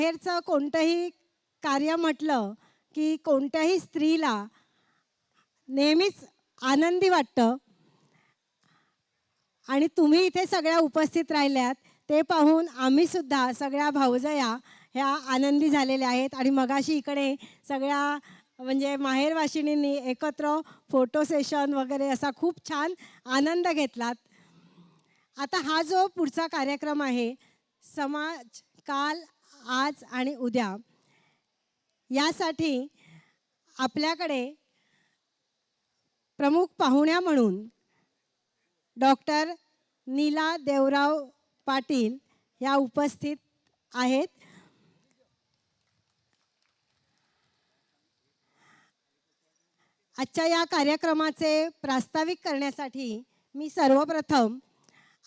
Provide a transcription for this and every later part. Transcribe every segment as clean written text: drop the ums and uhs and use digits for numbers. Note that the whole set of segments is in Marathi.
बाहेरचं कोणतंही कार्य म्हटलं की कोणत्याही स्त्रीला नेहमीच आनंदी वाटतं आणि तुम्ही इथे सगळ्या उपस्थित राहिल्यात ते पाहून आम्ही सुद्धा सगळ्या भावजया ह्या आनंदी झालेल्या आहेत आणि मगाशी इकडे सगळ्या म्हणजे माहेरवाशिणींनी एकत्र फोटो सेशन वगैरे असा खूप छान आनंद घेतलात. आता हा जो पुढचा कार्यक्रम आहे समाज काल आज आणि उद्या यासाठी आपल्याकडे प्रमुख पाहुण्या म्हणून डॉक्टर नीला देवराव पाटील या उपस्थित आहेत. आजच्या या कार्यक्रमाचे प्रास्ताविक करण्यासाठी मी सर्वप्रथम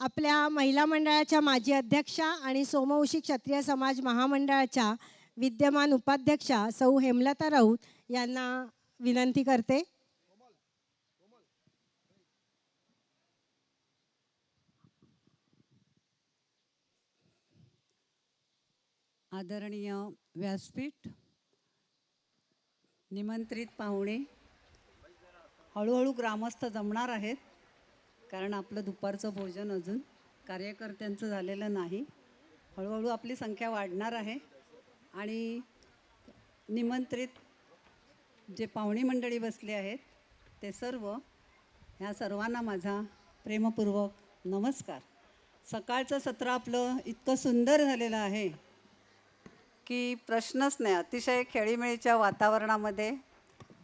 आपल्या महिला मंडळाच्या माजी अध्यक्षा आणि सोमवंशी क्षत्रिय समाज महामंडळाच्या विद्यमान उपाध्यक्षा सौ हेमलता राऊत यांना विनंती करते. आदरणीय व्यासपीठ, निमंत्रित पाहुणे, हळूहळू ग्रामस्थ जमणार आहेत कारण आपलं दुपारचं भोजन अजून कार्यकर्त्यांचं झालेलं नाही. हळूहळू आपली संख्या वाढणार आहे आणि निमंत्रित जे पाहुणी मंडळी बसले आहेत ते सर्व, ह्या सर्वांना माझा प्रेमपूर्वक नमस्कार. सकाळचं सत्र आपलं इतकं सुंदर झालेलं आहे की प्रश्नच नाही. अतिशय खेळीमेळीच्या वातावरणामध्ये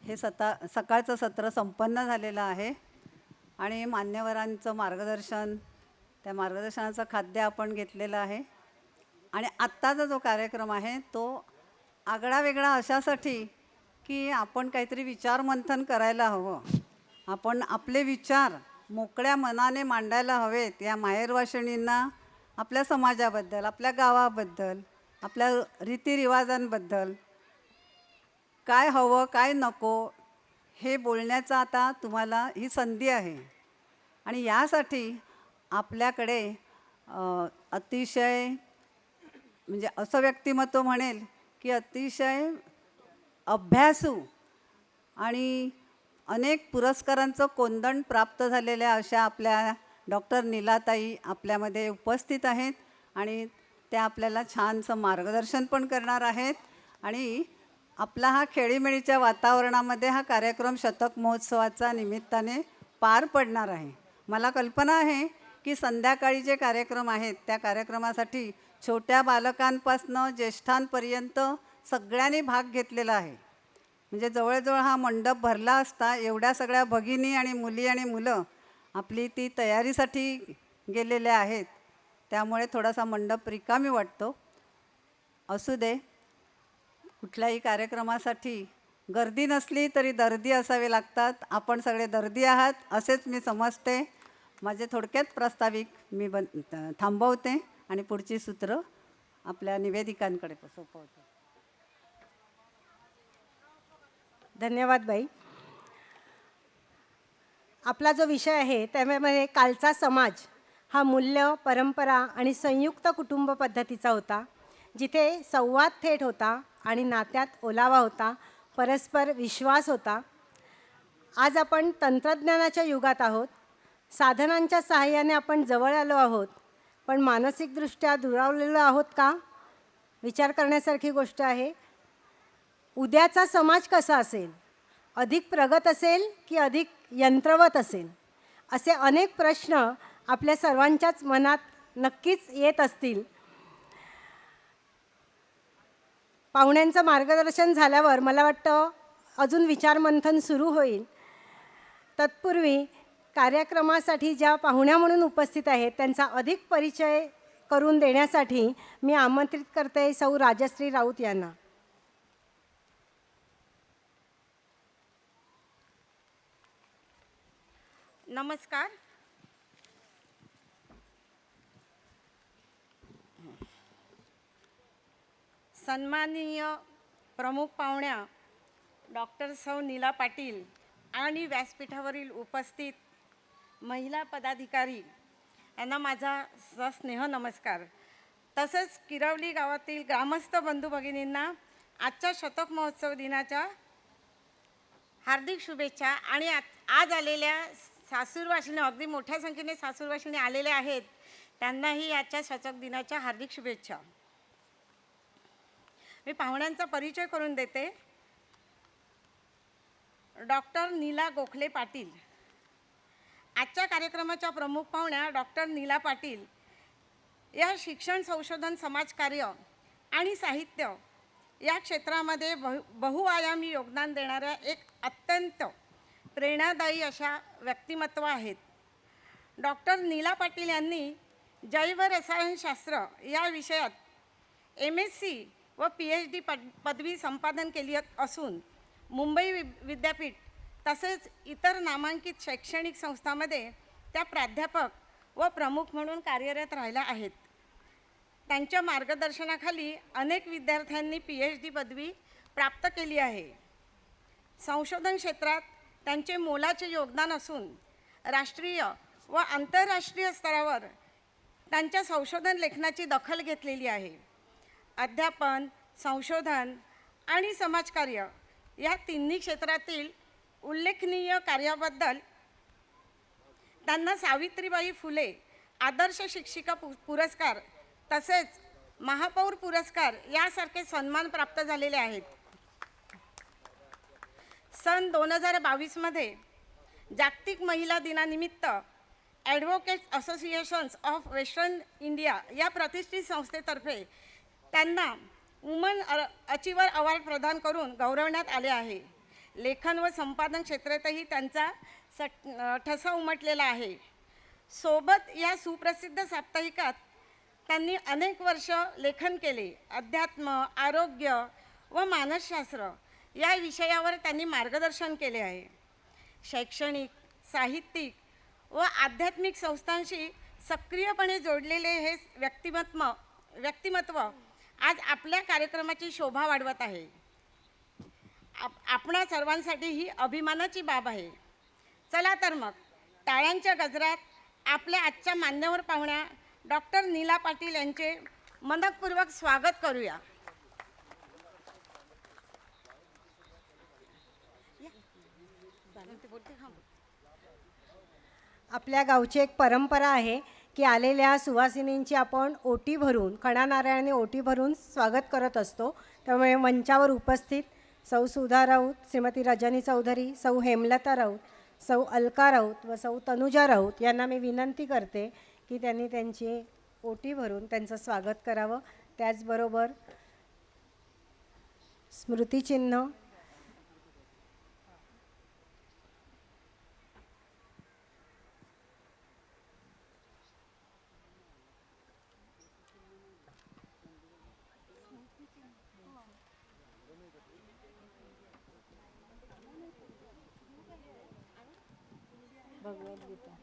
हे सकाळचं सत्र संपन्न झालेलं आहे आणि मान्यवरांचं मार्गदर्शन, त्या मार्गदर्शनाचं खाद्य आपण घेतलेलं आहे. आणि आत्ताचा जो कार्यक्रम आहे तो आगळा वेगळा अशासाठी की आपण काहीतरी विचारमंथन करायला हवं. आपण आपले विचार मोकळ्या मनाने मांडायला हवेत. या माहेरवाशिणींना आपल्या समाजाबद्दल, आपल्या गावाबद्दल, आपल्या रीतिरिवाजांबद्दल काय हवं काय नको हे बोलण्याचा आता तुम्हाला ही संधी आहे. आणि यासाठी आपल्याकडे अतिशय म्हणजे असं व्यक्तिमत्व म्हणेल की अतिशय अभ्यासू आणि अनेक पुरस्कारांचं कोंदण प्राप्त झालेल्या अशा आपल्या डॉक्टर नीलाताई आपल्यामध्ये उपस्थित आहेत आणि त्या आपल्याला छानसं मार्गदर्शन पण करणार आहेत. आणि आपला हा खेळीमेळीच्या वातावरणामध्ये हा कार्यक्रम शतक महोत्सवाचा निमित्ताने पार पडणार आहे. मला कल्पना आहे की संध्याकाळी जे कार्यक्रम आहेत त्या कार्यक्रमासाठी छोट्या बालकांपासनं ज्येष्ठांपर्यंत सगळ्यांनी भाग घेतलेला आहे. म्हणजे जवळजवळ हा मंडप भरला असता. एवढ्या सगळ्या भगिनी आणि मुली आणि मुलं आपली ती तयारीसाठी गेलेल्या आहेत. त्यामुळे थोडासा मंडप रिकामी वाटतो. असू दे, कुठल्याही कार्यक्रमासाठी गर्दी नसली तरी दर्दी असावे लागतात. आपण सगळे दर्दी आहात असेच मी समजते. माझे थोडक्यात प्रास्ताविक मी थांबवते आणि पुढची सूत्र आपल्या निवेदिकांकडे सोपवते. धन्यवाद बाई. आपला जो विषय आहे त्यामध्ये कालचा समाज हा मूल्य, परंपरा आणि संयुक्त कुटुंब पद्धतीचा होता, जिथे संवाद थेट होता आणि नात्यात ओलावा होता, परस्पर विश्वास होता. आज आपण तंत्रज्ञानाच्या युगात आहोत. साधनांच्या सहाय्याने आपण जवळ आलो आहोत, पण मानसिकदृष्ट्या दुरावलेलो आहोत का? विचार करण्यासारखी गोष्ट आहे. उद्याचा समाज कसा असेल? अधिक प्रगत असेल की अधिक यंत्रवत असेल? असे अनेक प्रश्न आपल्या सर्वांच्याच मनात नक्कीच येत असतील. पाहुण्यांचं मार्गदर्शन झाल्यावर मला वाटतं अजून विचारमंथन सुरू होईल. तत्पूर्वी कार्यक्रमासाठी ज्या पाहुण्या म्हणून उपस्थित आहेत त्यांचा अधिक परिचय करून देण्यासाठी मी आमंत्रित करते सौ राजश्री राऊत यांना. नमस्कार. सन्माननीय प्रमुख पाहुण्या डॉक्टर सौ नीला पाटील आणि व्यासपीठावरील उपस्थित महिला पदाधिकारी यांना माझा सस्नेह नमस्कार. तसंच किरवली गावातील ग्रामस्थ बंधू भगिनींना आजच्या शतक महोत्सव दिनाच्या हार्दिक शुभेच्छा. आणि आज आलेल्या सासूरवाशिणी, अगदी मोठ्या संख्येने सासूरवाशिणी आलेल्या आहेत, त्यांनाही आजच्या शतक दिनाच्या हार्दिक शुभेच्छा. मी पाहुण्यांचा परिचय करून देते. डॉक्टर नीला गोखले पाटील. आजच्या कार्यक्रमाच्या प्रमुख पाहुण्या डॉक्टर नीला पाटील या शिक्षण, संशोधन, समाजकार्य आणि साहित्य या क्षेत्रामध्ये बहुआयामी योगदान देणाऱ्या एक अत्यंत प्रेरणादायी अशा व्यक्तिमत्व आहेत. डॉक्टर नीला पाटील यांनी जैव रसायनशास्त्र या विषयात MSc व PhD पदवी संपादन केली असून मुंबई विद्यापीठ तसेच इतर नामांकित शैक्षणिक संस्थांमध्ये त्या प्राध्यापक व प्रमुख म्हणून कार्यरत राहिल्या आहेत. त्यांच्या मार्गदर्शनाखाली अनेक विद्यार्थ्यांनी PhD पदवी प्राप्त केली आहे. संशोधन क्षेत्रात त्यांचे मोलाचे योगदान असून राष्ट्रीय व आंतरराष्ट्रीय स्तरावर त्यांच्या संशोधन लेखनाची दखल घेतलेली आहे. अध्यापन, संशोधन आणि समाजकार्य या तिन्ही क्षेत्रातील उल्लेखनीय कार्याबद्दल त्यांना सावित्रीबाई फुले आदर्श शिक्षिका पुरस्कार तसेच महापौर पुरस्कार यासारखे सन्मान प्राप्त झालेले आहेत. सन 2022मध्ये जागतिक महिला दिनानिमित्त advocates associations of western India या प्रतिष्ठित संस्थेतर्फे त्यांना वुमन अचिव्हर अवॉर्ड प्रदान करून गौरवण्यात आले आहे. लेखन व संपादन क्षेत्रातही त्यांचा ठसा उमटलेला आहे. सोबत या सुप्रसिद्ध साप्ताहिकात त्यांनी अनेक वर्ष लेखन केले. अध्यात्म, आरोग्य व मानसशास्त्र या विषयावर त्यांनी मार्गदर्शन केले आहे. शैक्षणिक, साहित्यिक व आध्यात्मिक संस्थांशी सक्रियपणे जोडलेले हे व्यक्तिमत्व आज आपल्या कार्यक्रमाची शोभा वाढवत आहे. आपणा सर्वांसाठी ही अभिमानाची बाब आहे. चला तर मग टाळ्यांच्या गजरात आपल्या आजच्या मान्यवर पाहुण्या डॉक्टर नीला पाटील यांचे मनपूर्वक स्वागत करूया. आपल्या गावची एक परंपरा आहे की आलेल्या सुवासिनींची आपण ओटी भरून, खणानारळाने ओटी भरून स्वागत करत असतो. त्यामुळे मंचावर उपस्थित सौ सुधा राऊत, श्रीमती रजनी चौधरी, सौ हेमलता राऊत, सौ अलका राऊत व सौ तनुजा राऊत यांना मी विनंती करते की त्यांनी त्यांची ओटी भरून त्यांचं स्वागत करावं. त्याचबरोबर स्मृतिचिन्ह, भगवद्गीता,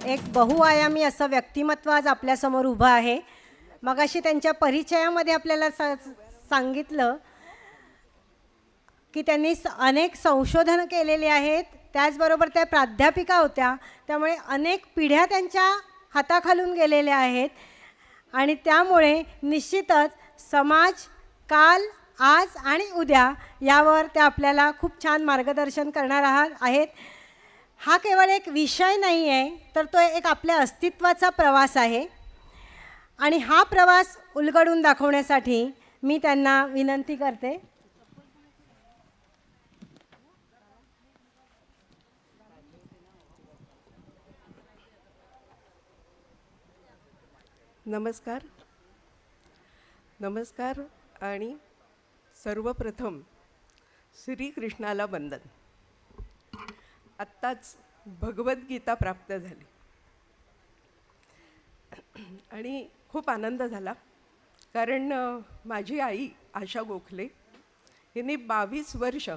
एक बहुआयामी असं व्यक्तिमत्व आज आपल्यासमोर उभं आहे. मगाशी त्यांच्या परिचयामध्ये आपल्याला सांगितलं की त्यांनी अनेक संशोधनं केलेली आहेत. त्याचबरोबर त्या प्राध्यापिका होत्या, त्यामुळे अनेक पिढ्या त्यांच्या हाताखालून गेलेल्या आहेत. आणि त्यामुळे निश्चितच समाज काल, आज आणि उद्या यावर त्या आपल्याला खूप छान मार्गदर्शन करणार आहेत. हा केवळ एक विषय नाही आहे, तर तो एक आपल्या अस्तित्वाचा प्रवास आहे. आणि हा प्रवास उलगडून दाखवण्यासाठी मी त्यांना विनंती करते. नमस्कार. नमस्कार आणि सर्वप्रथम श्रीकृष्णाला वंदन. आत्ताच भगवद्गीता प्राप्त झाली आणि खूप आनंद झाला, कारण माझी आई आशा गोखले हिने 22 वर्ष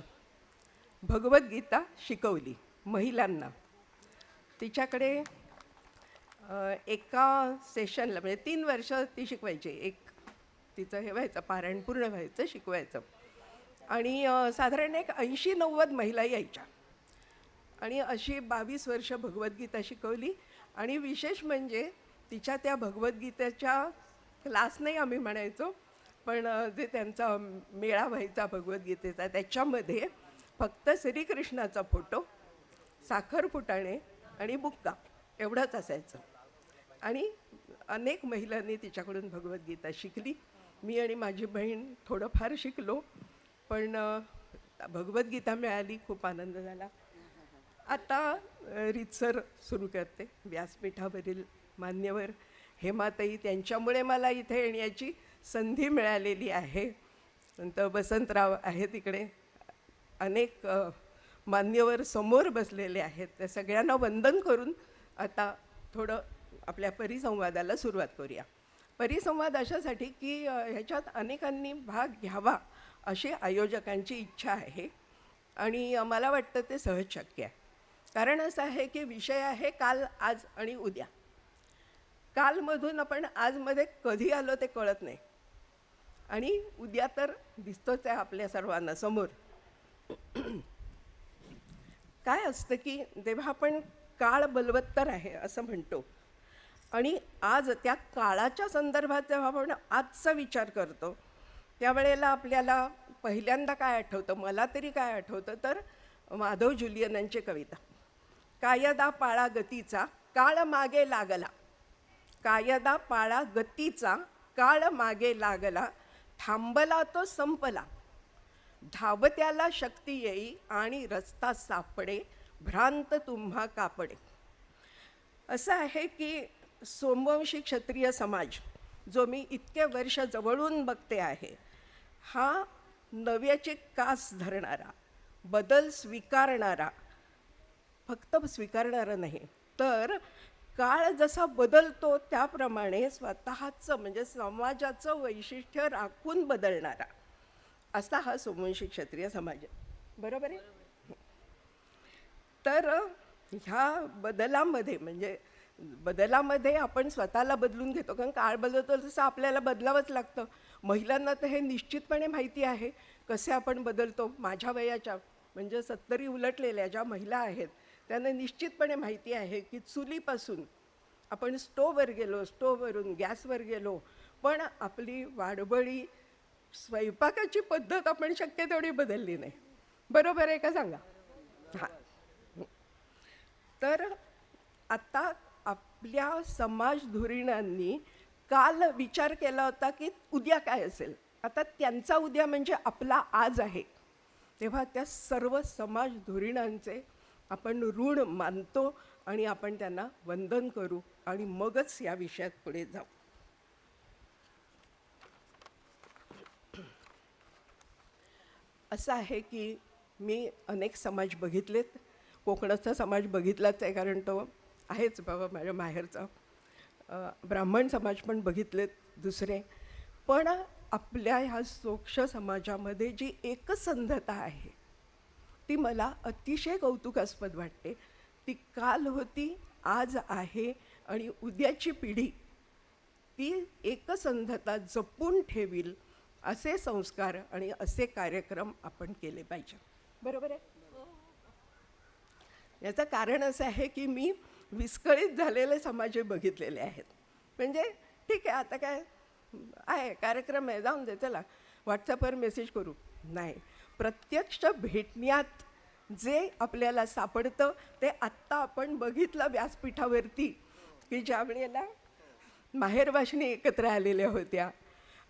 भगवद्गीता शिकवली महिलांना. तिच्याकडे एका सेशनला म्हणजे 3 वर्ष ती शिकवायची. एक तिचं हे व्हायचं, पारायण पूर्ण व्हायचं, शिकवायचं. आणि साधारण एक 80-90 महिला यायच्या आणि अशी 22 वर्ष भगवद्गीता शिकवली. आणि विशेष म्हणजे तिच्या त्या भगवद्गीतेच्या क्लास नाही आम्ही म्हणायचो, पण जे त्यांचा मेळा व्हायचा भगवद्गीतेचा, त्याच्यामध्ये फक्त श्रीकृष्णाचा फोटो, साखर फुटाणे आणि बुक्का एवढंच असायचं. आणि अनेक महिलांनी तिच्याकडून भगवद्गीता शिकली. मी आणि माझी बहीण थोडंफार शिकलो, पण भगवद्गीता मिळाली, खूप आनंद झाला. आता रीतसर सुरू करते. व्यासपीठावरील मान्यवर हेमाताई, त्यांच्यामुळे मला इथे येण्याची संधी मिळालेली आहे. नंतर वसंतराव आहे तिकडे, अनेक मान्यवर समोर बसलेले आहेत. त्या सगळ्यांना वंदन करून आता थोडं आपल्या परिसंवादाला सुरुवात करूया. परिसंवाद अशासाठी की ह्याच्यात अनेकांनी भाग घ्यावा अशी आयोजकांची इच्छा आहे आणि मला वाटतं ते सहज शक्य आहे. कारण असं आहे की विषय आहे काल, आज आणि उद्या. कालमधून आपण आजमध्ये कधी आलो ते कळत नाही आणि उद्या तर दिसतोच आहे आपल्या सर्वांना समोर. काय असतं की जेव्हा आपण काळ बलवत्तर आहे असं म्हणतो आणि आज त्या काळाच्या संदर्भात जेव्हा आपण आजचा विचार करतो, त्यावेळेला आपल्याला पहिल्यांदा काय आठवतं, मला तरी काय आठवतं, तर माधव जुलियन यांची कविता, कायदा पाळा गतीचा काळ मागे लागला, कायदा पाळा गतीचा काळ मागे लागला, थांबला तो संपला, धावत्याला शक्ती येई आणि रस्ता सापडे, भ्रांत तुम्हा कापडे. असं आहे की सोमवंशी क्षत्रिय समाज जो मी इतके वर्ष जवळून बघते आहे, हा नव्याची कास धरणारा, बदल स्वीकारणारा, फक्त स्वीकारणारा नाही तर काळ जसा बदलतो त्याप्रमाणे स्वतःचं म्हणजे समाजाचं वैशिष्ट्य राखून बदलणारा असा हा सोमवंशी क्षत्रिय समाज आहे. बरोबर आहे. तर ह्या बदलामध्ये म्हणजे बदलामध्ये आपण स्वतःला बदलून घेतो, कारण काळ बदलतो तसं आपल्याला बदलावंच लागतं. महिलांना तर हे निश्चितपणे माहिती आहे कसे आपण बदलतो. माझ्या वयाच्या म्हणजे 70 उलटलेल्या ज्या महिला आहेत त्यांना निश्चितपणे माहिती आहे की चुलीपासून आपण स्टोववर गेलो, स्टोववरून गॅसवर गेलो, पण आपली वाडवळी स्वयंपाकाची पद्धत आपण शक्य तेवढी बदलली नाही. बरोबर आहे का सांगा? हां. तर आता आपल्या समाज धुरीणांनी काल विचार केला होता की उद्या काय असेल. आता त्यांचा उद्या म्हणजे आपला आज आहे. तेव्हा त्या सर्व समाज धुरीणांचे आपण ऋण मानतो आणि आपण त्यांना वंदन करू आणि मगच या विषयात पुढे जाऊ. असं आहे की मी अनेक समाज बघितलेत. कोकणाचा समाज बघितलाच आहे कारण तो आहेच बाबा माझ्या माहेरचा. ब्राह्मण समाज पण बघितलेत दुसरे. पण आपल्या ह्या सोक्ष समाजामध्ये जी एकसंधता आहे ती मला अतिशय कौतुकास्पद वाटते. ती काल होती, आज आहे आणि उद्याची पिढी ती एकसंधता जपून ठेवील असे संस्कार आणि असे कार्यक्रम आपण केले पाहिजे. बरोबर आहे. याचं कारण असं आहे की मी विस्कळीत झालेले समाज बघितलेले आहेत. म्हणजे ठीक आहे, आता काय आहे, कार्यक्रम आहे, जाऊन दे, चला व्हॉट्सअपवर मेसेज करू. नाही, प्रत्यक्ष भेटण्यात जे आपल्याला सापडतं ते आत्ता आपण बघितलं व्यासपीठावरती, की ज्या वेळेला माहेरवाशिणी एकत्र आलेल्या होत्या.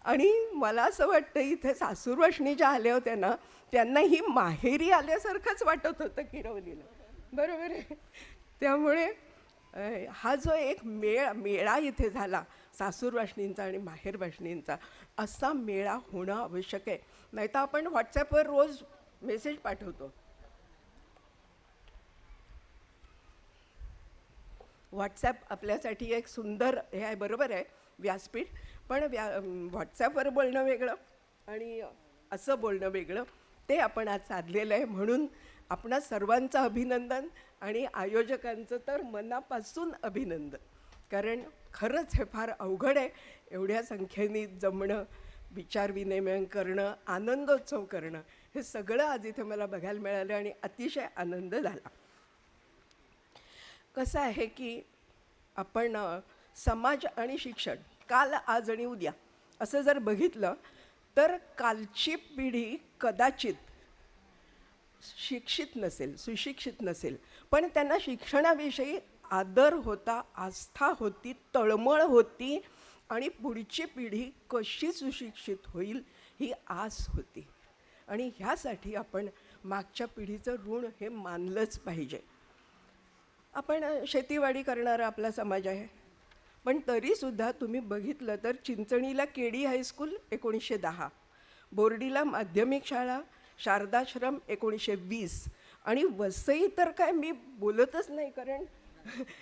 आणि मला असं वाटतं इथे सासूरवाशिणी ज्या आल्या होत्या ना, त्यांनाही माहेरी आल्यासारखंच वाटत होतं किरवलीला. बरोबर आहे. त्यामुळे हा जो एक मेळा इथे झाला सासूरवाशिणींचा आणि माहेरवाशिणींचा, असा मेळा होणं आवश्यक आहे. नाही तर आपण व्हॉट्सॲपवर रोज मेसेज पाठवतो. व्हॉट्सॲप आपल्यासाठी एक सुंदर हे आहे, बरोबर आहे, व्यासपीठ. पण व्हॉट्सॲपवर बोलणं वेगळं आणि असं बोलणं वेगळं, ते आपण आज साधलेलं आहे. म्हणून आपणा सर्वांचं अभिनंदन आणि आयोजकांचं तर मनापासून अभिनंदन. कारण खरंच हे फार अवघड आहे, एवढ्या संख्येने जमणं, विचारविनिमय करणं, आनंदोत्सव करणं, हे सगळं आज इथे मला बघायला मिळालं आणि अतिशय आनंद झाला. कसं आहे की आपण समाज आणि शिक्षण, काल, आज आणि उद्या असं जर बघितलं तर कालची पिढी कदाचित शिक्षित नसेल, सुशिक्षित नसेल, पण त्यांना शिक्षणाविषयी आदर होता, आस्था होती, तळमळ होती आणि पुढची पिढी कशी सुशिक्षित होईल ही आस होती. आणि ह्यासाठी आपण मागच्या पिढीचं ऋण हे मानलंच पाहिजे. आपण शेतीवाडी करणारा आपला समाज आहे, पण तरीसुद्धा तुम्ही बघितलं तर चिंचणीला केडी हायस्कूल 1910, बोर्डीला माध्यमिक शाळा, शारदाश्रम 1920, आणि वसई तर काय मी बोलतच नाही, कारण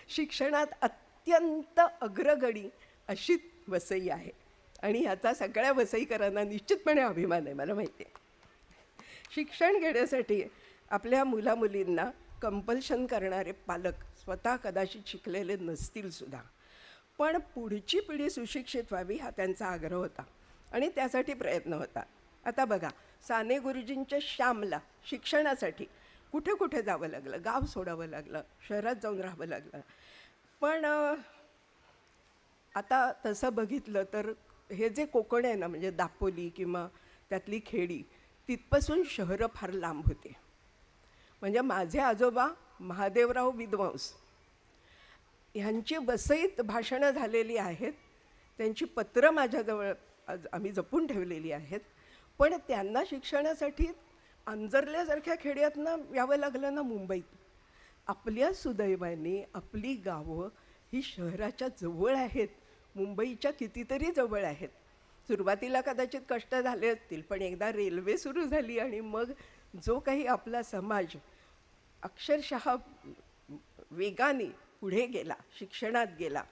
शिक्षणात अत्यंत अग्रगणी अशी वसई आहे. आणि ह्याचा सगळ्या वसईकरांना निश्चितपणे अभिमान आहे, मला माहिती आहे. शिक्षण घेण्यासाठी आपल्या मुलामुलींना कंपल्शन करणारे पालक स्वतः कदाचित शिकलेले नसतील सुद्धा, पण पुढची पिढी सुशिक्षित व्हावी हा त्यांचा आग्रह होता आणि त्यासाठी प्रयत्न होता. आता बघा, साने गुरुजींच्या श्यामला शिक्षणासाठी कुठे कुठे जावं लागलं, गाव सोडावं लागलं, शहरात जाऊन राहावं लागलं. पण आता तसं बघितलं तर हे जे कोकण आहे ना, म्हणजे दापोली किंवा त्यातली खेडी, तिथपासून शहरं फार लांब होते. म्हणजे माझे आजोबा महादेवराव विद्वांस ह्यांची वसईत भाषणं झालेली आहेत, त्यांची पत्रं माझ्याजवळ आज आम्ही जपून ठेवलेली आहेत. पण त्यांना शिक्षणासाठी अंजरल्यासारख्या खेड्यातनं यावं लागलं ना मुंबईत. आपल्या सुदैवाने आपली गावं ही शहराच्या जवळ आहेत, मुंबईच्या कितीतरी जवळ आहेत. सुरुवातीला कदाचित कष्ट झाले असतील, पण एकदा रेल्वे सुरू झाली आणि मग जो काही आपला समाज अक्षरशः वेगाने पुढे गेला, शिक्षणात गेला,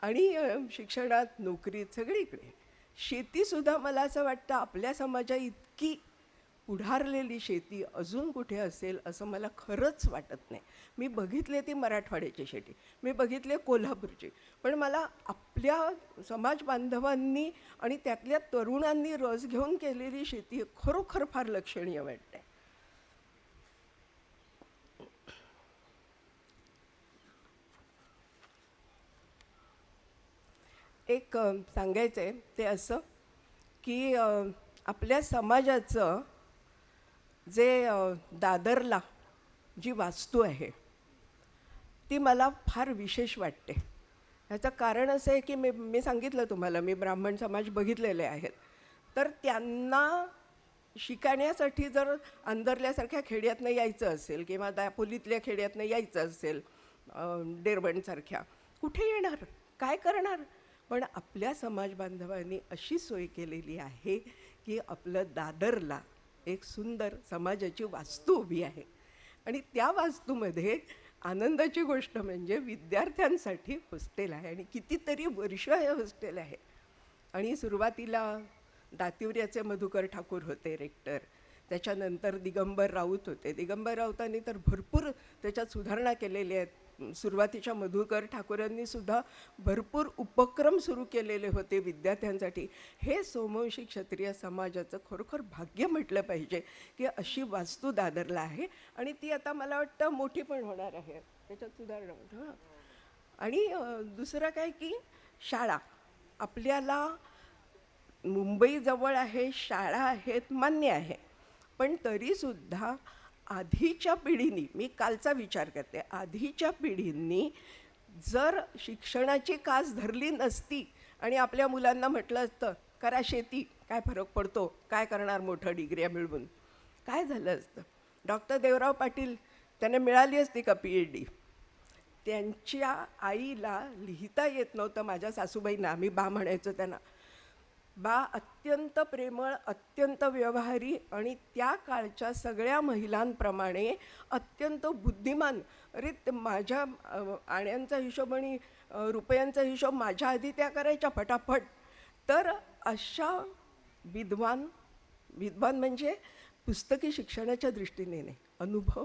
आणि शिक्षणात, नोकरीत, सगळीकडे. शेतीसुद्धा मला असं वाटतं आपल्या समाजा इतकी पुढारलेली शेती अजून कुठे असेल असं मला खरंच वाटत नाही. मी बघितले ती मराठवाड्याची शेती, मी बघितले कोल्हापूरची, पण मला आपल्या समाज बांधवांनी आणि त्यातल्या तरुणांनी रस घेऊन केलेली शेती खरोखर फार लक्षणीय वाटते. एक सांगायचं आहे ते असं की आपल्या समाजाचं जे दादरला जी वास्तू आहे ती मला फार विशेष वाटते. ह्याचं कारण असं आहे की मी सांगितलं तुम्हाला, मी ब्राह्मण समाज बघितलेले आहेत, तर त्यांना शिकण्यासाठी जर अंदरल्यासारख्या खेड्यातनं यायचं असेल किंवा दापोलीतल्या खेड्यातनं यायचं असेल, डेरबणसारख्या, कुठे येणार, काय करणार? पण आपल्या समाज बांधवांनी अशी सोय केलेली आहे की आपलं दादरला एक सुंदर समाजाची वास्तू उभी आहे. आणि त्या वास्तूमध्ये आनंदाची गोष्ट म्हणजे विद्यार्थ्यांसाठी हॉस्टेल आहे आणि कितीतरी वर्ष हे हॉस्टेल आहे. आणि सुरुवातीला दातिवऱ्याचे मधुकर ठाकूर होते रेक्टर, त्याच्यानंतर दिगंबर राऊत होते. दिगंबर राऊतांनी तर भरपूर त्याच्यात सुधारणा केलेल्या आहेत. सुरुवातीच्या मधुकर ठाकूरांनी सुद्धा भरपूर उपक्रम सुरू केलेले होते विद्यार्थ्यांसाठी. हे सोमवंशी क्षत्रिय समाजाचं खरोखर भाग्य म्हटलं पाहिजे की अशी वास्तू दादरला आहे आणि ती आता मला वाटतं मोठी पण होणार आहे, त्याच्यात सुधारणा होतं. हां. आणि दुसरं काय की शाळा आपल्याला मुंबईजवळ आहे, शाळा आहेत, मान्य आहे, पण तरीसुद्धा आधीच्या पिढीनी, मी कालचा विचार करते, आधीच्या पिढींनी जर शिक्षणाची कास धरली नसती आणि आपल्या मुलांना म्हटलं असतं करा शेती, काय फरक पडतो, काय करणार मोठं डिग्र्या मिळवून, काय झालं असतं. डॉक्टर देवराव पाटील त्यांना मिळाली असती का PhD? त्यांच्या आईला लिहिता येत नव्हतं, माझ्या सासूबाईंना, आम्ही बा म्हणायचो त्यांना. बा अत्यंत प्रेमळ, अत्यंत व्यवहारी आणि त्या काळच्या सगळ्या महिलांप्रमाणे अत्यंत बुद्धिमान. अरे ते माझ्या आण्यांचा हिशोब आणि रुपयांचा हिशोब माझ्या आधी त्या करायच्या फटाफट. तर अशा विद्वान म्हणजे पुस्तकी शिक्षणाच्या दृष्टीने नाही, अनुभव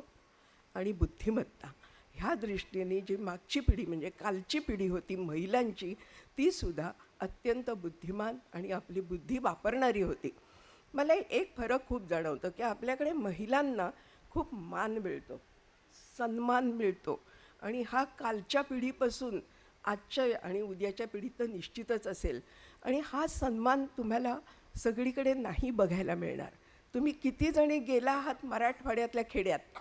आणि बुद्धिमत्ता ह्या दृष्टीने जी मागची पिढी म्हणजे कालची पिढी होती महिलांची, तीसुद्धा अत्यंत बुद्धिमान आणि आपली बुद्धी वापरणारी होती. मला एक फरक खूप जाणवतं की आपल्याकडे महिलांना खूप मान मिळतो, सन्मान मिळतो आणि हा कालच्या पिढीपासून आजच्या आणि उद्याच्या पिढीत तर निश्चितच असेल. आणि हा सन्मान तुम्हाला सगळीकडे नाही बघायला मिळणार. तुम्ही किती जणी गेला आहात मराठवाड्यातल्या खेड्यात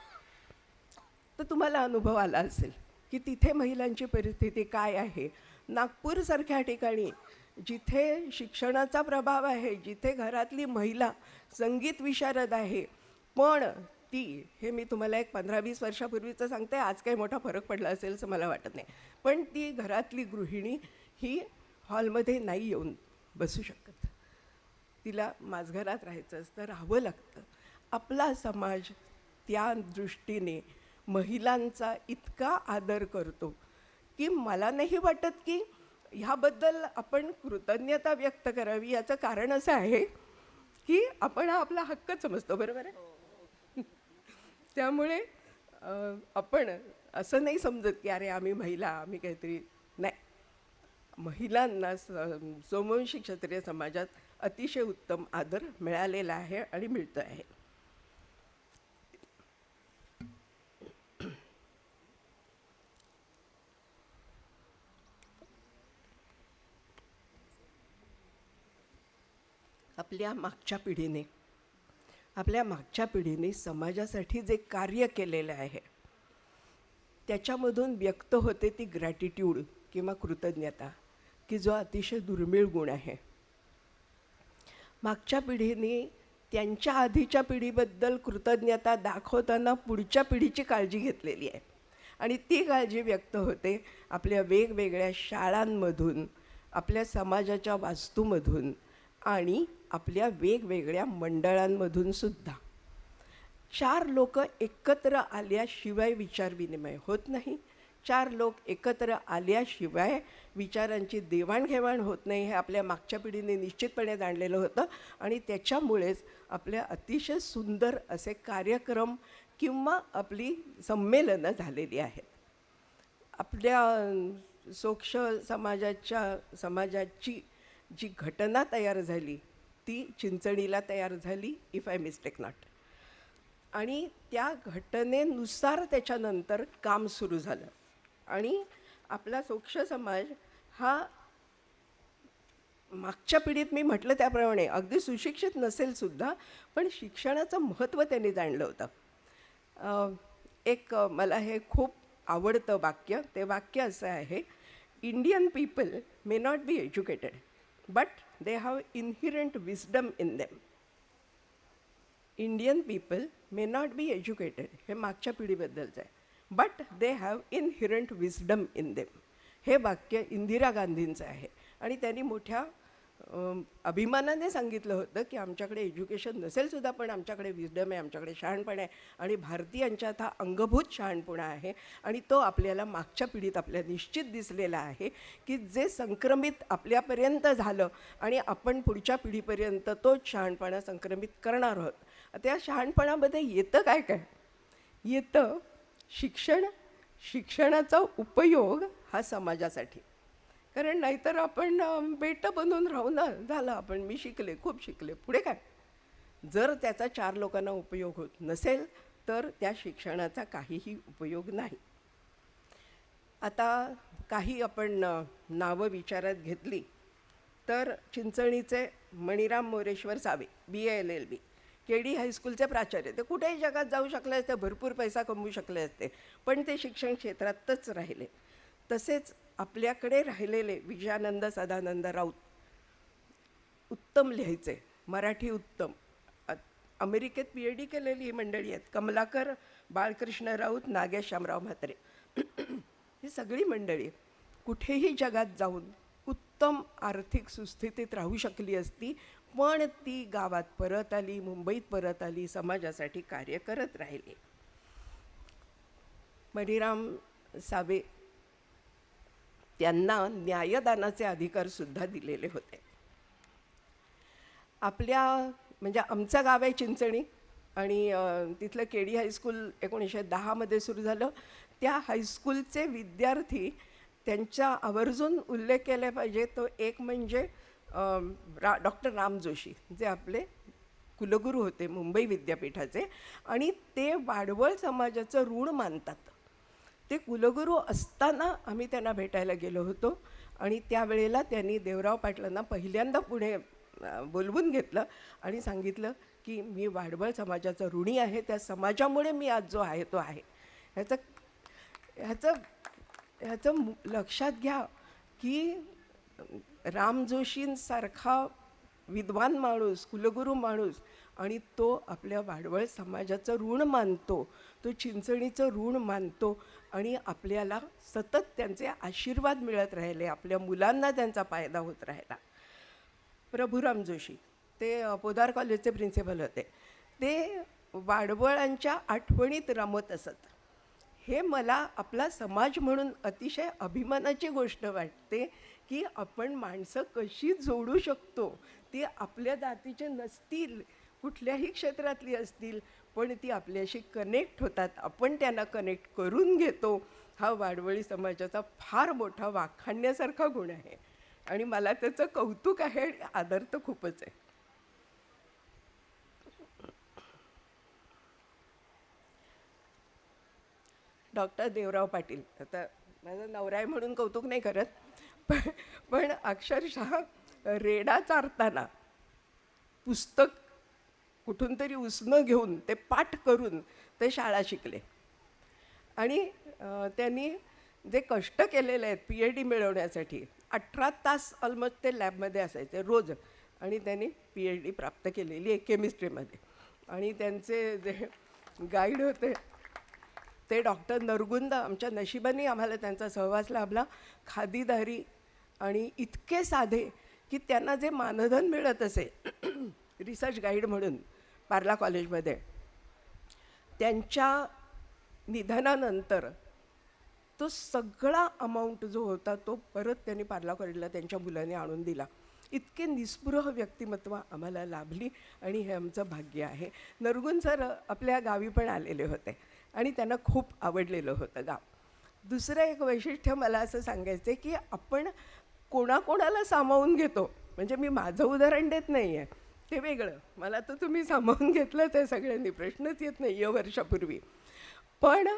तर तुम्हाला अनुभव आला असेल की तिथे महिलांची परिस्थिती काय आहे. नागपूरसारख्या ठिकाणी जिथे शिक्षणाचा प्रभाव आहे, जिथे घरातली महिला संगीत विशारद आहे, पण ती, हे मी तुम्हाला एक 15-20 वर्षापूर्वीचं सांगते, आज काही मोठा फरक पडला असेल असं मला वाटत नाही, पण ती घरातली गृहिणी ही हॉलमध्ये नाही येऊन बसू शकत. तिला माझघरात राहायचं असतं, राहावं लागतं. आपला समाज त्या दृष्टीने महिलांचा इतका आदर करतो की मला नाही वाटत की ह्याबद्दल आपण कृतज्ञता व्यक्त करावी. याचं कारण असं आहे की आपण हा आपला हक्कच समजतो, बरोबर आहे. त्यामुळे आपण असं नाही समजत की अरे आम्ही महिला, आम्ही काहीतरी नाही. महिलांना सोमवंशी क्षत्रिय समाजात अतिशय उत्तम आदर मिळालेला आहे आणि मिळतं आहे. आपल्या मागच्या पिढीने समाजासाठी जे कार्य केलेलं आहे त्याच्यामधून व्यक्त होते ती ग्रॅटिट्यूड किंवा कृतज्ञता, की जो अतिशय दुर्मिळ गुण आहे. मागच्या पिढीने त्यांच्या आधीच्या पिढीबद्दल कृतज्ञता दाखवताना पुढच्या पिढीची काळजी घेतलेली आहे आणि ती काळजी व्यक्त होते आपल्या वेगवेगळ्या शाळांमधून, आपल्या समाजाच्या वास्तूमधून आणि आपल्या वेगवेगळ्या मंडळांमधून सुद्धा. 4 लोक एकत्र आल्याशिवाय विचारविनिमय होत नाही, 4 लोक एकत्र आल्याशिवाय विचारांची देवाणघेवाण होत नाही, हे आपल्या मागच्या पिढीने निश्चितपणे जाणलेलं होतं आणि त्याच्यामुळेच आपल्या अतिशय सुंदर असे कार्यक्रम किंवा आपली संमेलनं झालेली आहेत. आपल्या सोक्ष समाजाची जी घटना तयार झाली ती चिंचणीला तयार झाली, इफ आय मिस्टेक नॉट, आणि त्या घटनेनुसार त्याच्यानंतर काम सुरू झालं. आणि आपला सोक्ष समाज हा मागच्या पिढीत मी म्हटलं त्याप्रमाणे अगदी सुशिक्षित नसेल सुद्धा, पण शिक्षणाचं महत्त्व त्यांनी जाणलं होतं. एक मला हे खूप आवडतं वाक्य, ते वाक्य असं आहे, Indian people may not be educated but they have inherent wisdom in them. Indian people may not be educated, हे मागच्या पिढीबद्दलचं आहे, but they have inherent wisdom in them. हे वाक्य इंदिरा गांधींचं आहे आणि त्यांनी मोठ्या अभिमानाने सांगितलं होतं की आमच्याकडे एज्युकेशन नसेलसुद्धा पण आमच्याकडे विस्डम आहे, आमच्याकडे शहाणपण आहे आणि भारतीयांच्यात हा अंगभूत शहाणपणा आहे आणि तो आपल्याला मागच्या पिढीत आपल्या निश्चित दिसलेला आहे की जे संक्रमित आपल्यापर्यंत झालं आणि आपण पुढच्या पिढीपर्यंत तोच शहाणपणा संक्रमित करणार आहोत. त्या शहाणपणामध्ये येतं काय काय? येतं शिक्षण, शिक्षणाचा उपयोग हा समाजासाठी. कारण नाहीतर आपण बेटं बनून राहू ना, झालं आपण मी शिकले, खूप शिकले, पुढे काय. जर त्याचा 4 लोकांना उपयोग होत नसेल तर त्या शिक्षणाचा काहीही उपयोग नाही. आता काही आपण नावं विचारात घेतली तर चिंचणीचे मणिराम मोरेश्वर सावे, BA-LLB, KD हायस्कूलचे प्राचार्य. ते कुठेही जगात जाऊ शकले असते, भरपूर पैसा कमवू शकले असते, पण ते शिक्षण क्षेत्रातच राहिले. तसेच आपल्याकडे राहिलेले विजयानंद सदानंद राऊत, उत्तम लिहायचे, मराठी उत्तम, अमेरिकेत PhD केलेली ही मंडळी आहेत. कमलाकर बाळकृष्ण राऊत, नागेश शामराव म्हात्रे, ही सगळी मंडळी कुठेही जगात जाऊन उत्तम आर्थिक सुस्थितीत राहू शकली असती, पण ती गावात परत आली, मुंबईत परत आली, समाजासाठी कार्य करत राहिली. मणिराम सावे त्यांना न्यायदानाचे अधिकारसुद्धा दिलेले होते. आपल्या म्हणजे आमचं गाव आहे चिंचणी आणि तिथलं KD हायस्कूल 1910 सुरू झालं. त्या हायस्कूलचे विद्यार्थी त्यांचा आवर्जून उल्लेख केला पाहिजे. तो एक म्हणजे डॉक्टर राम जोशी, जे आपले कुलगुरू होते मुंबई विद्यापीठाचे, आणि ते वाडवळ समाजाचं ऋण मानतात. ते कुलगुरू असताना आम्ही त्यांना भेटायला गेलो होतो आणि त्यावेळेला त्यांनी देवराव पाटलांना पहिल्यांदा पुढे बोलवून घेतलं आणि सांगितलं की मी वाडवळ समाजाचा ऋणी आहे, त्या समाजामुळे मी आज जो आहे तो आहे. ह्याचं लक्षात घ्या की राम जोशींसारखा विद्वान माणूस, कुलगुरू माणूस, आणि तो आपल्या वाडवळ समाजाचं ऋण मानतो, तो चिंचणीचं ऋण मानतो आणि आपल्याला सतत त्यांचे आशीर्वाद मिळत राहिले, आपल्या मुलांना त्यांचा फायदा होत राहिला. प्रभुराम जोशी, ते पोदार कॉलेजचे प्रिन्सिपल होते. ते वाडवळांच्या आठवणीत रमत असत. हे मला आपला समाज म्हणून अतिशय अभिमानाची गोष्ट वाटते की आपण माणसं कशी जोडू शकतो. ती आपल्या जातीचे नसतील, कुठल्याही क्षेत्रातली असतील, पण ती आपल्याशी कनेक्ट होतात, आपण त्यांना कनेक्ट करून घेतो. हा वाडवळी समाजाचा फार मोठा वाखाणण्यासारखा गुण आहे आणि मला त्याचं कौतुक आहे आणि आदर तर खूपच आहे. डॉक्टर देवराव पाटील, आता माझा नवरा आहे म्हणून कौतुक नाही करत, पण अक्षरशः रेडा चारताना पुस्तक कुठून तरी उसनं घेऊन ते पाठ करून ते शाळा शिकले. आणि त्यांनी जे कष्ट केलेले आहेत PhD मिळवण्यासाठी, 18 तास ऑलमोस्ट ते लॅबमध्ये असायचे रोज, आणि त्यांनी PhD प्राप्त केलेली आहे केमिस्ट्रीमध्ये. आणि त्यांचे जे गाईड होते ते डॉक्टर नरगुंद, आमच्या नशिबाने आम्हाला त्यांचा सहवास लाभला. खादीधारी आणि इतके साधे की त्यांना जे मानधन मिळत असे रिसर्च गाईड म्हणून पार्ला कॉलेजमध्ये, त्यांच्या निधनानंतर तो सगळा अमाऊंट जो होता तो परत त्यांनी पार्ला कॉलेजला त्यांच्या मुलाने आणून दिला. इतके निस्पृह व्यक्तिमत्व आम्हाला लाभली आणि हे आमचं भाग्य आहे. नरगुंद सर आपल्या गावी पण आलेले होते आणि त्यांना खूप आवडलेलं होतं गाव. दुसरं एक वैशिष्ट्य मला असं सांगायचं आहे की आपण कोणाकोणाला सामावून घेतो. म्हणजे मी माझं उदाहरण देत नाही आहे, ते वेगळं, मला तर तुम्ही सामावून घेतलंच आहे सगळ्यांनी, प्रश्नच येत नाही आहे वर्षापूर्वी. पण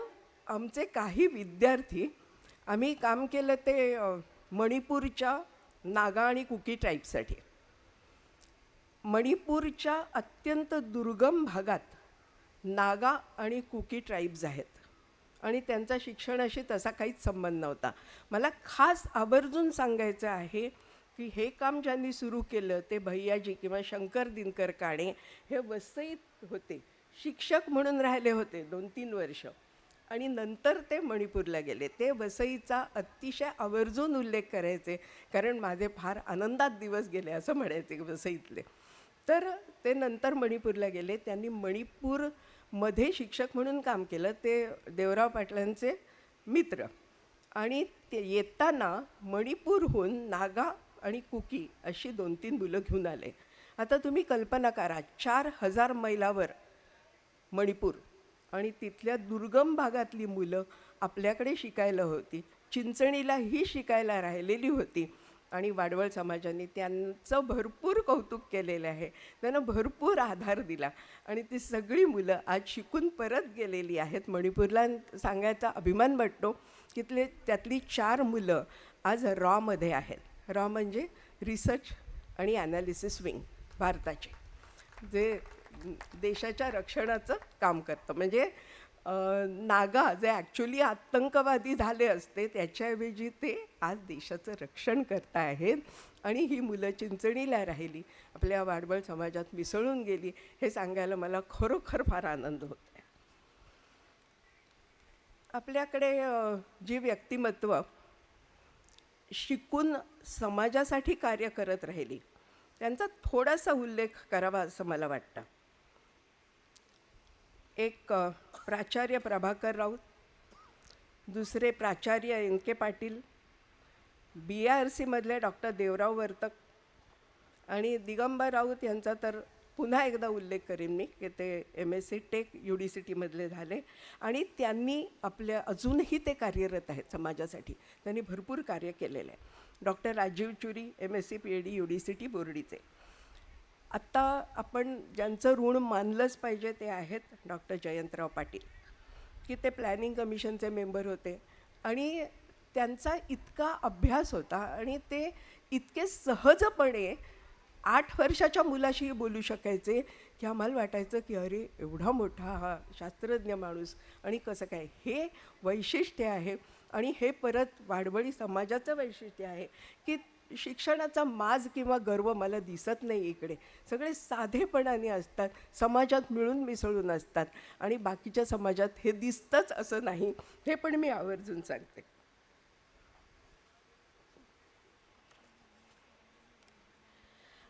आमचे काही विद्यार्थी, आम्ही काम केलं ते मणिपूरच्या नागा आणि कुकी ट्राईबसाठी. मणिपूरच्या अत्यंत दुर्गम भागात नागा आणि कुकी ट्राईब्स आहेत आणि त्यांचा शिक्षणाशी तसा काहीच संबंध नव्हता. मला खास आवर्जून सांगायचं आहे की हे काम ज्यांनी सुरू केलं ते भैयाजी किंवा शंकर दिनकर काणे हे वसईत होते, शिक्षक म्हणून राहिले होते 2-3 वर्ष आणि नंतर ते मणिपूरला गेले. ते वसईचा अतिशय आवर्जून उल्लेख करायचे, कारण माझे फार आनंदात दिवस गेले असं म्हणायचे वसईतले. तर ते नंतर मणिपूरला गेले. त्यांनी मणिपूरमध्ये शिक्षक म्हणून काम केलं. ते देवराव पाटलांचे मित्र, आणि ते येताना मणिपूरहून नागा आणि कुकी अशी 2-3 मुलं घेऊन आले. आता तुम्ही कल्पना करा, 4000 मैलावर मणिपूर आणि तिथल्या दुर्गम भागातली मुलं आपल्याकडे शिकायला होती, चिंचणीला ही शिकायला राहिलेली होती. आणि वाडवळ समाजाने त्यांचं भरपूर कौतुक केलेलं आहे, त्यांना भरपूर आधार दिला आणि ती सगळी मुलं आज शिकून परत गेलेली आहेत. मणिपूरला सांगायचा अभिमान वाटतो की त्यातली 4 मुलं आज रॉमध्ये आहेत. रॉ म्हणजे रिसर्च आणि ॲनालिसिस विंग, भारताचे, जे देशाच्या रक्षणाचं काम करतं. म्हणजे नागा जे ॲक्च्युली आतंकवादी झाले असते त्याच्याऐवजी ते आज देशाचं रक्षण करत आहेत. आणि ही मुलं चिंचणीला राहिली, आपल्या वाडवळ समाजात मिसळून गेली, हे सांगायला मला खरोखर फार आनंद होत आहे. आपल्याकडे जी व्यक्तिमत्व शिकून समाजासाठी कार्य करत राहिली त्यांचा थोडासा उल्लेख करावा असं मला वाटतं. एक प्राचार्य प्रभाकर राऊत, दुसरे प्राचार्य एन के पाटील, BIRC मधले डॉक्टर देवराव वर्तक आणि दिगंबर राऊत यांचा तर पुन्हा एकदा उल्लेख करेन मी की ते MSc टेक UDCT मधले झाले आणि त्यांनी अजूनही ते कार्यरत आहेत समाजासाठी, त्यांनी भरपूर कार्य केलेलं आहे. डॉक्टर राजीव चुरी, MSc PhD UDCT बोर्डीचे. आत्ता आपण ज्यांचं ऋण मानलंच पाहिजे ते आहेत डॉक्टर जयंतराव पाटील, की ते प्लॅनिंग कमिशनचे मेंबर होते आणि त्यांचा इतका अभ्यास होता आणि ते इतके सहजपणे 8 वर्षाच्या मुलाशीही बोलू शकायचे की आम्हाला वाटायचं की अरे एवढा मोठा हा शास्त्रज्ञ माणूस आणि कसं काय. हे वैशिष्ट्य आहे आणि हे परत वाडवळी समाजाचं वैशिष्ट्य आहे की शिक्षणाचा माज किंवा गर्व मला दिसत नाही इकडे. सगळे साधेपणाने असतात, समाजात मिळून मिसळून असतात आणि बाकीच्या समाजात हे दिसतंच असं नाही, हे पण मी आवर्जून सांगते.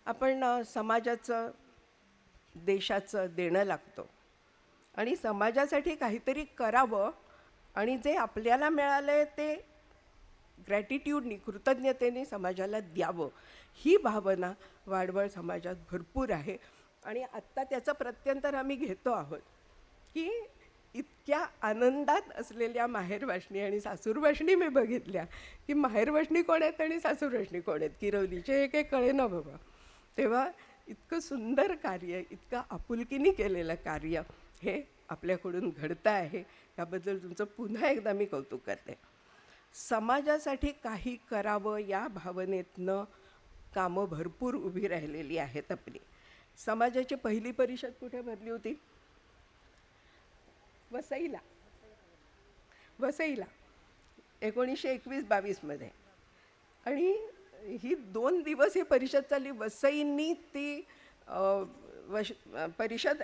आपण समाजाचं देशाचं देणं लागतो आणि समाजासाठी काहीतरी करावं आणि जे आपल्याला मिळालं आहे ते ग्रॅटिट्यूडनी, कृतज्ञतेने समाजाला द्यावं, ही भावना वाडवळ समाजात भरपूर आहे. आणि आत्ता त्याचं प्रत्यंतर आम्ही घेतो आहोत की इतक्या आनंदात असलेल्या माहेरवाशणी आणि सासूरवाशणी मी बघितल्या की माहेरवाशणी कोण आहेत आणि सासूरवाशणी कोण आहेत, किरवलीचे एक कळे ना बाबा. तेव्हा इतकं सुंदर कार्य, इतकं आपुलकीने केलेलं कार्य हे आपल्याकडून घडतं आहे, त्याबद्दल तुमचं पुन्हा एकदा मी कौतुक करते. समाजासाठी काही करावं या भावनेतनं कामं भरपूर उभी राहिलेली आहेत आपली. समाजाची पहिली परिषद कुठे भरली होती? वसईला 1921-22 आणि ही 2 दिवस ही परिषद चालली. वसईंनी ती परिषद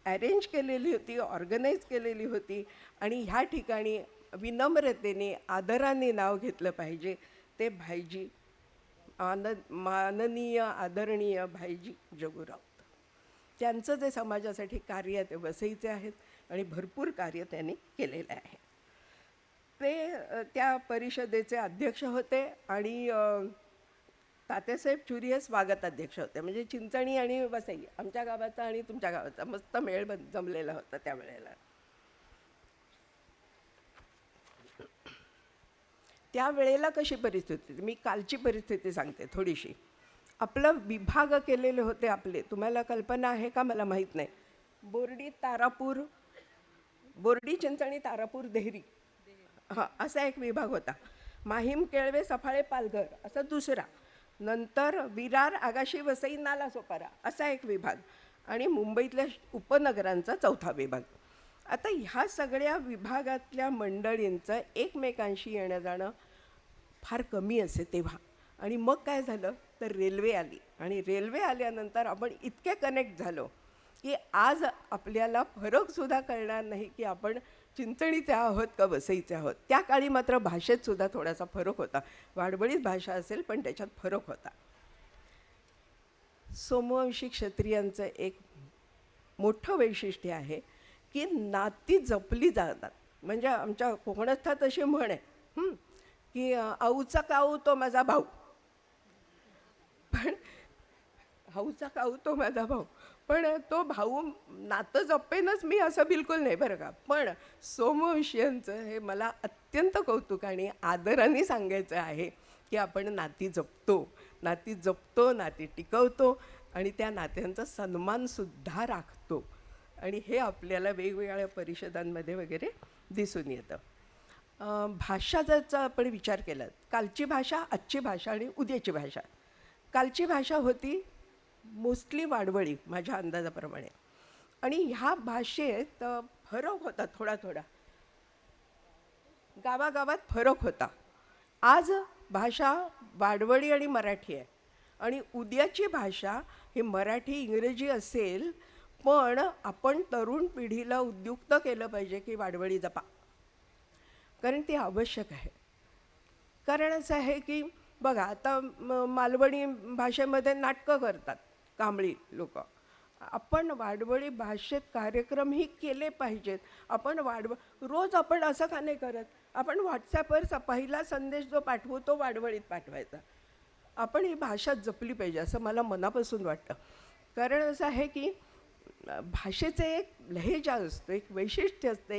अरेंज केलेली होती, ऑर्गनाईज केलेली होती आणि ह्या ठिकाणी विनम्रतेने आदराने नाव घेतलं पाहिजे ते भाईजी, माननीय आदरणीय भाईजी जगू राऊत. त्यांचं जे समाजासाठी कार्य आहे ते वसईचे आहेत आणि भरपूर कार्य त्यांनी केलेलं आहे. ते त्या परिषदेचे अध्यक्ष होते आणि तात्यासाहेब चुरी हे स्वागत अध्यक्ष होते. म्हणजे चिंचणी आणि वसई, आमच्या गावाचा आणि तुमच्या गावाचा मस्त मेळ जमलेला होता त्यावेळेला. त्यावेळेला कशी परिस्थिती, मी कालची परिस्थिती सांगते थोडीशी. आपलं विभाग केलेले होते आपले, तुम्हाला कल्पना आहे का मला माहीत नाही. बोर्डी चिंचणी तारापूर देहरी हां असा एक विभाग होता. माहीम केळवे सफाळे पालघर असा दुसरा, नंतर विरार आगाशी वसई नालासोपारा असा एक विभाग आणि मुंबईतल्या उपनगरांचा 4था विभाग. आता ह्या सगळ्या विभागातल्या मंडळींचं एकमेकांशी येणं जाणं फार कमी असे तेव्हा. आणि मग काय झालं तर रेल्वे आली आणि रेल्वे आल्यानंतर आपण इतके कनेक्ट झालो की आज आपल्याला फरकसुद्धा कळणार नाही की आपण चिंचणीचे आहोत का वसईचे आहोत. त्या काळी मात्र भाषेतसुद्धा थोडासा फरक होता. वाडवळीच भाषा असेल पण त्याच्यात फरक होता. सोमवंशी क्षत्रियांचं एक मोठं वैशिष्ट्य आहे की नाती जपली जातात. म्हणजे आमच्या कोकणस्थात अशी म्हण आहे की आऊचा काऊ तो माझा भाऊ. पण भाऊचा काऊ तो माझा भाऊ, पण तो भाऊ नातं जपेनच मी असं बिलकुल नाही बरं का. पण सोमवंशीयांचं हे मला अत्यंत कौतुक आणि आदराने सांगायचं आहे की आपण नाती जपतो, नाती टिकवतो आणि त्या नात्यांचा सन्मानसुद्धा राखतो. आणि हे आपल्याला वेगवेगळ्या परिषदांमध्ये वगैरे दिसून येतं. भाषा जर आपण विचार केला, कालची भाषा, आजची भाषा आणि उद्याची भाषा. कालची भाषा होती मोस्टली वाडवळी माझ्या अंदाजाप्रमाणे, आणि ह्या भाषेत फरक होता थोडा गावागावात फरक होता. आज भाषा वाडवळी आणि मराठी आहे, आणि उद्याची भाषा ही मराठी इंग्रजी असेल, पण आपण तरुण पिढीला उद्युक्त केलं पाहिजे की वाडवळी जपा, कारण ती आवश्यक आहे. कारण असं आहे की बघा, आता मालवणी भाषेमध्ये नाटकं करतात कांबळी लोक. आपण वाडवळी भाषेत कार्यक्रमही केले पाहिजेत. आपण रोज आपण असं का नाही करत? आपण व्हॉट्सॲपवर पहिला संदेश जो पाठवू तो वाडवळीत पाठवायचा. आपण ही भाषा जपली पाहिजे असं मला मनापासून वाटतं. कारण असं आहे की भाषेचं एक लहेजा असतो, एक वैशिष्ट्य असतं,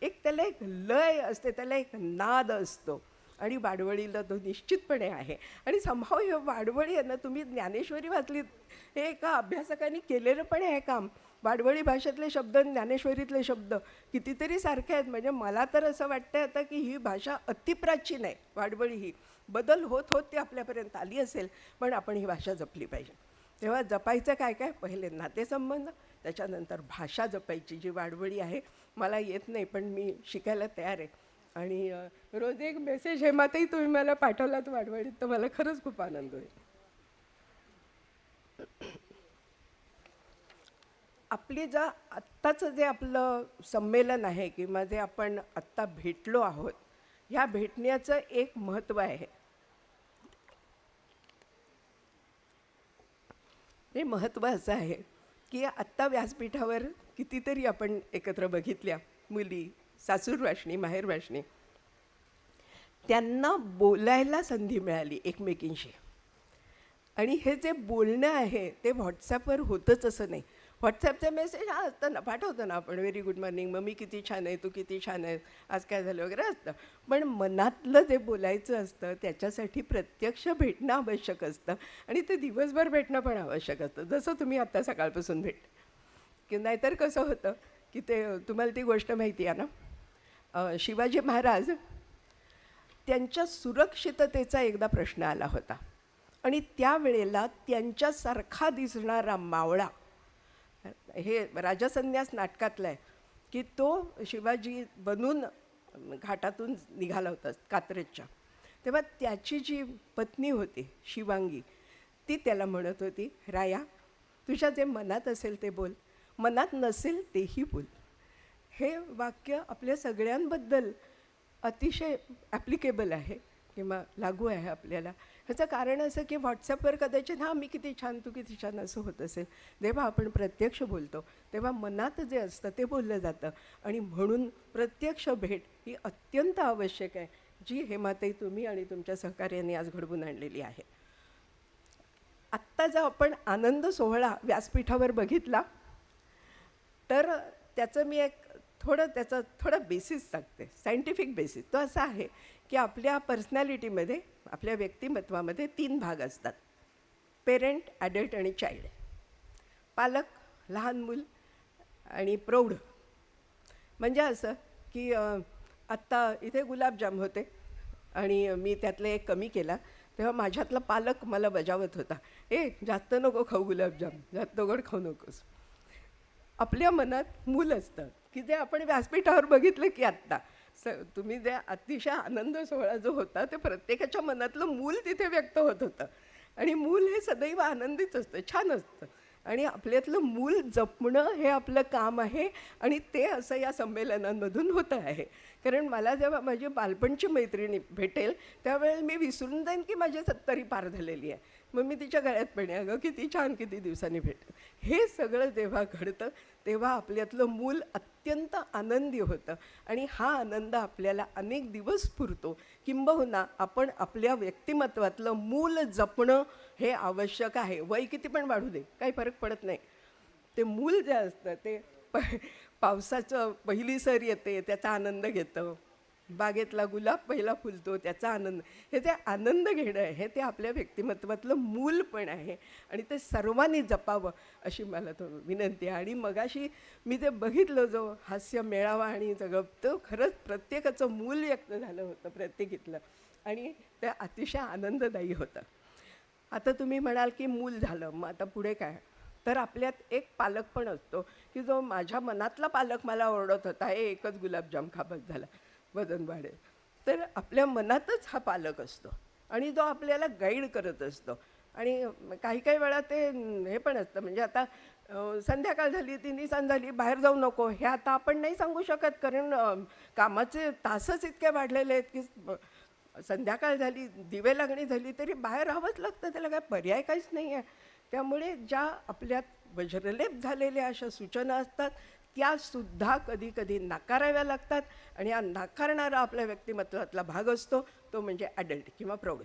एक त्याला एक लय असते, त्याला एक नाद असतो, आणि वाडवळीला तो निश्चितपणे आहे. आणि संभाव हे वाडवळी आहे ना, तुम्ही ज्ञानेश्वरी वाचलीत, हे एका अभ्यासकांनी केलेलं पण आहे काम. वाडवळी भाषेतले शब्द, ज्ञानेश्वरीतले शब्द कितीतरी सारखे आहेत. म्हणजे मला तर असं वाटतं आता की ही भाषा अतिप्राचीन आहे. वाडवळी ही बदल होत ती आपल्यापर्यंत आली असेल, पण आपण ही भाषा जपली पाहिजे. तेव्हा जपायचं काय काय? पहिले नातेसंबंध, त्याच्यानंतर भाषा जपायची. जी वाडवळी आहे मला येत नाही, पण मी शिकायला तयार आहे. आणि रोज एक मेसेज हेमातही तुम्ही मला पाठवलात वाडवळीत, तर मला खरंच खूप आनंद होईल. आपली आत्ताचं जे आपलं संमेलन आहे किंवा जे आपण आत्ता भेटलो आहोत, ह्या भेटण्याचं एक महत्त्व आहे. हे महत्त्व असं आहे की आत्ता व्यासपीठावर कितीतरी आपण एकत्र बघितल्या मुली, सासूरवासणी, माहेरवासणी, त्यांना बोलायला संधी मिळाली एकमेकींशी. आणि हे जे बोलणं आहे ते व्हॉट्सॲपवर होतंच असं नाही. व्हॉट्सॲपचे मेसेज असतं ना, पाठवतो ना आपण, व्हेरी गुड मॉर्निंग, मम्मी किती छान आहे, तू किती छान आहे, आज काय झालं वगैरे असतं. पण मनातलं जे बोलायचं असतं त्याच्यासाठी प्रत्यक्ष भेटणं आवश्यक असतं, आणि ते दिवसभर भेटणं पण आवश्यक असतं, जसं तुम्ही आत्ता सकाळपासून की नाहीतर कसं होतं की ते तुम्हाला ती गोष्ट माहिती आहे ना, शिवाजी महाराज त्यांच्या सुरक्षिततेचा एकदा प्रश्न आला होता, आणि त्यावेळेला त्यांच्यासारखा दिसणारा मावळा, हे राजसन्यास नाटकातलं आहे की तो शिवाजी बनून घाटातून निघाला होता कात्रजच्या, तेव्हा त्याची जी पत्नी होती शिवांगी, ती त्याला म्हणत होती, राया, तुझ्या जे मनात असेल ते बोल, मनात नसेल तेही बोल. हे वाक्य आपल्या सगळ्यांबद्दल अतिशय ॲप्लिकेबल आहे किंवा लागू आहे आपल्याला. ह्याचं कारण असं की व्हॉट्सॲपवर कदाचित हां मी किती छान, तू किती छान असं होत असेल. जेव्हा आपण प्रत्यक्ष बोलतो तेव्हा मनात जे असतं ते बोललं जातं, आणि म्हणून प्रत्यक्ष भेट ही अत्यंत आवश्यक आहे, जी हेमाताई तुम्ही आणि तुमच्या सहकार्याने आज घडवून आणलेली आहे. आत्ता जर आपण आनंद सोहळा व्यासपीठावर बघितला तर त्याचं मी त्याचा थोडा बेसिस सांगते, सायंटिफिक बेसिस. तो असा आहे की आपल्या पर्सनॅलिटीमध्ये, आपल्या व्यक्तिमत्वामध्ये 3 भाग असतात: पेरेंट, ॲडल्ट आणि चाइल्ड. पालक, लहान मूल आणि प्रौढ. म्हणजे असं की आत्ता इथे गुलाबजाम होते आणि मी त्यातले एक कमी केला, तेव्हा माझ्यातला पालक मला बजावत होता, जास्त नको खाऊ गुलाबजाम, जास्त गोड खाऊ नकोस. आपल्या मनात मूल असतं की जे आपण व्यासपीठावर बघितलं की आत्ता तुम्ही जे अतिशय आनंद सोहळा जो होता ते प्रत्येकाच्या मनातलं मूल तिथे व्यक्त होत होतं, आणि मूल हे सदैव आनंदीच असतं, छान असतं, आणि आपल्यातलं मूल जपणं हे आपलं काम आहे, आणि ते असं या संमेलनांमधून होतं आहे. कारण मला जेव्हा माझी बालपणची मैत्रिणी भेटेल त्यावेळेला मी विसरून जाईन की माझी 70 पार झालेली आहे. मग मी तिच्या गळ्यात पण आहे, अगं किती छान, किती दिवसांनी भेटत. हे सगळं जेव्हा घडतं तेव्हा आपल्यातलं मूल अत्यंत आनंदी होतं आणि हा आनंद आपल्याला अनेक दिवस पुरतो. किंबहुना आपण आपल्या व्यक्तिमत्वातलं मूल जपणं हे आवश्यक आहे. वय किती पण वाढू दे, काही फरक पडत नाही. ते मूल जे असतं ते पावसाचं पहिली सर येते त्याचा आनंद घेतं, बागेतला गुलाब पहिला फुलतो त्याचा आनंद, हे जे आनंद घेणं आहे ते आपल्या व्यक्तिमत्वातलं मूल पण आहे आणि ते सर्वांनी जपावं अशी मला तो विनंती आहे. आणि मगाशी मी ते बघितलं जो हास्य मेळावा आणि सगळं, तो खरंच प्रत्येकाचं मूल व्यक्त झालं होतं प्रत्येकीतलं आणि ते अतिशय आनंददायी होतं. आता तुम्ही म्हणाल की मूल झालं, मग आता पुढे काय? तर आपल्यात एक पालक पण असतो की जो माझ्या मनातला पालक मला ओरडत होता, हे एकच गुलाबजाम खा बस झाला, वजन वाढेल. तर आपल्या मनातच हा पालक असतो आणि जो आपल्याला गाईड करत असतो. आणि काही काही वेळा ते हे पण असतं, म्हणजे आता संध्याकाळ झाली, 3 झाली, बाहेर जाऊ नको, हे आता आपण नाही सांगू शकत, कारण कामाचे तासच इतके वाढलेले आहेत की संध्याकाळ झाली, दिवे लागणी झाली तरी बाहेर राहावंच लागतं, त्याला काय पर्याय काहीच नाही आहे. त्यामुळे ज्या आपल्यात वज्रलेप झालेल्या अशा सूचना असतात त्यासुद्धा कधी कधी नाकाराव्या लागतात आणि हा नाकारणारा आपल्या व्यक्तिमत्वातला भाग असतो, तो म्हणजे ॲडल्ट किंवा प्रौढ.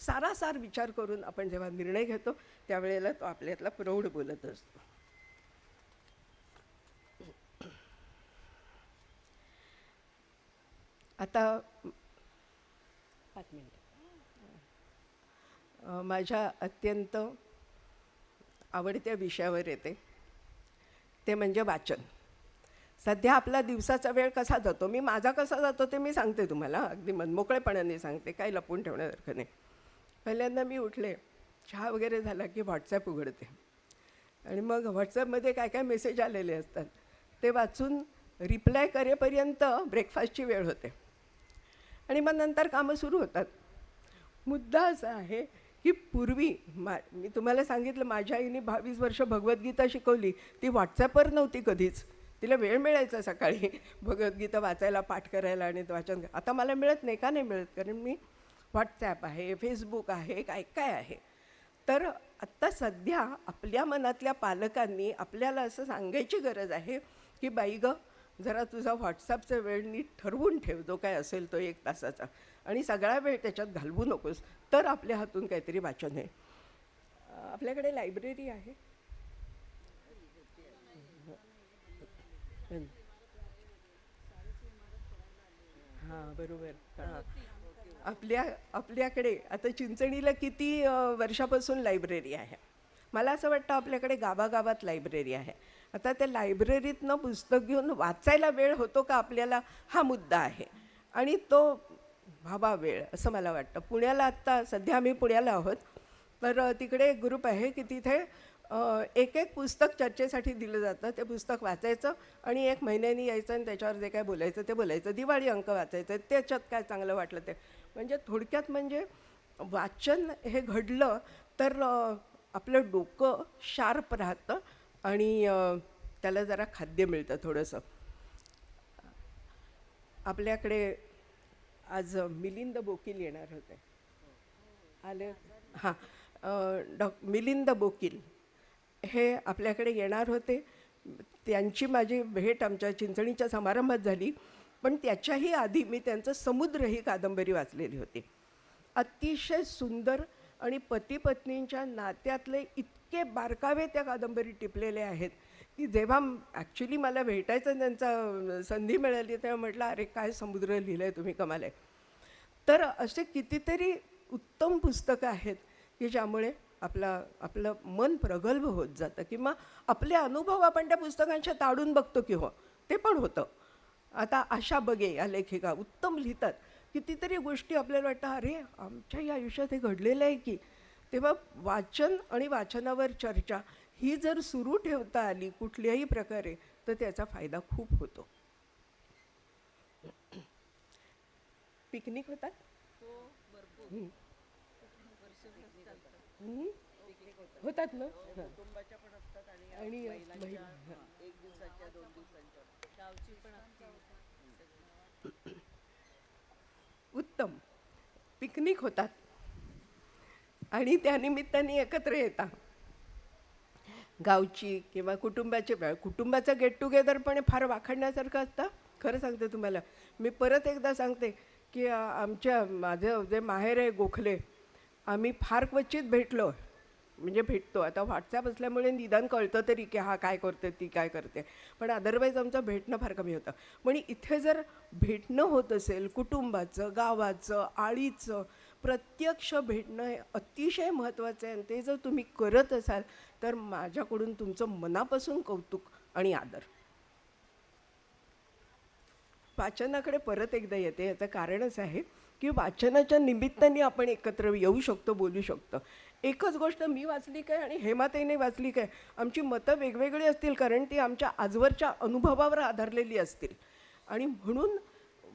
सारासार विचार करून आपण जेव्हा निर्णय घेतो त्यावेळेला तो आपल्यातला प्रौढ बोलत असतो. आता 5 मिनिट माझ्या अत्यंत आवडत्या विषयावर येते, ते म्हणजे वाचन. सध्या आपला दिवसाचा वेळ कसा जातो, मी माझा कसा जातो ते मी सांगते तुम्हाला, अगदी मनमोकळेपणाने सांगते, काही लपवून ठेवण्यासारखं नाही. पहिल्यांदा मी उठले, चहा वगैरे झाला की व्हॉट्सॲप उघडते आणि मग व्हॉट्सॲपमध्ये काय काय मेसेज आलेले असतात ते वाचून रिप्लाय करेपर्यंत ब्रेकफास्टची वेळ होते आणि मग नंतर कामं सुरू होतात. मुद्दा असा आहे की पूर्वी मी तुम्हाला सांगितलं, माझ्या आईने 22 वर्ष भगवद्गीता शिकवली, ती व्हॉट्सॲपवर नव्हती कधीच. तिला वेळ मिळायचा सकाळी भगवद्गीता वाचायला, पाठ करायला आणि वाचन. आता मला मिळत नाही. का नाही मिळत? कारण मी व्हॉट्सॲप आहे, फेसबुक आहे, काय काय आहे. तर आत्ता सध्या आपल्या मनातल्या पालकांनी आपल्याला असं सांगायची गरज आहे की बाई गं, जरा तुझा व्हॉट्सॲपचा वेळ नीट ठरवून ठेव, जो काय असेल तो 1 तासाचा, आणि सगळा वेळ त्याच्यात घालवू नकोस, तर आपल्या हातून काहीतरी वाचन आहे. आपल्याकडे लायब्ररी आहे. हां बरोबर. हां, आपल्याकडे आता चिंचणीला किती वर्षापासून लायब्ररी आहे. मला असं वाटतं आपल्याकडे गावागावात लायब्ररी आहे. आता त्या लायब्ररीतनं पुस्तक घेऊन वाचायला वेळ होतो का आपल्याला, हा मुद्दा आहे आणि तो व्हावा वेळ असं मला वाटतं. पुण्याला आत्ता सध्या आम्ही पुण्याला आहोत, तर तिकडे एक ग्रुप आहे की तिथे एक एक पुस्तक चर्चेसाठी दिलं जातं. ते पुस्तक वाचायचं आणि 1 महिन्यानी यायचं आणि त्याच्यावर जे काय बोलायचं ते बोलायचं. दिवाळी अंक वाचायचं, त्याच्यात काय चांगलं वाटलं ते. म्हणजे थोडक्यात म्हणजे वाचन हे घडलं तर आपलं डोकं शार्प राहतं आणि त्याला जरा खाद्य मिळतं थोडंसं. आपल्याकडे आज मिलिंद बोकील येणार होते, आले. हां, मिलिंद बोकील हे आपल्याकडे येणार होते. त्यांची माझी भेट आमच्या चिंचणीच्या समारंभात झाली, पण त्याच्याही आधी मी त्यांचं समुद्र ही कादंबरी वाचलेली होती. अतिशय सुंदर आणि पती पत्नींच्या नात्यातले इतके बारकावे त्या कादंबरीत टिपलेले आहेत की जेव्हा ॲक्च्युली मला भेटायचं त्यांचा संधी मिळाली तेव्हा म्हटलं, अरे काय समुद्र लिहिलं आहे तुम्ही, कमाल आहे. तर असे कितीतरी उत्तम पुस्तकं आहेत की ज्यामुळे आपलं मन प्रगल्भ होत जातं किंवा आपले अनुभव आपण त्या पुस्तकांच्या ताडून बघतो की हो, ते पण होतं. आता आशा बगे या लेखिका उत्तम लिहितात. कितीतरी गोष्टी आपल्याला वाटतं, अरे आमच्या या आयुष्यात हे घडलेलं आहे की. तेव्हा वाचन आणि वाचनावर चर्चा ही जर सुरू ठेवता आली कुठल्याही प्रकारे तर त्याचा फायदा खूप होतो. पिकनिक होतात होतात ना, आणि उत्तम पिकनिक होतात. आणि त्यानिमित्ताने एकत्र येतात. गावची किंवा कुटुंबाचं गेट टुगेदर पण फार वाखाणण्यासारखं असतं. खरं सांगते तुम्हाला, मी परत एकदा सांगते की माझं जे माहेर आहे गोखले, आम्ही फार क्वचित भेटलो. म्हणजे भेटतो आता व्हॉट्सॲप असल्यामुळे निदान कळतं तरी की हा काय करते ती काय करते, पण अदरवाईज आमचं भेटणं फार कमी होतं. पण इथे जर भेटणं होत असेल कुटुंबाचं, गावाचं, आळीचं, प्रत्यक्ष भेटणं हे अतिशय महत्त्वाचं आहे. आणि ते जर तुम्ही करत असाल तर माझ्याकडून तुमचं मनापासून कौतुक आणि आदर. वाचनाकडे परत एकदा येते. याचं कारणच आहे की वाचनाच्या निमित्ताने आपण एकत्र येऊ शकतो, बोलू शकतो. एकच गोष्ट मी वाचली काय आणि हेमाताईने वाचली काय, आमची मतं वेगवेगळी असतील, कारण ती आमच्या आजवरच्या अनुभवावर आधारलेली असतील. आणि म्हणून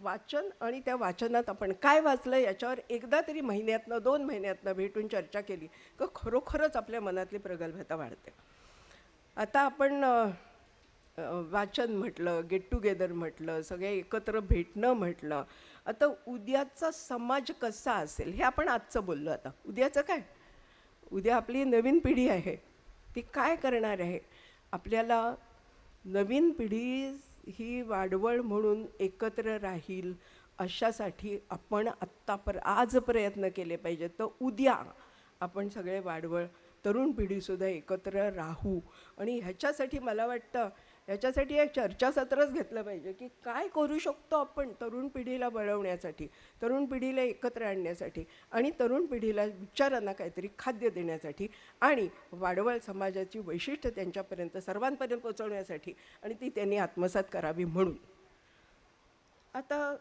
वाचन आणि त्या वाचनात आपण काय वाचलं याच्यावर एकदा तरी महिन्यातनं 2 महिन्यातनं भेटून चर्चा केली तर खरोखरच आपल्या मनातली प्रगल्भता वाढते. आता आपण वाचन म्हटलं, गेट टुगेदर म्हटलं, सगळे एकत्र भेटणं म्हटलं. आता उद्याचा समाज कसा असेल हे आपण आजचं बोललो. आता उद्याचं काय, उद्या आपली नवीन पिढी आहे, ती काय करणार आहे. आपल्याला नवीन पिढी ही वाडवळ म्हणून एकत्र राहील अशासाठी आपण आज प्रयत्न केले पाहिजेत. तर उद्या आपण सगळे वाडवळ तरुण पिढीसुद्धा एकत्र राहू. आणि ह्याच्यासाठी मला वाटतं याच्यासाठी एक चर्चासत्रच घेतलं पाहिजे की काय करू शकतो आपण तरुण पिढीला वळवण्यासाठी, तरुण पिढीला एकत्र आणण्यासाठी आणि तरुण पिढीला विचारांना काहीतरी खाद्य देण्यासाठी आणि वाडवळ समाजाची वैशिष्ट्य त्यांच्यापर्यंत सर्वांपर्यंत पोचवण्यासाठी आणि ती त्यांनी आत्मसात करावी म्हणून. आता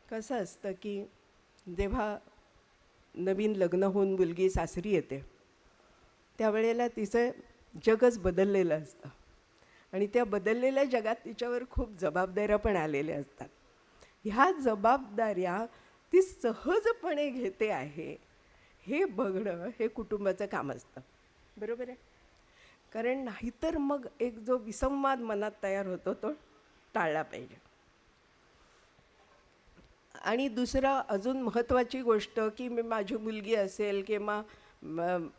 कसं असतं की जेव्हा नवीन लग्न होऊन मुलगी सासरी येते त्यावेळेला तिचं जगच बदललेलं असतं आणि त्या बदललेल्या जगात तिच्यावर खूप जबाबदाऱ्या पण आलेल्या असतात. ह्या जबाबदाऱ्या ती सहजपणे घेते आहे हे बघणं हे कुटुंबाचं काम असतं. बरोबर आहे, कारण नाहीतर मग एक जो विसंवाद मनात तयार होतो तो टाळला पाहिजे. आणि दुसरं अजून महत्त्वाची गोष्ट की माझी मुलगी असेल किंवा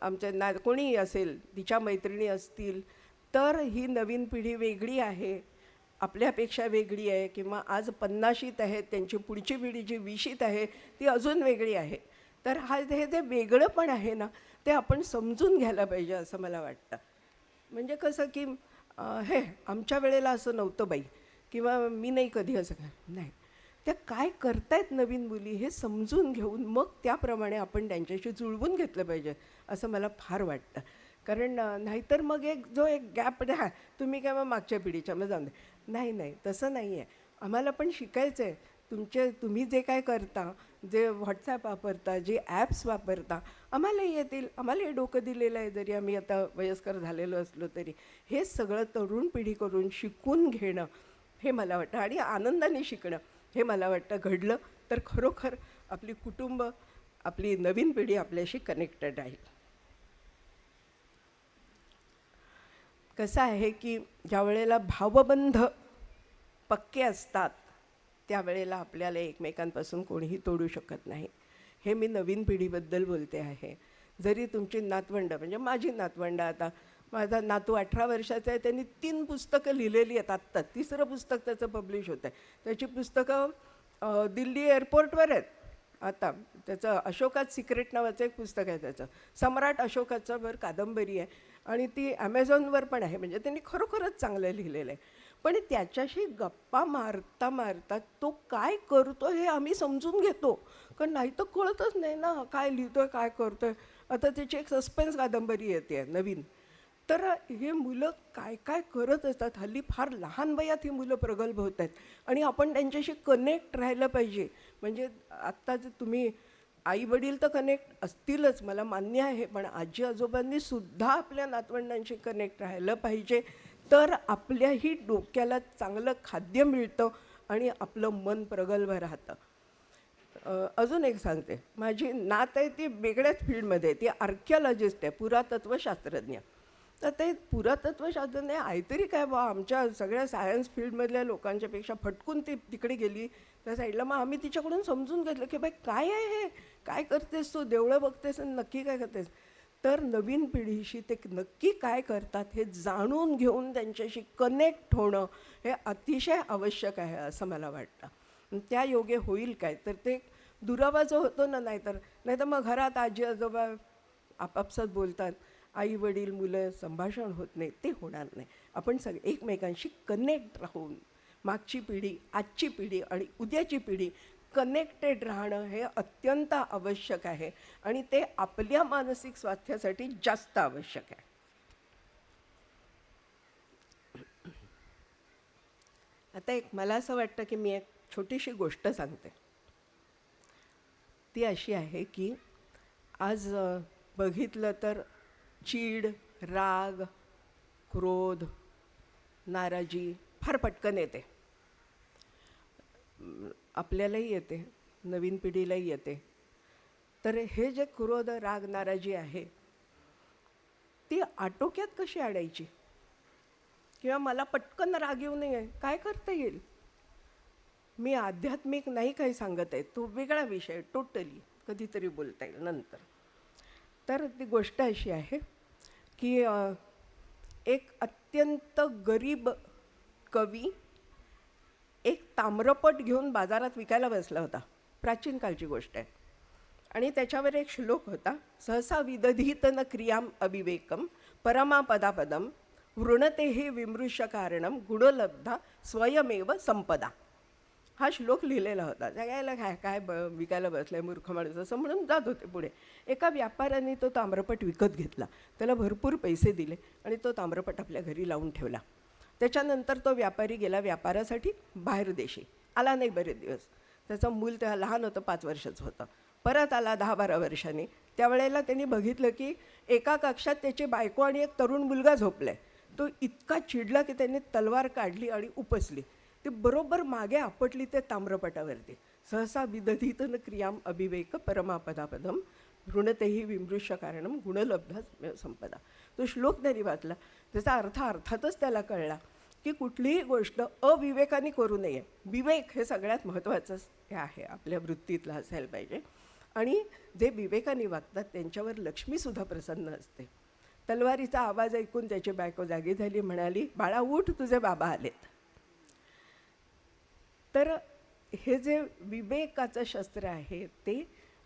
आमच्या कोणीही असेल, तिच्या मैत्रिणी असतील, तर ही नवीन पिढी वेगळी आहे, आपल्यापेक्षा वेगळी आहे किंवा आज 50शीत आहेत, त्यांची पुढची पिढी जी 20शीत आहे ती अजून वेगळी आहे. तर हे जे वेगळं पण आहे ना ते आपण समजून घ्यायला पाहिजे असं मला वाटतं. म्हणजे कसं की हे आमच्या वेळेला असं नव्हतं बाई किंवा मी नाही कधी असं काय नाही, त्या काय करतायत नवीन मुली हे समजून घेऊन मग त्याप्रमाणे आपण त्यांच्याशी जुळवून घेतलं पाहिजे असं मला फार वाटतं. कारण नाहीतर मग एक गॅप द्या तुम्ही काय मग मागच्या पिढीच्या मग जाऊन दे, नाही तसं नाही आहे. आम्हाला पण शिकायचं आहे. तुम्ही जे काय करता, जे व्हॉट्सॲप वापरता, जे ॲप्स वापरता, आम्हाला येतील, आम्हाला हे डोकं दिलेलं आहे. जरी आम्ही आता वयस्कर झालेलो असलो तरी हे सगळं तरुण पिढीकडून शिकून घेणं हे मला वाटतं आणि आनंदाने शिकणं हे मला वाटतं घडलं तर खरोखर आपली कुटुंब, आपली नवीन पिढी आपल्याशी कनेक्टेड राहील. कसं आहे की ज्या वेळेला भावबंध पक्के असतात त्यावेळेला आपल्याला एकमेकांपासून कोणीही तोडू शकत नाही. हे मी नवीन पिढीबद्दल बोलते आहे. जरी तुमची नातवंड म्हणजे माझी नातवंड, आता माझा नातू 18 वर्षाचा आहे, त्यांनी 3 पुस्तकं लिहिलेली आहेत. आत्ता 3रं पुस्तक त्याचं पब्लिश होतं आहे. त्याची पुस्तकं दिल्ली एअरपोर्टवर आहेत. आता त्याचं अशोकात सिक्रेट नावाचं एक पुस्तक आहे, त्याचं सम्राट अशोकाच्यावर कादंबरी आहे आणि ती ॲमेझॉनवर पण आहे. म्हणजे त्यांनी खरोखरच चांगलं लिहिलेलं आहे. पण त्याच्याशी गप्पा मारता मारता तो काय करतो हे आम्ही समजून घेतो, कारण नाही तर कळतच नाही ना काय लिहितोय काय करतोय. आता त्याची एक सस्पेन्स कादंबरी येते नवीन. तर हे मुलं काय काय करत असतात. हल्ली फार लहान वयात ही मुलं प्रगल्भ होत आहेत आणि आपण त्यांच्याशी कनेक्ट राहिलं पाहिजे. म्हणजे आत्ता जे तुम्ही आई वडील तर कनेक्ट असतीलच, मला मान्य आहे, पण आजी आजोबांनी सुद्धा आपल्या नातवंडांशी कनेक्ट राहिलं पाहिजे. तर आपल्याही डोक्याला चांगलं खाद्य मिळतं आणि आपलं मन प्रगल्भ राहतं. अजून एक सांगते, माझी नात आहे ती वेगळ्याच फील्डमध्ये, ती आर्किओलॉजिस्ट आहे, पुरातत्व शास्त्रज्ञ. तर ते पुरातत्वशास्त्रज्ञ काहीतरी काय बा आमच्या सगळ्या सायन्स फील्डमधल्या लोकांच्यापेक्षा फटकून ती तिकडे गेली त्या साईडला. मग आम्ही तिच्याकडून समजून घेतलं की बाई काय आहे हे, काय करतेस तू, देवळं बघतेस आणि नक्की काय करतेस. तर नवीन पिढीशी ते नक्की काय करतात हे जाणून घेऊन त्यांच्याशी कनेक्ट होणं हे अतिशय आवश्यक आहे असं मला वाटतं. त्या योगे होईल काय, तर ते दुरावा जो होतो ना, नाहीतर मग घरात आजी आजोबा आपापसात बोलतात, आई वडील मुलं संभाषण होत नाही, ते होणार नाही. आपण सगळे एकमेकांशी कनेक्ट राहून मागची पिढी, आजची पिढी आणि उद्याची पिढी कनेक्टेड राहणं हे अत्यंत आवश्यक आहे आणि ते आपल्या मानसिक स्वास्थ्यासाठी जास्त आवश्यक आहे. आता मला असं वाटतं की मी एक छोटीशी गोष्ट सांगते. ती अशी आहे की आज बघितलं तर चीड, राग, क्रोध, नाराजी फार पटकन येते. आपल्यालाही येते, नवीन पिढीलाही येते. तर हे जे क्रोध, राग, नाराजी आहे ती आटोक्यात कशी आणायची, किंवा मला पटकन राग येऊ नये काय करता येईल. मी आध्यात्मिक नाही काही सांगत आहे, तो वेगळा विषय, टोटली कधीतरी बोलता येईल नंतर. तर ती गोष्ट अशी आहे की एक अत्यंत गरीब कवी एक ताम्रपट घेऊन बाजारात विकायला बसला होता. प्राचीन काळची गोष्ट आहे. आणि त्याच्यावर एक श्लोक होता, सहसा विदधीत न क्रियाम अविवेकम परमापदापदम वृणतेहि विमृश्य कारणम गुणलब्धा स्वयमेव संपदा. हा श्लोक लिहिलेला होता. सगळ्याला काय विकायला बसलाय मूर्ख माणूस असं म्हणून जात होते पुढे. एका व्यापाऱ्याने तो ताम्रपट विकत घेतला, त्याला भरपूर पैसे दिले आणि तो ताम्रपट आपल्या घरी लावून ठेवला. त्याच्यानंतर तो व्यापारी गेला व्यापारासाठी बाहेर देशी, आला नाही बरेच दिवस. त्याचं मूल तेव्हा लहान होतं, 5 वर्षाचं होतं. परत आला 10-12 वर्षांनी. त्यावेळेला त्यांनी बघितलं की एका कक्षात त्याची बायको आणि एक तरुण मुलगा झोपलाय. तो इतका चिडला की त्यांनी तलवार काढली आणि उपसली. ती बरोबर मागे आपटली ते ताम्रपटावरती. सहसा विदधीत न क्रियाम अविवेक परमापदापदम ऋणतेही विमृश्य कारणम गुणलब्धा संपदा. तो श्लोक त्यांनी वाचला. त्याचा अर्थ अर्थातच त्याला कळला की कुठलीही गोष्ट अविवेकाने करू नये. विवेक हे सगळ्यात महत्त्वाचं हे आहे, आपल्या वृत्तीतलं असायला पाहिजे. आणि जे विवेकाने वागतात त्यांच्यावर लक्ष्मीसुद्धा प्रसन्न असते. तलवारीचा आवाज ऐकून त्याची बायको जागी झाली, म्हणाली, बाळा उठ, तुझे बाबा आलेत. तर हे जे विवेकाचं शस्त्र आहे ते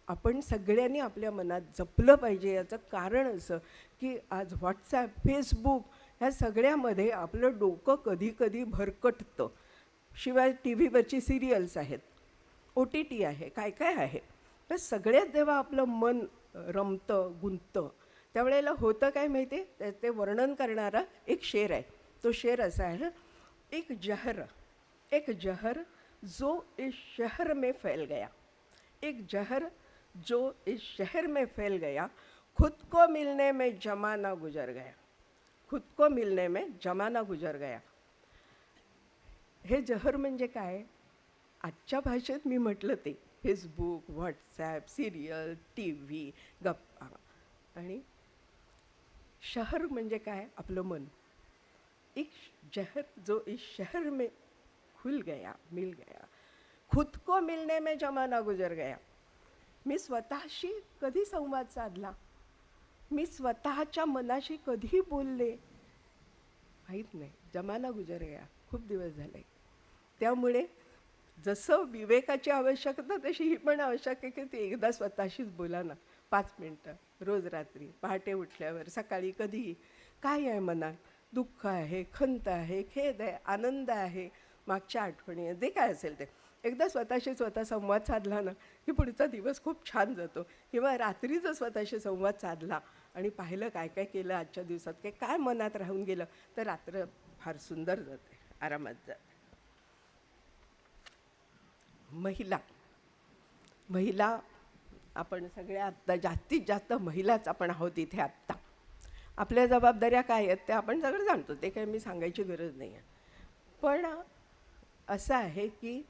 आपण सगळ्यांनी आपल्या मनात जपलं पाहिजे. याचं कारण असं की आज व्हॉट्सॲप, फेसबुक ह्या सगळ्यामध्ये आपलं डोकं कधी कधी भरकटतं. शिवाय टी व्हीवरची सिरियल्स आहेत, OTT आहे, काय काय आहे. तर सगळ्यात जेव्हा आपलं मन रमतं, गुंततं, त्यावेळेला होतं काय माहिती आहे, ते वर्णन करणारा एक शेर आहे. तो शेर असा आहे, एक जहर जो इस शहर में फैल गया, एक जहर जो इस शहर में फैल गया, खुद को मिलने में जमाना गुजर गया, खुद को मिलने में जमाना गुजर गया. हे जहर म्हणजे काय, आजच्या भाषेत मी म्हटलं ते फेसबुक, व्हॉट्सॲप, सिरियल, TV, गप्पा. आणि शहर म्हणजे काय, आपलं मन. एक जहर जो इस शहर में खुल गया, मिल गया, खुद को मिलने में जमाना गुजर गया. मी स्वतःशी कधी संवाद साधला, मी स्वतःच्या मनाशी कधी बोलले माहीत नाही. जमाना गुजर गया, खूप दिवस झाले. त्यामुळे जसं विवेकाची आवश्यकता तशी ही पण आवश्यक आहे की ती एकदा स्वतःशीच बोला ना, 5 मिनटं रोज रात्री, पहाटे उठल्यावर, सकाळी, कधीही. काय आहे मनात, दुःख आहे, खंत आहे, खेद आहे, आनंद आहे, मागच्या आठवणी आहे, जे काय असेल ते एकदा स्वतःशी स्वतः संवाद साधला ना की पुढचा दिवस खूप छान जातो. किंवा रात्री जर स्वतःशी संवाद साधला आणि पाहिलं काय काय केलं आजच्या दिवसात, काय मनात राहून गेलं, तर रात्र फार सुंदर जाते, आरामात जाते. महिला आपण सगळ्या आत्ता जास्तीत जास्त महिलाच आपण आहोत इथे आत्ता. आपल्या जबाबदाऱ्या काय आहेत ते आपण सगळं जाणतो, ते काही मी सांगायची गरज नाही आहे. पण असं आहे की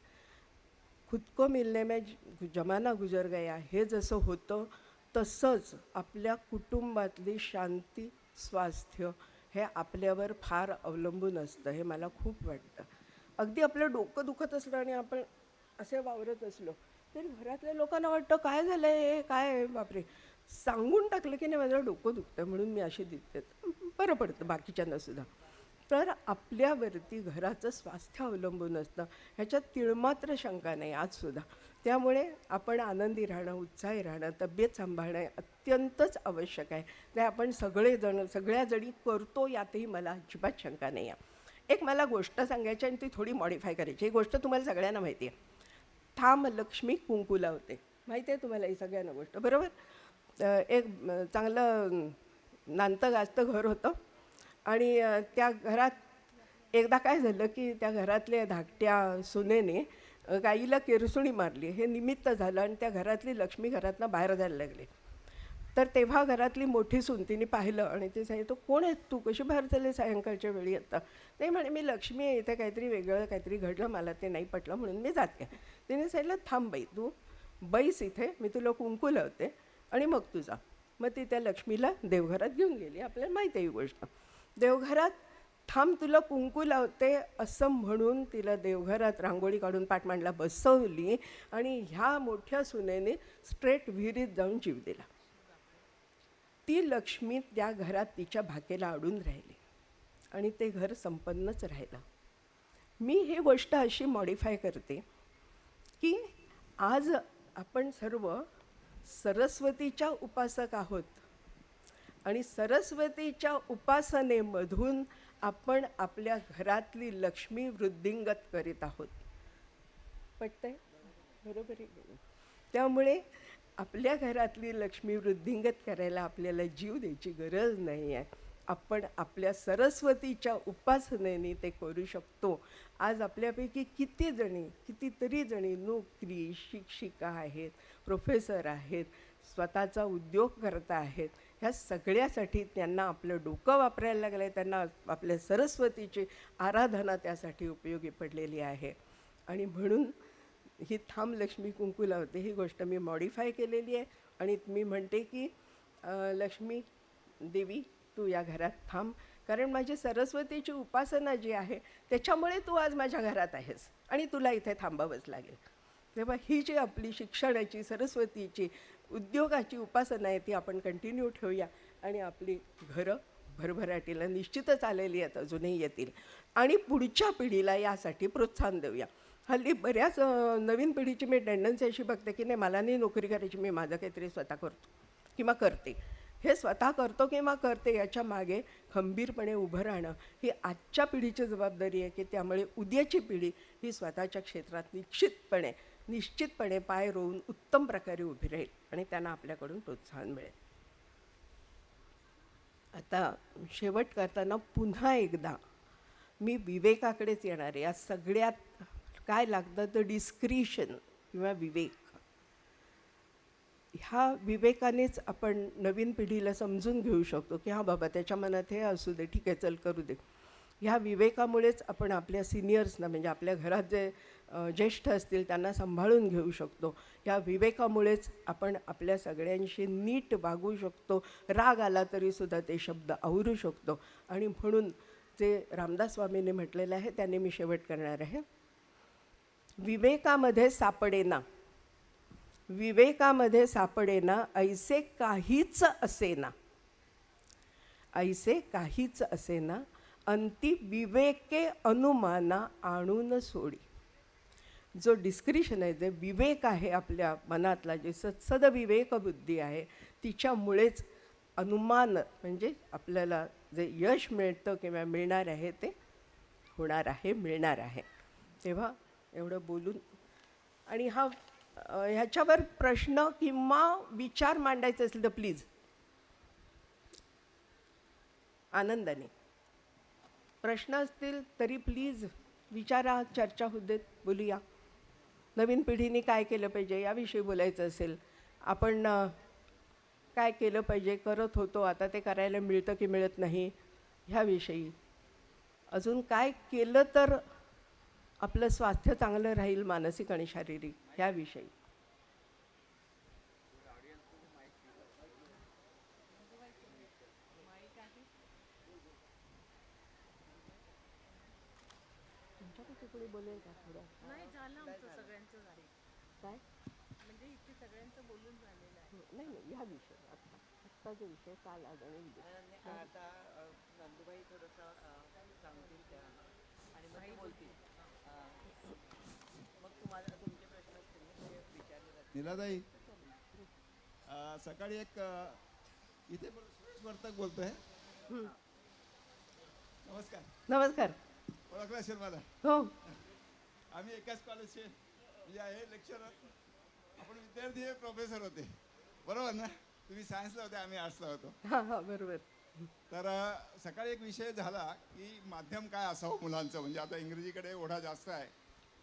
खुद को मिलने में जमाना गुजर गया हे जसं होतं तसंच आपल्या कुटुंबातली शांती स्वास्थ्य हे आपल्यावर फार अवलंबून असतं, हे मला खूप वाटतं. अगदी आपलं डोकं दुखत असलं आणि आपण असे वावरत असलो तर घरातल्या लोकांना वाटतं काय झालं आहे, काय आहे, बापरे. सांगून टाकलं की नाही माझं डोकं दुखतं म्हणून मी अशी दिसते, बरं पडतं बाकीच्यांना सुद्धा. तर आपल्यावरती घराचं स्वास्थ्य अवलंबून असतं, ह्याच्यात तिळमात्र शंका नाही आजसुद्धा. त्यामुळे आपण आनंदी राहणं, उत्साही राहणं, तब्येत सांभाळणं अत्यंतच आवश्यक आहे. ते आपण सगळ्या जणी करतो यातही मला अजिबात शंका नाही आहे. एक मला गोष्ट सांगायची आणि ती थोडी मॉडिफाय करायची. ही गोष्ट तुम्हाला सगळ्यांना माहिती आहे. ठाम लक्ष्मी कुंकू लावते, माहिती आहे तुम्हाला ही सगळ्यांना गोष्ट, बरोबर. एक चांगलं नांतं गाजतं घर होतं आणि त्या घरात एकदा काय झालं की त्या घरातल्या धाकट्या सुनेने गाईला केरसुणी मारली. हे निमित्त झालं आणि त्या घरातली लक्ष्मी घरातनं बाहेर जायला लागली. तर तेव्हा घरातली मोठी सून तिने पाहिलं आणि ते सांगितलं, कोण आहेत तू, कशी बाहेर चालले सायंकाळच्या वेळी आता. ते म्हणे मी लक्ष्मी आहे, इथे काहीतरी वेगळं काहीतरी घडलं, मला ते नाही पटलं म्हणून मी जाते. तिने सांगितलं थांब बाई, तू बैस इथे, मी तुला कुंकू लावते आणि मग तू जा. मग ती त्या लक्ष्मीला देवघरात घेऊन गेली. आपल्याला माहीत आहे ही गोष्ट. देवघरात थांब तुला कुंकू लावते असं म्हणून तिला देवघरात रांगोळी काढून पाठमांडला बसवली आणि ह्या मोठ्या सुनेने स्ट्रेट विहिरीत जाऊन जीव दिला. ती लक्ष्मी त्या घरात तिच्या भाकेला अडून राहिली आणि ते घर संपन्नच राहिलं. मी ही गोष्ट अशी मॉडिफाय करते की आज आपण सर्व सरस्वतीच्या उपासक आहोत आणि सरस्वतीच्या उपासनेमधून आपण आपल्या घरातली लक्ष्मी वृद्धिंगत करीत आहोत. पटतंय? बरोबर आहे. त्यामुळे आपल्या घरातली लक्ष्मी वृद्धिंगत करायला आपल्याला जीव द्यायची गरज नाही आहे. आपण आपल्या सरस्वतीच्या उपासनेने ते करू शकतो. आज आपल्यापैकी कितीतरी जणी नोकरी, शिक्षिका आहेत, प्रोफेसर आहेत, स्वतःचा उद्योग करता आहेत. ह्या सगळ्यासाठी त्यांना आपलं डोकं वापरायला लागलं आहे, त्यांना आपल्या सरस्वतीची आराधना त्यासाठी उपयोगी पडलेली आहे. आणि म्हणून ही थांब लक्ष्मी कुंकू लावते ही गोष्ट मी मॉडिफाय केलेली आहे आणि मी म्हणते की लक्ष्मी देवी तू या घरात थांब, कारण माझी सरस्वतीची उपासना जी आहे त्याच्यामुळे तू आज माझ्या घरात आहेस आणि तुला इथे थांबावंच लागेल. तेव्हा ही जी आपली शिक्षणाची, सरस्वतीची, उद्योगाची उपासना आहे ती आपण कंटिन्यू ठेवूया आणि आपली घरं भरभराटीला निश्चितच आलेली आहेत, अजूनही येतील. आणि पुढच्या पिढीला यासाठी प्रोत्साहन देऊया. हल्ली बऱ्याच नवीन पिढीची मी टेंडन्सी अशी बघते की नाही मला नाही नोकरी करायची, मी माझं काहीतरी स्वतः करतो किंवा करते. हे स्वतः करतो किंवा करते याच्या मागे खंबीरपणे उभं राहणं ही आजच्या पिढीची जबाबदारी आहे की त्यामुळे उद्याची पिढी ही स्वतःच्या क्षेत्रात निश्चितपणे पाय रोवून उत्तम प्रकारे उभी राहील आणि त्यांना आपल्याकडून प्रोत्साहन मिळेल. आता शेवट करताना पुन्हा एकदा मी विवेकाकडेच येणार आहे. या सगळ्यात काय लागतं तर डिस्क्रिशन किंवा विवेक. ह्या विवेकानेच आपण नवीन पिढीला समजून घेऊ शकतो की हां बाबा त्याच्या मनात हे असू दे, ठीक आहे चल करू दे. ह्या विवेकामुळेच आपण आपल्या सिनियर्सना म्हणजे आपल्या घरात जे ज्येष्ठ असतील त्यांना सांभाळून घेऊ शकतो. ह्या विवेकामुळेच आपण आपल्या सगळ्यांशी नीट वागू शकतो. राग आला तरीसुद्धा ते शब्द आवरू शकतो. आणि म्हणून जे रामदास स्वामींनी म्हटलेलं आहे त्याने मी शेवट करणार आहे. विवेकामध्ये सापडेना ऐसे काहीच असेना अंती विवेके अनुमाना आणून सोडी. जो डिस्क्रिशन आहे, जे विवेक आहे आपल्या मनातला, जे सदविवेक बुद्धी आहे तिच्यामुळेच अनुमान म्हणजे आपल्याला जे यश मिळतं किंवा मिळणार आहे ते मिळणार आहे. तेव्हा एवढं बोलून आणि ह्याच्यावर प्रश्न किंवा विचार मांडायचे असेल तर प्लीज आनंदाने प्रश्न असतील तरी प्लीज विचारा, चर्चा होऊ देत, बोलूया. नवीन पिढीने काय केलं पाहिजे याविषयी बोलायचं असेल, आपण काय केलं पाहिजे, करत होतो आता ते करायला मिळतं की मिळत नाही ह्याविषयी, अजून काय केलं तर आपलं स्वास्थ्य चांगलं राहील मानसिक आणि शारीरिक ह्याविषयी. तुमच्यापैकी कोणी बोलेल का थोडं? नाही झालं आमचं सगळ्यांचं झालं. काय? म्हणजे इथे सगळ्यांचं बोलून झालेलं आहे. नाही नाही, ह्या विषय आत्ता जो विषय काल आज आणि उद्या. आता नंदुबाई थोडंसं सांगतील त्या आणि मग ते बोलतील. मग तुम्हाला तुमचे प्रश्न असतील ना ते विचारले जातील. नीलाताई, सकाळी एक इथे सुरेश वर्तक बोलतोय. नमस्कार. नमस्कार. ओळखलं असेल मला. हो. आम्ही एकाच कॉलेजचे म्हणजे आहे लेक्चरर. आपण विद्यार्थी हे प्रोफेसर होते, बरोबर ना? तुम्ही सायन्सला होते, आम्ही आर्ट्सला होतो. हां हां, बरोबर. तर सकाळी एक विषय झाला की माध्यम काय असावं मुलांचं. म्हणजे आता इंग्रजीकडे ओढा जास्त आहे,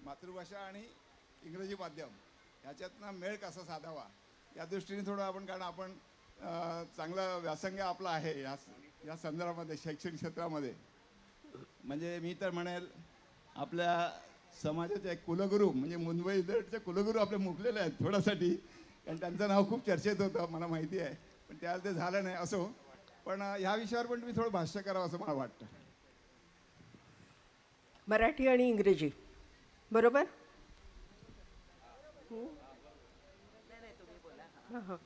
मातृभाषा आणि इंग्रजी माध्यम ह्याच्यातनं मेळ कसा साधावा या दृष्टीने थोडं आपण, कारण आपण चांगला व्यासंग आपला आहे या संदर्भामध्ये शैक्षणिक क्षेत्रामध्ये. म्हणजे मी तर म्हणेल आपल्या समाजाचे एक कुलगुरू म्हणजे मुंबई विद्यापीठचे कुलगुरू आपले मुकलेले आहेत थोड्यासाठी, कारण त्यांचं नाव खूप चर्चेत होतं, मला माहिती आहे, पण त्याला ते झालं नाही. असो, पण ह्या विषयावर पण तुम्ही थोडं भाष्य करावं असं मला वाटतं. मराठी आणि इंग्रजी, बरोबर? हां हां.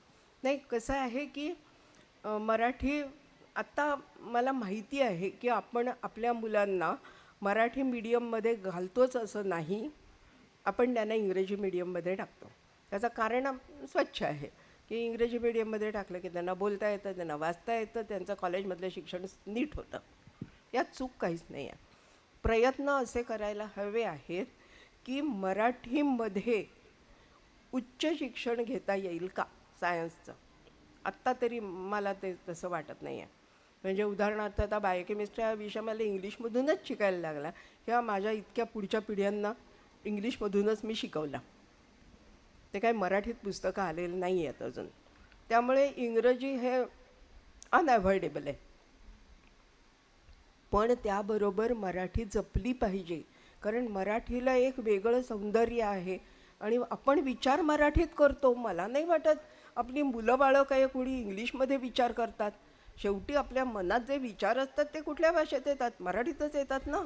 नाही, कसं आहे की मराठी आत्ता मला माहिती आहे की आपण आपल्या मुलांना मराठी मीडियममध्ये घालतोच असं नाही, आपण त्यांना इंग्रजी मीडियममध्ये टाकतो. त्याचं कारण स्वच्छ आहे की इंग्रजी मीडियममध्ये टाकलं की त्यांना बोलता येतं, त्यांना वाचता येतं, त्यांचं कॉलेजमधलं शिक्षण नीट होतं. यात चूक काहीच नाही आहे. प्रयत्न असे करायला हवे आहेत की मराठीमध्ये उच्च शिक्षण घेता येईल का सायन्सचं. आत्ता तरी मला ते तसं वाटत नाही आहे. म्हणजे उदाहरणार्थ आता बायोकेमिस्ट्री हा विषय मला इंग्लिशमधूनच शिकायला लागला किंवा माझ्या इतक्या पुढच्या पिढ्यांना इंग्लिशमधूनच मी शिकवला. ते काही मराठीत पुस्तकं आलेलं नाही आहेत अजून. त्यामुळे इंग्रजी हे अनअव्हॉइडेबल आहे. पण त्याबरोबर मराठी जपली पाहिजे, कारण मराठीला एक वेगळं सौंदर्य आहे आणि आपण विचार मराठीत करतो. मला नाही वाटत आपली मुलं बाळं काही कोणी इंग्लिशमध्ये विचार करतात. शेवटी आपल्या मनात जे विचार असतात ते कुठल्या भाषेत येतात? मराठीतच येतात ना.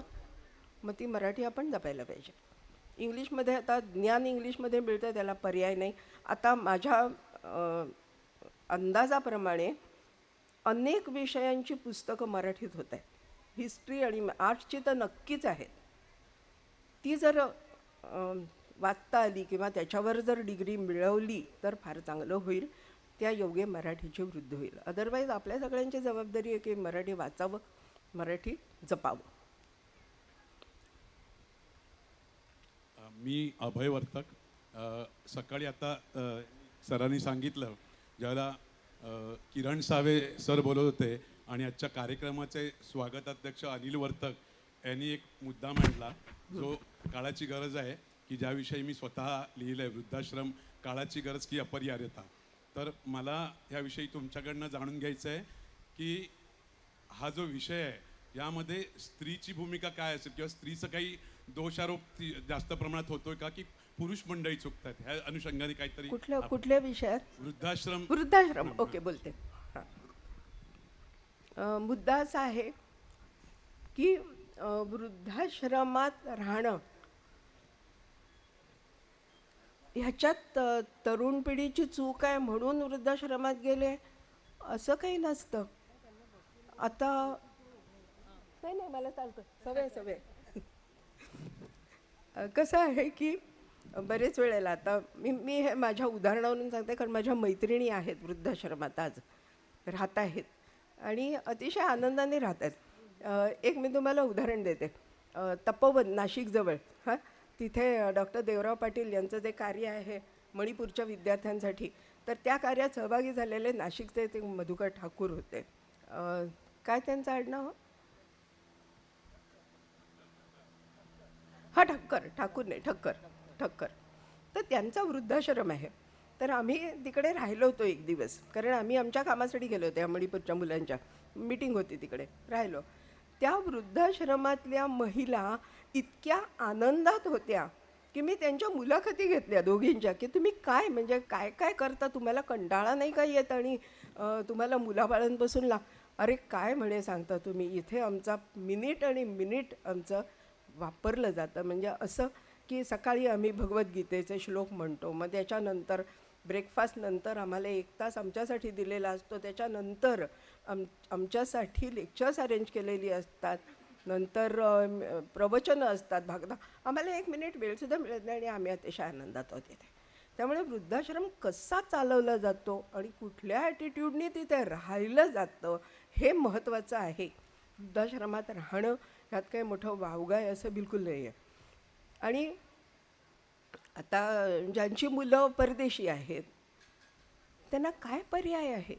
मग ती मराठी आपण जपायला पाहिजे. इंग्लिशमध्ये आता ज्ञान इंग्लिशमध्ये मिळतं, त्याला पर्याय नाही. आता माझ्या अंदाजाप्रमाणे अनेक विषयांची पुस्तकं मराठीत होत आहेत. हिस्ट्री आणि आर्ट्सची तर नक्कीच आहेत. ती जर वाचता आली किंवा त्याच्यावर जर डिग्री मिळवली तर फार चांगलं होईल. त्या योगे मराठीची वृद्धी होईल. अदरवाईज आपल्या सगळ्यांची जबाबदारी आहे की मराठी वाचावं, मराठी जपावं. मी अभय वर्तक. सकाळी आता सरांनी सांगितलं, ज्याला किरण सावे सर बोलत होते आणि आजच्या कार्यक्रमाचे स्वागताध्यक्ष अनिल वर्तक यांनी एक मुद्दा मांडला जो काळाची गरज आहे, की ज्याविषयी मी स्वतः लिहिलं आहे, वृद्धाश्रम काळाची गरज की अपरिहार्यता. तर मला ह्याविषयी तुमच्याकडनं जाणून घ्यायचं आहे की हा जो विषय आहे यामध्ये स्त्रीची भूमिका काय असेल किंवा स्त्रीचं काही दोषारोप जास्त प्रमाणात होतोय का की पुरुष मंडळी चुकतात, ह्या अनुषंगाने काहीतरी. कुठल्या विषयात? वृद्धाश्रम. ओके, बोलते. हां. मुद्दा असा आहे की वृद्धाश्रमात राहणं ह्याच्यात तरुण पिढीची चूक आहे म्हणून वृद्धाश्रमात गेले असं काही नसतं. आता नाही मला चालतं, सवय. कसं आहे की बरेच वेळेला आता मी हे माझ्या उदाहरणावरून सांगते, कारण माझ्या मैत्रिणी आहेत वृद्धाश्रमात आज राहत आहेत आणि अतिशय आनंदाने राहतात. एक मी तुम्हाला उदाहरण देते. तपोवन नाशिकजवळ, हां, तिथे डॉक्टर देवराव पाटील यांचं जे कार्य आहे मणिपूरच्या विद्यार्थ्यांसाठी, तर त्या कार्यात सहभागी झालेले नाशिकचे ते मधुकर ठाकूर होते. काय त्यांचं आडनाव? हां, ठाकूर नाही, ठक्कर. तर त्यांचा वृद्धाश्रम आहे. तर आम्ही तिकडे राहिलो होतो एक दिवस, कारण आम्ही आमच्या कामासाठी गेलो होतो. या मणिपूरच्या मुलांच्या मीटिंग होती, तिकडे राहिलो. त्या वृद्धाश्रमातल्या महिला इतक्या आनंदात होत्या की मी त्यांच्या मुलाखती घेतल्या दोघींच्या, की तुम्ही काय म्हणजे काय काय करता, तुम्हाला कंटाळा नाही का येत आणि तुम्हाला मुलाबाळांपासून अरे काय म्हणे सांगता तुम्ही, इथे आमचा मिनिट आणि मिनिट आमचं वापरलं जातं. म्हणजे असं की सकाळी आम्ही भगवद्गीतेचे श्लोक म्हणतो, मग त्याच्यानंतर ब्रेकफास्ट नंतर आम्हाला 1 तास आमच्यासाठी दिलेला असतो, त्याच्यानंतर आमच्यासाठी लेक्चर्स अरेंज केलेली असतात, नंतर प्रवचनं असतात, भागवत. आम्हाला 1 मिनिट वेळसुद्धा मिळत नाही आणि आम्ही अतिशय आनंदात आहोत तिथे. त्यामुळे वृद्धाश्रम कसा चालवला जातो आणि कुठल्या ॲटिट्यूडनी तिथे राहिलं जातं हे महत्त्वाचं आहे. वृद्धाश्रमात राहणं ह्यात काही मोठं वावगं आहे असं बिलकुल नाही आहे. आणि आता ज्यांची मुलं परदेशी आहेत त्यांना काय पर्याय आहे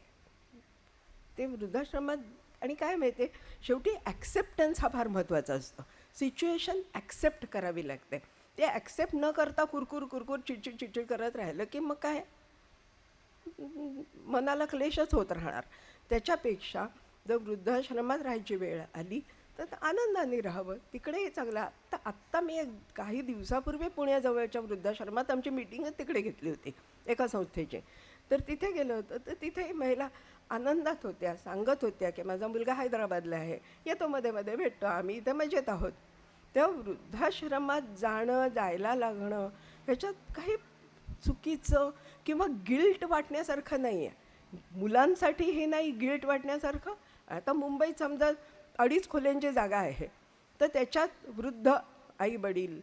ते वृद्धाश्रमात. आणि काय माहिती आहे, शेवटी ॲक्सेप्टन्स हा फार महत्त्वाचा असतो. सिच्युएशन ॲक्सेप्ट करावी लागते. ते ॲक्सेप्ट न करता कुरकुर चिडचिड करत राहिलं की मग काय मनाला क्लेशच होत राहणार. त्याच्यापेक्षा जर वृद्धाश्रमात राहायची वेळ आली तर आनंदाने राहावं. तिकडेही चांगलं. आत्ता मी काही दिवसापूर्वी पुण्याजवळच्या वृद्धाश्रमात आमची मीटिंगच तिकडे घेतली होती एका संस्थेची. तर तिथे गेलं होतं तर तिथेही महिला आनंदात होत्या, सांगत होत्या की माझा मुलगा हैदराबादला आहे, येतो मध्ये मध्ये भेटतो, आम्ही इथे मजेत आहोत. तेव्हा वृद्धाश्रमात जायला लागणं ह्याच्यात काही चुकीचं किंवा गिल्ट वाटण्यासारखं नाही आहे. मुलांसाठी हे नाही गिल्ट वाटण्यासारखं. आता मुंबईत समजा 2.5 खोल्यांची जागा आहे तर त्याच्यात वृद्ध आईवडील,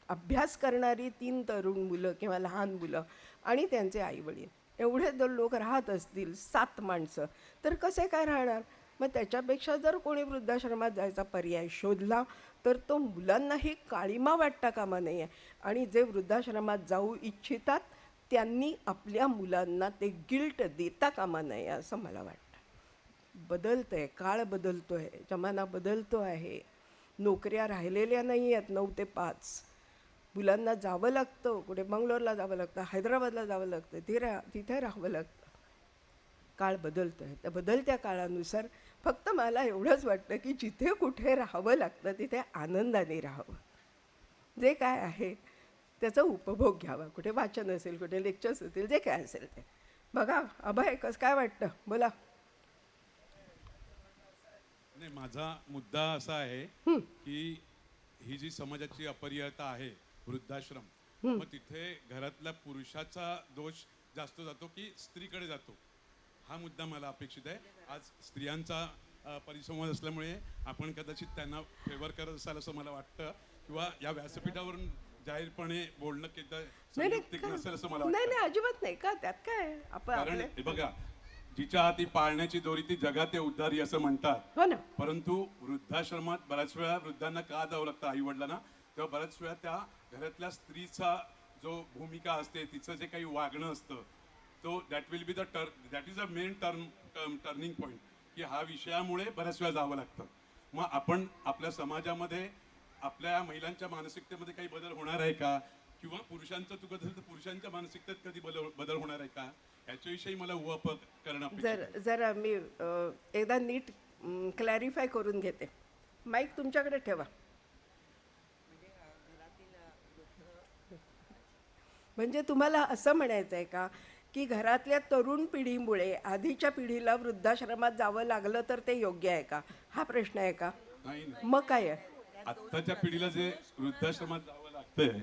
अभ्यास करणारी 3 तरुण मुलं किंवा लहान मुलं आणि त्यांचे आईवडील एवढे जर लोक राहत असतील, 7 माणसं, तर कसे काय राहणार. मग त्याच्यापेक्षा जर कोणी वृद्धाश्रमात जायचा पर्याय शोधला तर तो मुलांनाही काळिमा वाटता कामा नये. आणि जे वृद्धाश्रमात जाऊ इच्छितात त्यांनी आपल्या मुलांना ते गिल्ट देता कामा नये असं मला वाटतं. बदलतं आहे, काळ बदलतो आहे, जमाना बदलतो आहे. नोकऱ्या राहिलेल्या नाही आहेत 9 ते 5. मुलांना जावं लागतं, कुठे बंगलोरला जावं लागतं, हैदराबादला जावं लागतं, तिथे राहावं लागतं. काळ बदलतो आहे. त्या बदलत्या काळानुसार फक्त मला एवढंच वाटतं की जिथे कुठे राहावं लागतं तिथे आनंदाने राहावं. जे काय आहे त्याचा उपभोग घ्यावा. कुठे वाचन असेल, कुठे लेक्चर्स असतील, जे काय असेल ते बघा. अभय, कसं काय वाटतं बोला. नाही, माझा मुद्दा असा आहे की ही जी समाजाची अपरियता आहे वृद्धाश्रम, मग तिथे घरातल्या पुरुषाचा दोष जास्त जातो की स्त्रीकडे जातो, हा मुद्दा मला अपेक्षित आहे. आज स्त्रियांचा परिसंवाद असल्यामुळे आपण कदाचित त्यांना फेवर करत असाल असं मला वाटतं, किंवा या व्यासपीठावरून जाहीरपणे बोलणं संयुक्तिक नसेल असं मला वाटतं. नाही, अजिबात नाही. का त्यात काय कारण हे बघा, जिच्या हाती पाळण्याची दोरी ती जगात आहे उद्धारी असं म्हणतात. हो ना. परंतु वृद्धाश्रमात बऱ्याच वेळा वृद्धांना का जावं लागतं आई वडिलांना, तेव्हा बऱ्याच वेळा त्या घरातल्या स्त्रीचा जो भूमिका असते, तिचं जे काही वागणं असतं, तो that will be that is a main turning point, की हा विषयामुळे बऱ्याच वेळा जावं लागतं. मग आपण आपल्या समाजामध्ये आपल्या महिलांच्या मानसिकतेमध्ये काही बदल होणार आहे का, किंवा पुरुषांचं चुकत असेल तर पुरुषांच्या मानसिकतेत कधी बदल होणार आहे का, याच्याविषयी मला उहापोह करणं अपेक्षित आहे. जर मी एकदा नीट क्लॅरिफाय करून घेते. माईक तुमच्याकडे ठेवा. म्हणजे तुम्हाला असं म्हणायचं आहे का की घरातल्या तरुण पिढीमुळे आधीच्या पिढीला वृद्धाश्रमात जावं लागलं तर ते योग्य आहे का, हा प्रश्न आहे का? नाही, मग काय आहे? आत्ताच्या पिढीला जे वृद्धाश्रमात जावं लागतंय,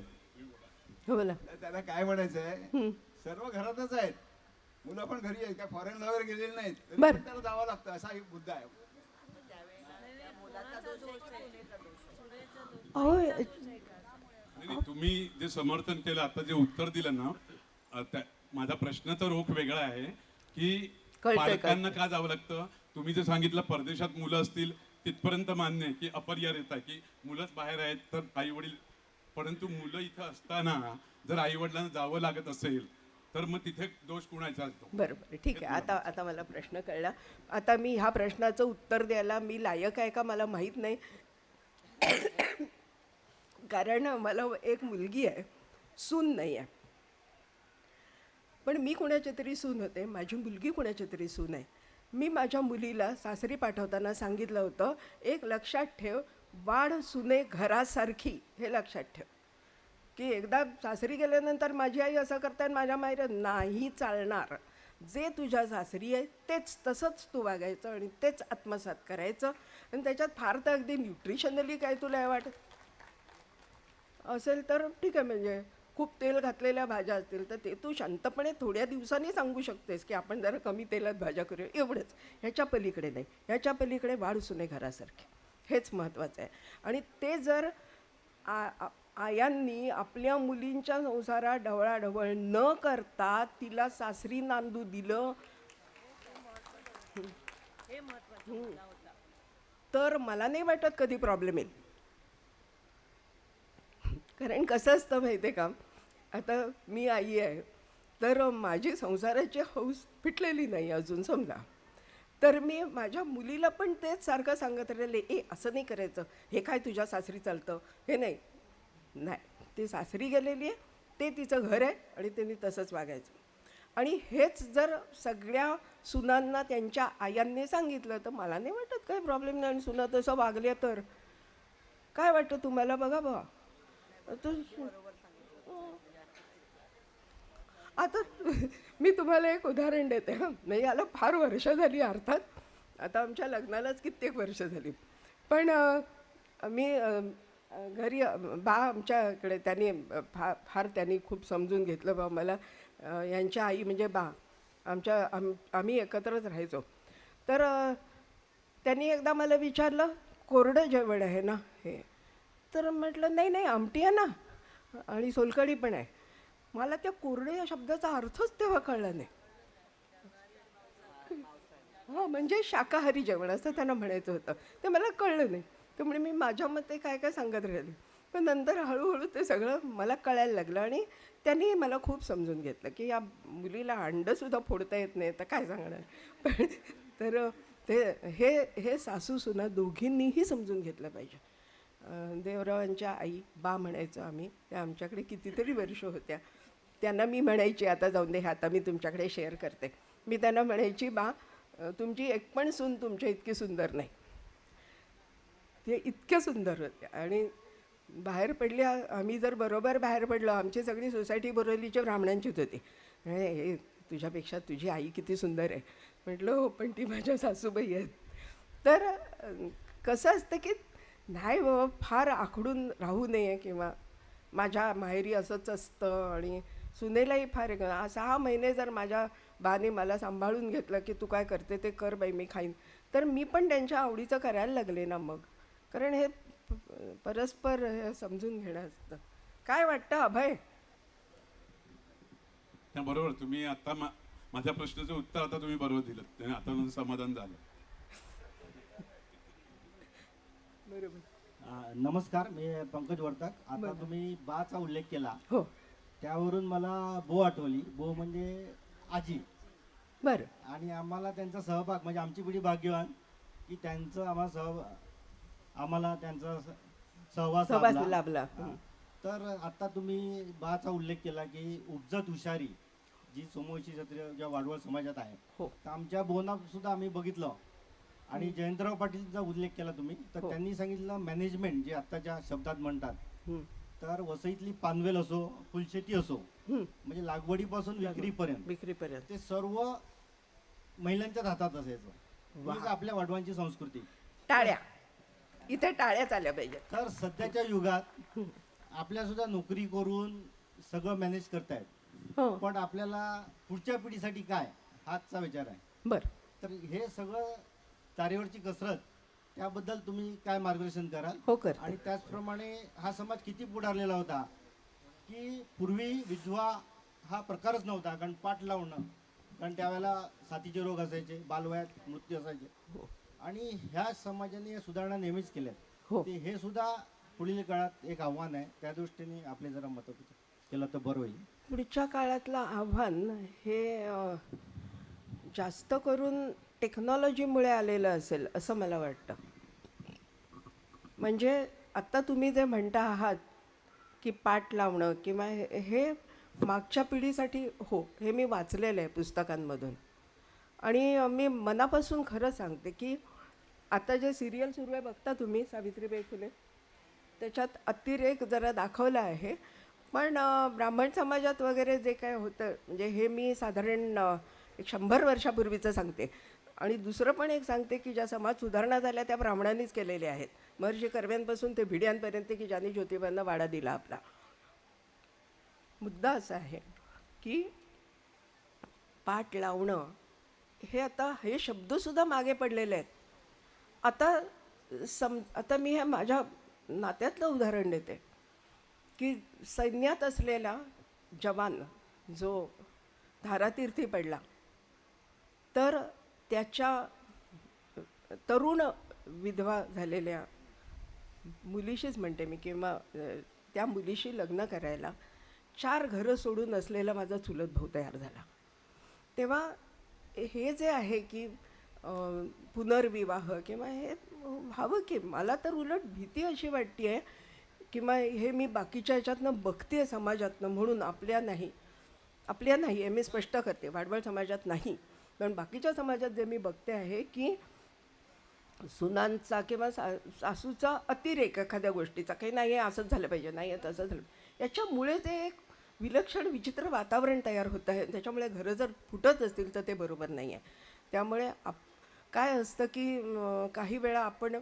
हो ना. त्याला काय म्हणायचं आहे, सर्व घरातच आहेत, मुलं पण घरी आहेत, काय फॉरेनला वगैरे गेलेली नाहीत, तरी बरं. पण त्याला जावं लागतं असा एक मुद्दा आहे. अहो, नाही, तुम्ही जे समर्थन केलं, आता जे उत्तर दिलं ना, माझा प्रश्नाचा रोख वेगळा आहे की कळतंय, पालकांना का जावं लागतं. तुम्ही जे सांगितलं परदेशात मुलं असतील तिथपर्यंत मान्य आहे की अपरिहार्यता, की मुलंच बाहेर आहेत तर आई वडील, परंतु मुलं इथं असताना जर आई वडिलांना जावं लागत असेल तर मग तिथे दोष कुणाचा असतो. बरोबर, ठीक आहे. आता मला प्रश्न कळला. आता मी ह्या प्रश्नाचं उत्तर द्यायला मी लायक आहे का मला माहीत नाही. कारण मला एक मुलगी आहे, सून नाही आहे. पण मी कुणाच्या तरी सून होते, माझी मुलगी कुणाच्या तरी सून आहे. मी माझ्या मुलीला सासरी पाठवताना सांगितलं होतं, एक लक्षात ठेव, वाढ सुने घरासारखी, हे लक्षात ठेव. की एकदा सासरी गेल्यानंतर माझी आई असं करताय माझ्या माहेर नाही चालणार. जे तुझ्या सासरी आहे तेच तसंच तू वागायचं आणि तेच आत्मसात करायचं. आणि त्याच्यात फार तर अगदी न्यूट्रिशनली काय तुला वाटत असेल तर ठीक आहे, म्हणजे खूप तेल घातलेल्या भाज्या असतील तर ते तू शांतपणे थोड्या दिवसांनी सांगू शकतेस की आपण जरा कमी तेलात भाज्या करूया, एवढंच. ह्याच्या पलीकडे नाही. ह्याच्या पलीकडे वाढ सुने घरासारखे, हेच महत्त्वाचं आहे. आणि ते जर आयांनी आपल्या मुलींच्या संसारात ढवळाढवळ न करता तिला सासरी नांदू दिलं तर मला नाही वाटत कधी प्रॉब्लेम येईल. कारण कसं असतं माहिती आहे का, आता मी आई आहे तर माझी संसाराची हौस फिटलेली नाही अजून समजा, तर मी माझ्या मुलीला पण तेच सारखं सांगत राहिले, असं नाही करायचं, हे काय तुझ्या सासरी चालतं, हे नाही. ती सासरी गेलेली आहे, ते तिचं घर आहे आणि त्यांनी तसंच वागायचं. आणि हेच जर सगळ्या सुनांना त्यांच्या आयांनी सांगितलं तर मला नाही वाटत काही प्रॉब्लेम नाही. आणि सुना तसं वागल्या तर काय वाटतं तुम्हाला? बघा बा, आता मी तुम्हाला एक उदाहरण देते हां. म्हणजे याला फार वर्ष झाली, अर्थात आता आमच्या लग्नालाच कित्येक वर्ष झाली. पण मी घरी बा आमच्याकडे त्यांनी फार त्यांनी खूप समजून घेतलं बा मला. यांच्या आई म्हणजे बा आम्ही एकत्रच राहायचो. तर त्यांनी एकदा मला विचारलं, कोरडं जेवण आहे ना हे? तर म्हटलं नाही नाही, आमटी आहे ना आणि सोलकढी पण आहे. मला त्या कोरडे या शब्दाचा अर्थच तेव्हा कळला नाही. हां, म्हणजे शाकाहारी जेवण असं त्यांना म्हणायचं होतं, ते मला कळलं नाही. त्यामुळे मी माझ्या मते काय काय सांगत राहिले. पण नंतर हळूहळू ते सगळं मला कळायला लागलं आणि त्यांनी मला खूप समजून घेतलं की या मुलीला अंडंसुद्धा फोडता येत नाही तर काय सांगणार. पण तर हे सासू सुना दोघींनीही समजून घेतलं पाहिजे. देवरावांच्या आई बा म्हणायचो आम्ही, त्या आमच्याकडे कितीतरी वर्ष होत्या. त्यांना मी म्हणायची, आता जाऊन दे, आता मी तुमच्याकडे शेअर करते, मी त्यांना म्हणायची, बा तुमची एक पण सून तुमच्या इतकी सुंदर नाही. ते इतक्या सुंदर होत्या. आणि बाहेर पडल्या, आम्ही जर बरोबर बाहेर पडलो, आमची सगळी सोसायटी बोरिवलीच्या ब्राह्मणांचीच होती. हे तुझ्यापेक्षा तुझी आई किती सुंदर आहे. म्हटलं हो, पण ती माझ्या सासूबाई आहेत. तर कसं असतं की नाही बाबा, फार आखडून राहू नये, किंवा माझ्या माहेरी असंच असतं. आणि सुनेलाही फार 6 महिने जर माझ्या बाने मला सांभाळून घेतलं की तू काय करते ते कर बाई, मी खाईन, तर मी पण त्यांच्या आवडीचं करायला लागले ना मग. कारण हे परस्पर हे समजून घेणं असतं. काय वाटतं अभय? बरोबर. तुम्ही आता माझ्या प्रश्नाचं उत्तर आता तुम्ही बरोबर दिलं, त्याने आता माझं समाधान झालं. बरोबर. नमस्कार, मी पंकज वर्तक. आता तुम्ही बाचा उल्लेख केला, हो, त्यावरून मला बो आठवली. बो म्हणजे आजी. बरं. आणि आम्हाला त्यांचा सहभाग, म्हणजे आमची पिढी भाग्यवान की त्यांचं आम्हाला त्यांचा सहवास लाभला. तर आता तुम्ही बाचा उल्लेख केला की उपजत हुशारी जी सोमवंशी क्षत्रिय ज्या वाडवळ समाजात आहे, हो. तर आमच्या बोना सुद्धा आम्ही बघितलं. आणि जयंतराव पाटीलचा उल्लेख केला तुम्ही, तर हो. त्यांनी सांगितलं मॅनेजमेंट जे आत्ताच्या शब्दात म्हणतात, तर वसईतली पानवेल असो, फुलशेती असो, म्हणजे लागवडीपासून विक्रीपर्यंत ते सर्व महिलांच्याच हातात असायचं. हीच आपल्या वाढवांची संस्कृती. टाळ्या, इथे टाळ्याच आल्या पाहिजे. तर सध्याच्या युगात आपल्या सुद्धा नोकरी करून सगळं मॅनेज करतायत, हो, पण आपल्याला पुढच्या पिढीसाठी काय, हाचा विचार आहे. बरं. तर हे सगळं तारेवरची कसरत, त्याबद्दल तुम्ही काय मार्गदर्शन कराल? हो, करते. आणि त्याचप्रमाणे हा समाज किती पुढारलेला होता की पूर्वी विधवा हा प्रकारच नव्हता, कारण पाठ लावणं, कारण त्यावेळेला साथीचे रोग असायचे, बालवयात मृत्यू असायचे. आणि ह्या समाजाने सुधारणा नेहमीच केल्यात. हो. ते हे सुद्धा पुढील काळात एक आव्हान आहे. त्या दृष्टीने आपले जरा मत केलं तर बरं होईल. पुढच्या काळातलं आव्हान हे जास्त करून टेक्नॉलॉजीमुळे आलेलं असेल असं मला वाटतं. म्हणजे आत्ता तुम्ही जे म्हणता आहात की पाठ लावणं किंवा हे मागच्या पिढीसाठी, हो, हे मी वाचलेलं आहे पुस्तकांमधून. आणि मी मनापासून खरं सांगते की आता जे सिरियल सुरू आहे बघता तुम्ही, सावित्रीबाई फुले, त्याच्यात अतिरेक जरा दाखवला आहे. पण ब्राह्मण समाजात वगैरे जे काय होतं, म्हणजे हे मी साधारण 100 वर्षापूर्वीचं सांगते, आणि दुसरं पण एक सांगते की ज्या समाज सुधारणा झाल्या त्या ब्राह्मणांनीच केलेल्या आहेत. महर्षी कर्व्यांपासून ते भिड्यांपर्यंत की ज्यांनी ज्योतिबांना वाडा दिला आपला. मुद्दा असा आहे की पाठ लावणं हे आता हे शब्दसुद्धा मागे पडलेले आहेत. आता मी हे माझ्या नात्यातलं उदाहरण देते की सैन्यात असलेला जवान जो धारातीर्थी पडला तर त्याच्या तरुण विधवा झालेल्या मुलीशीच म्हणते मी किंवा त्या मुलीशी लग्न करायला 4 घरं सोडून असलेला माझा चुलत भाऊ तयार झाला. तेव्हा हे जे आहे की पुनर्विवाह किंवा हे व्हावं की मला तर उलट भीती अशी वाटते आहे किंवा हे मी बाकीच्या ह्याच्यातनं बघते आहे समाजातनं म्हणून आपल्या नाही हे मी स्पष्ट करते वाडवळ समाजात नाही पण बाकीच्या समाजात जे मी बघते आहे की सुनांचा किंवा सासूचा अतिरेक एखाद्या गोष्टीचा काही नाही आहे असंच झालं पाहिजे नाही आहे तसं झालं याच्यामुळे ते एक विलक्षण विचित्र वातावरण तयार होतं आहे. त्याच्यामुळे घरं जर फुटत असतील तर ते बरोबर नाही आहे. त्यामुळे काय असतं की काही वेळा आपण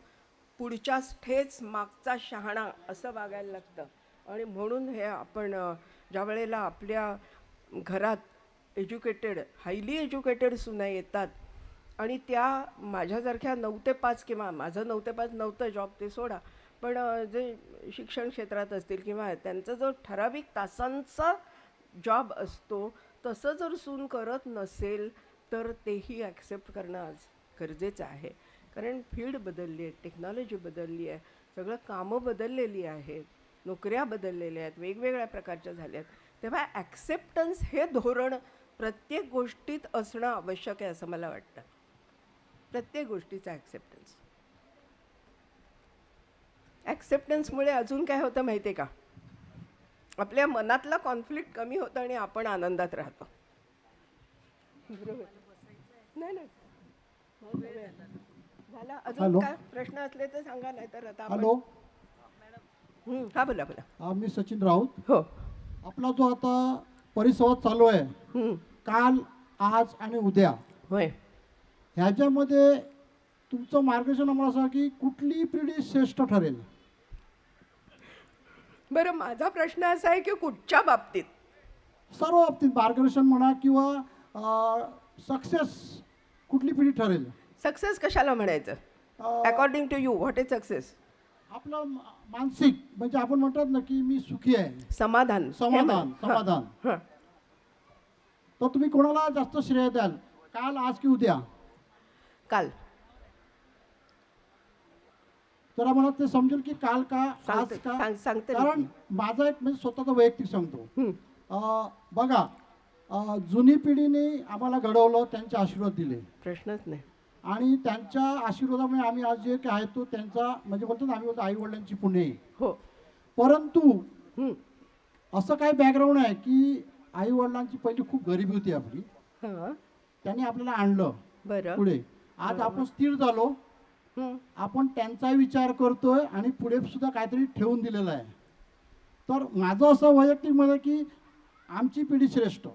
पुढच्याच ठेच मागचा शहाणा असं वागायला लागतं आणि म्हणून हे आपण ज्या वेळेला आपल्या घरात एज्युकेटेड हायली एज्युकेटेड सुना येतात आणि त्या माझ्यासारख्या 9 ते 5 किंवा माझं 9 ते 5 नव्हतं जॉब ते सोडा पण जे शिक्षण क्षेत्रात असतील किंवा त्यांचा जो ठराविक तासांचा जॉब असतो तसं जर सून करत नसेल तर तेही ॲक्सेप्ट करणं आज गरजेचं आहे. कारण फील्ड बदलली आहे, टेक्नॉलॉजी बदलली आहे, सगळं कामं बदललेली आहेत, नोकऱ्या बदललेल्या आहेत, वेगवेगळ्या प्रकारच्या झाल्या आहेत. तेव्हा ॲक्सेप्टन्स हे धोरण प्रत्येक गोष्टीत असणं आवश्यक आहे असं मला वाटतं. प्रत्येक गोष्टीचा ॲक्सेप्टन्स. ॲक्सेप्टन्समुळे अजून काय होतं माहिती आहे का आपल्या मनातला कॉन्फ्लिक्ट कमी होतं आणि आपण आनंदात राहतो. बरोबर नाही ना झाला अजून काय प्रश्न असले तर सांगा नाही तर आता हॅलो हा बोला. मी सचिन राऊत. हो आपला जो आता परिसंवाद चालू आहे काल आज आणि उद्या होय ह्याच्यामध्ये तुमचं मार्गदर्शन आम्हाला असं की कुठली पिढी श्रेष्ठ ठरेल. बरं माझा प्रश्न असा आहे की कुठच्या बाबतीत सर्व बाबतीत मार्गदर्शन म्हणा किंवा सक्सेस कुठली पिढी ठरेल. सक्सेस कशाला म्हणायचं according to you what is success. आपलं मानसिक म्हणजे आपण म्हणतात ना की मी सुखी आहे. समाधान समाधान तर तुम्ही कोणाला जास्त श्रेय द्याल काल आज की उद्या. काल तर आम्हाला ते समजेल की काल का आज का सांगते कारण माझा एक म्हणजे स्वतःचा वैयक्तिक सांगतो. बघा जुनी पिढीने आम्हाला घडवलं त्यांचे आशीर्वाद दिले प्रश्नच नाही आणि त्यांच्या आशीर्वादामुळे आम्ही आज जे काय आहे तो त्यांचा म्हणजे बोलतो ना आम्ही बोलतो आई वडिलांची पुणे. हो परंतु असं काय बॅकग्राऊंड आहे की आई वडिलांची पहिली खूप गरिबी होती आपली त्यांनी आपल्याला आणलं बरं पुढे. आज आपण स्थिर झालो आपण त्यांचा विचार करतोय आणि पुढे सुद्धा काहीतरी ठेवून दिलेलं आहे. तर माझं असं वैयक्तिक मत आहे की आमची पिढी श्रेष्ठ.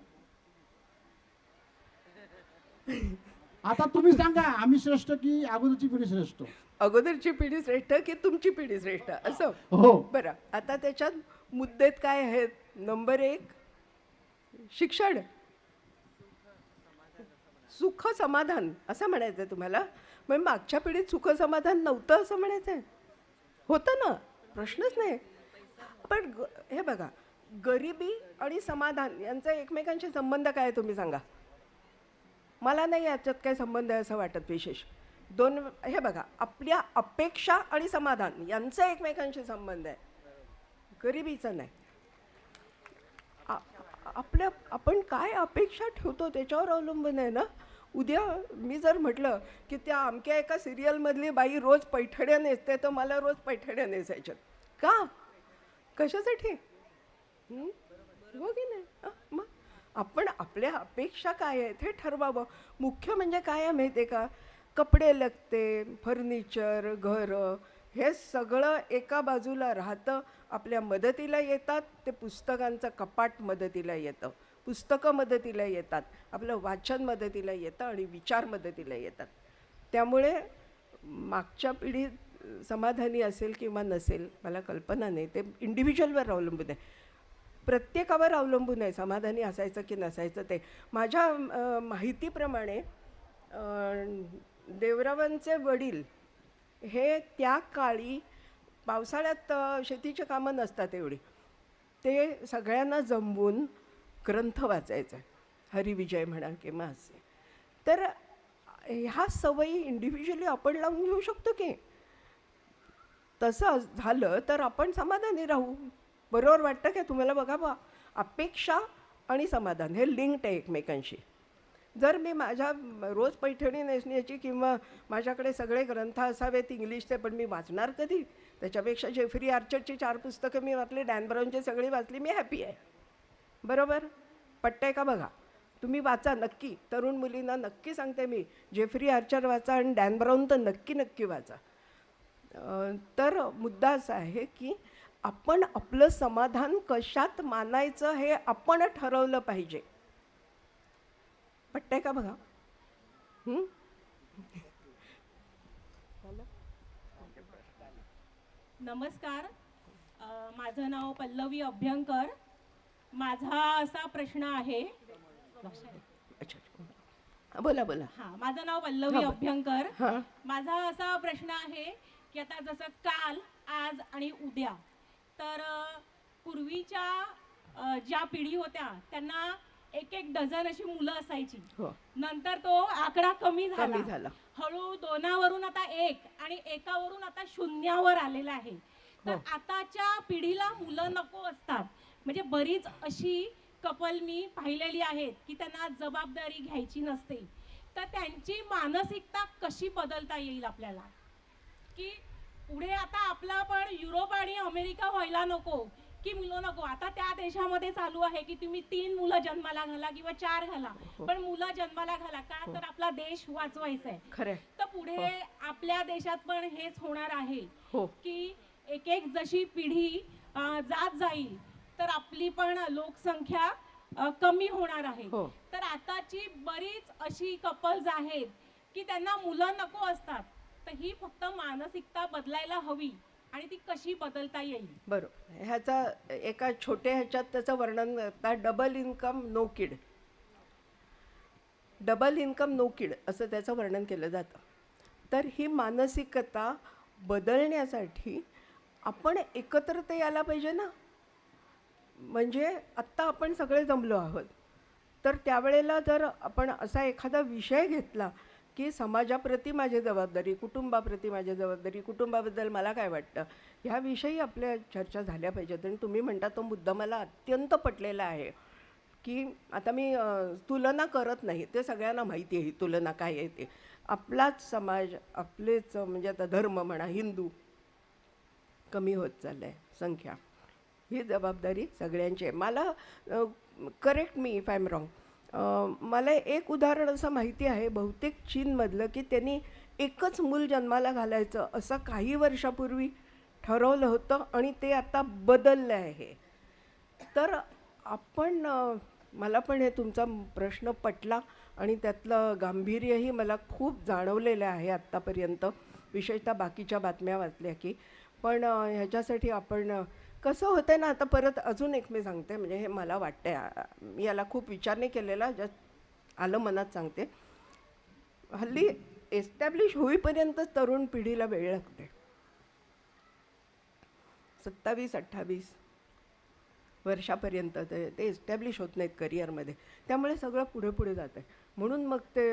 आता तुम्ही सांगा आम्ही श्रेष्ठ की अगोदरची पिढी श्रेष्ठ. अगोदरची पिढी श्रेष्ठ की तुमची पिढी श्रेष्ठ असं. हो बरं आता त्याच्यात मुद्देत काय आहेत. नंबर 1 शिक्षण सुख समाधान असं म्हणायचं आहे तुम्हाला. मग मागच्या पिढीत सुख समाधान नव्हतं असं म्हणायचं आहे. होतं ना प्रश्नच नाही. पण हे बघा गरिबी आणि समाधान यांचा एकमेकांशी संबंध काय तुम्ही सांगा. मला नाही याच्यात काय संबंध आहे असं वाटत विशेष. हे बघा आपल्या अपेक्षा आणि समाधान यांचा एकमेकांशी संबंध आहे गरिबीचा नाही. आपण काय अपेक्षा ठेवतो त्याच्यावर अवलंबून आहे ना. उद्या मी जर म्हटलं की त्या अमक्या एका सिरियलमधली बाई रोज पैठण्या नेसते तर मला रोज पैठण्या नेसायच्यात का कशासाठी हो की नाही. मग आपण आपल्या अपेक्षा काय आहेत हे ठरवावं. मुख्य म्हणजे काय आहे माहिती आहे का कपडे लगते फर्निचर घरं हे सगळं एका बाजूला राहतं आपल्या मदतीला येतात. ते पुस्तकांचं कपाट मदतीला येतं पुस्तकं मदतीला येतात, आपलं वाचन मदतीला येतं आणि विचार मदतीला येतात. त्यामुळे मागच्या पिढीत समाधानी असेल किंवा नसेल मला कल्पना नाही, ते इंडिव्हिज्युअलवर अवलंबून आहे, प्रत्येकावर अवलंबून आहे समाधानी असायचं की नसायचं ते. माझ्या माहितीप्रमाणे देवरावांचे वडील हे त्या काळी पावसाळ्यात शेतीची कामं नसतात एवढी, ते सगळ्यांना जमवून ग्रंथ वाचायचे, हरिविजय म्हणा किंवा असे. तर ह्या सवयी इंडिव्हिज्युअली आपण लावून घेऊ शकतो की. तसं झालं तर आपण समाधानी राहू. बरोबर वाटतं का तुम्हाला? बघा बा, अपेक्षा आणि समाधान हे लिंक्ड आहे एकमेकांशी. जर मी माझ्या रोज पैठणी नेसण्याची किंवा माझ्याकडे सगळे ग्रंथ असावेत इंग्लिशचे, पण मी वाचणार कधी? त्याच्यापेक्षा जेफ्री आर्चरची 4 पुस्तकं मी वाचली, डॅन ब्राऊनची सगळी वाचली, मी हॅपी आहे. बरोबर पटतंय का? बघा, तुम्ही वाचा नक्की. तरुण मुलींना नक्की सांगते मी, जेफ्री आर्चर वाचा आणि डॅन ब्राऊन तर नक्की नक्की वाचा. तर मुद्दा असा आहे की आपण आपलं समाधान कशात मानायचं हे आपण ठरवलं पाहिजे. पटतंय का? बघा. नमस्कार, माझं नाव पल्लवी अभ्यंकर. माझा असा प्रश्न आहे. अच्छा, बोला बोला. हां, माझं नाव पल्लवी अभ्यंकर. माझा असा प्रश्न आहे की आता जसं काल, आज आणि उद्या, तर पूर्वीच्या ज्या पिढी होत्या त्यांना 1-1 डझन अशी मुलं असायची. नंतर तो आकडा कमी झाला. हळू 2वरून आता 1 आणि 1वरून आता 0वर आलेला आहे. तर आताच्या पिढीला मुलं नको असतात. म्हणजे बरीच अशी कपल मी पाहिलेली आहेत की त्यांना जबाबदारी घ्यायची नसते. तर त्यांची मानसिकता कशी बदलता येईल आपल्याला, की पुढे आता आपला पण युरोप आणि अमेरिका व्हायला नको की मुलं नको. आता त्या देशामध्ये चालू आहे की तुम्ही 3 मुलं जन्माला घाला किंवा 4 घाला, पण मुलं जन्माला घाला का, तर आपला देश वाचवायचा आहे. खरं. तर पुढे आपल्या देशात पण हेच होणार आहे की एक जशी पिढी जात जाईल तर आपली पण लोकसंख्या कमी होणार आहे. तर आताची बरीच अशी कपल्स आहेत की त्यांना मुलं नको असतात. तर ही फक्त मानसिकता बदलायला हवी आणि ती कशी बदलता येईल? बरोबर. ह्याचा एका छोट्या ह्याच्यात त्याचं वर्णन करता, डबल इन्कम नो किड. डबल इन्कम नो किड असं त्याचं वर्णन केलं जातं. तर ही मानसिकता बदलण्यासाठी आपण एकत्र ते यायला पाहिजे ना. म्हणजे आत्ता आपण सगळे जमलो आहोत, तर त्यावेळेला जर आपण असा एखादा विषय घेतला की समाजाप्रती माझी जबाबदारी, कुटुंबाप्रती माझी जबाबदारी, कुटुंबाबद्दल मला काय वाटतं, ह्याविषयी आपल्या चर्चा झाल्या पाहिजेत. आणि तुम्ही म्हणता तो मुद्दा मला अत्यंत पटलेला आहे की आता मी तुलना करत नाही, ते सगळ्यांना माहिती आहे ही तुलना काय आहे ते. आपलाच समाज, आपलेच म्हणजे आता धर्म म्हणा, हिंदू कमी होत चाललं आहे संख्या, ही जबाबदारी सगळ्यांची आहे. मला correct me if I am wrong, मला एक उदाहरण असं माहिती आहे, बहुतेक चीनमधलं, की त्यांनी एकच मूल जन्माला घालायचं असं काही वर्षापूर्वी ठरवलं होतं आणि ते आता बदललं आहे. तर आपण मला पण हे तुमचा प्रश्न पटला आणि त्यातलं गांभीर्यही मला खूप जाणवलेलं आहे आत्तापर्यंत, विशेषतः बाकीच्या बातम्या वाचल्या की. पण ह्याच्यासाठी आपण कसं होतं आहे ना, आता परत अजून एक मी सांगते, म्हणजे हे मला वाटतं आहे, मी याला खूप विचार नाही केलेला, जस्ट आलं मनात सांगते. हल्ली एस्टॅब्लिश होईपर्यंत तरुण पिढीला वेळ लागते. 27-28 वर्षापर्यंत ते एस्टॅब्लिश होत नाहीत करिअरमध्ये. त्यामुळे सगळं पुढे पुढे जातं आहे. म्हणून मग ते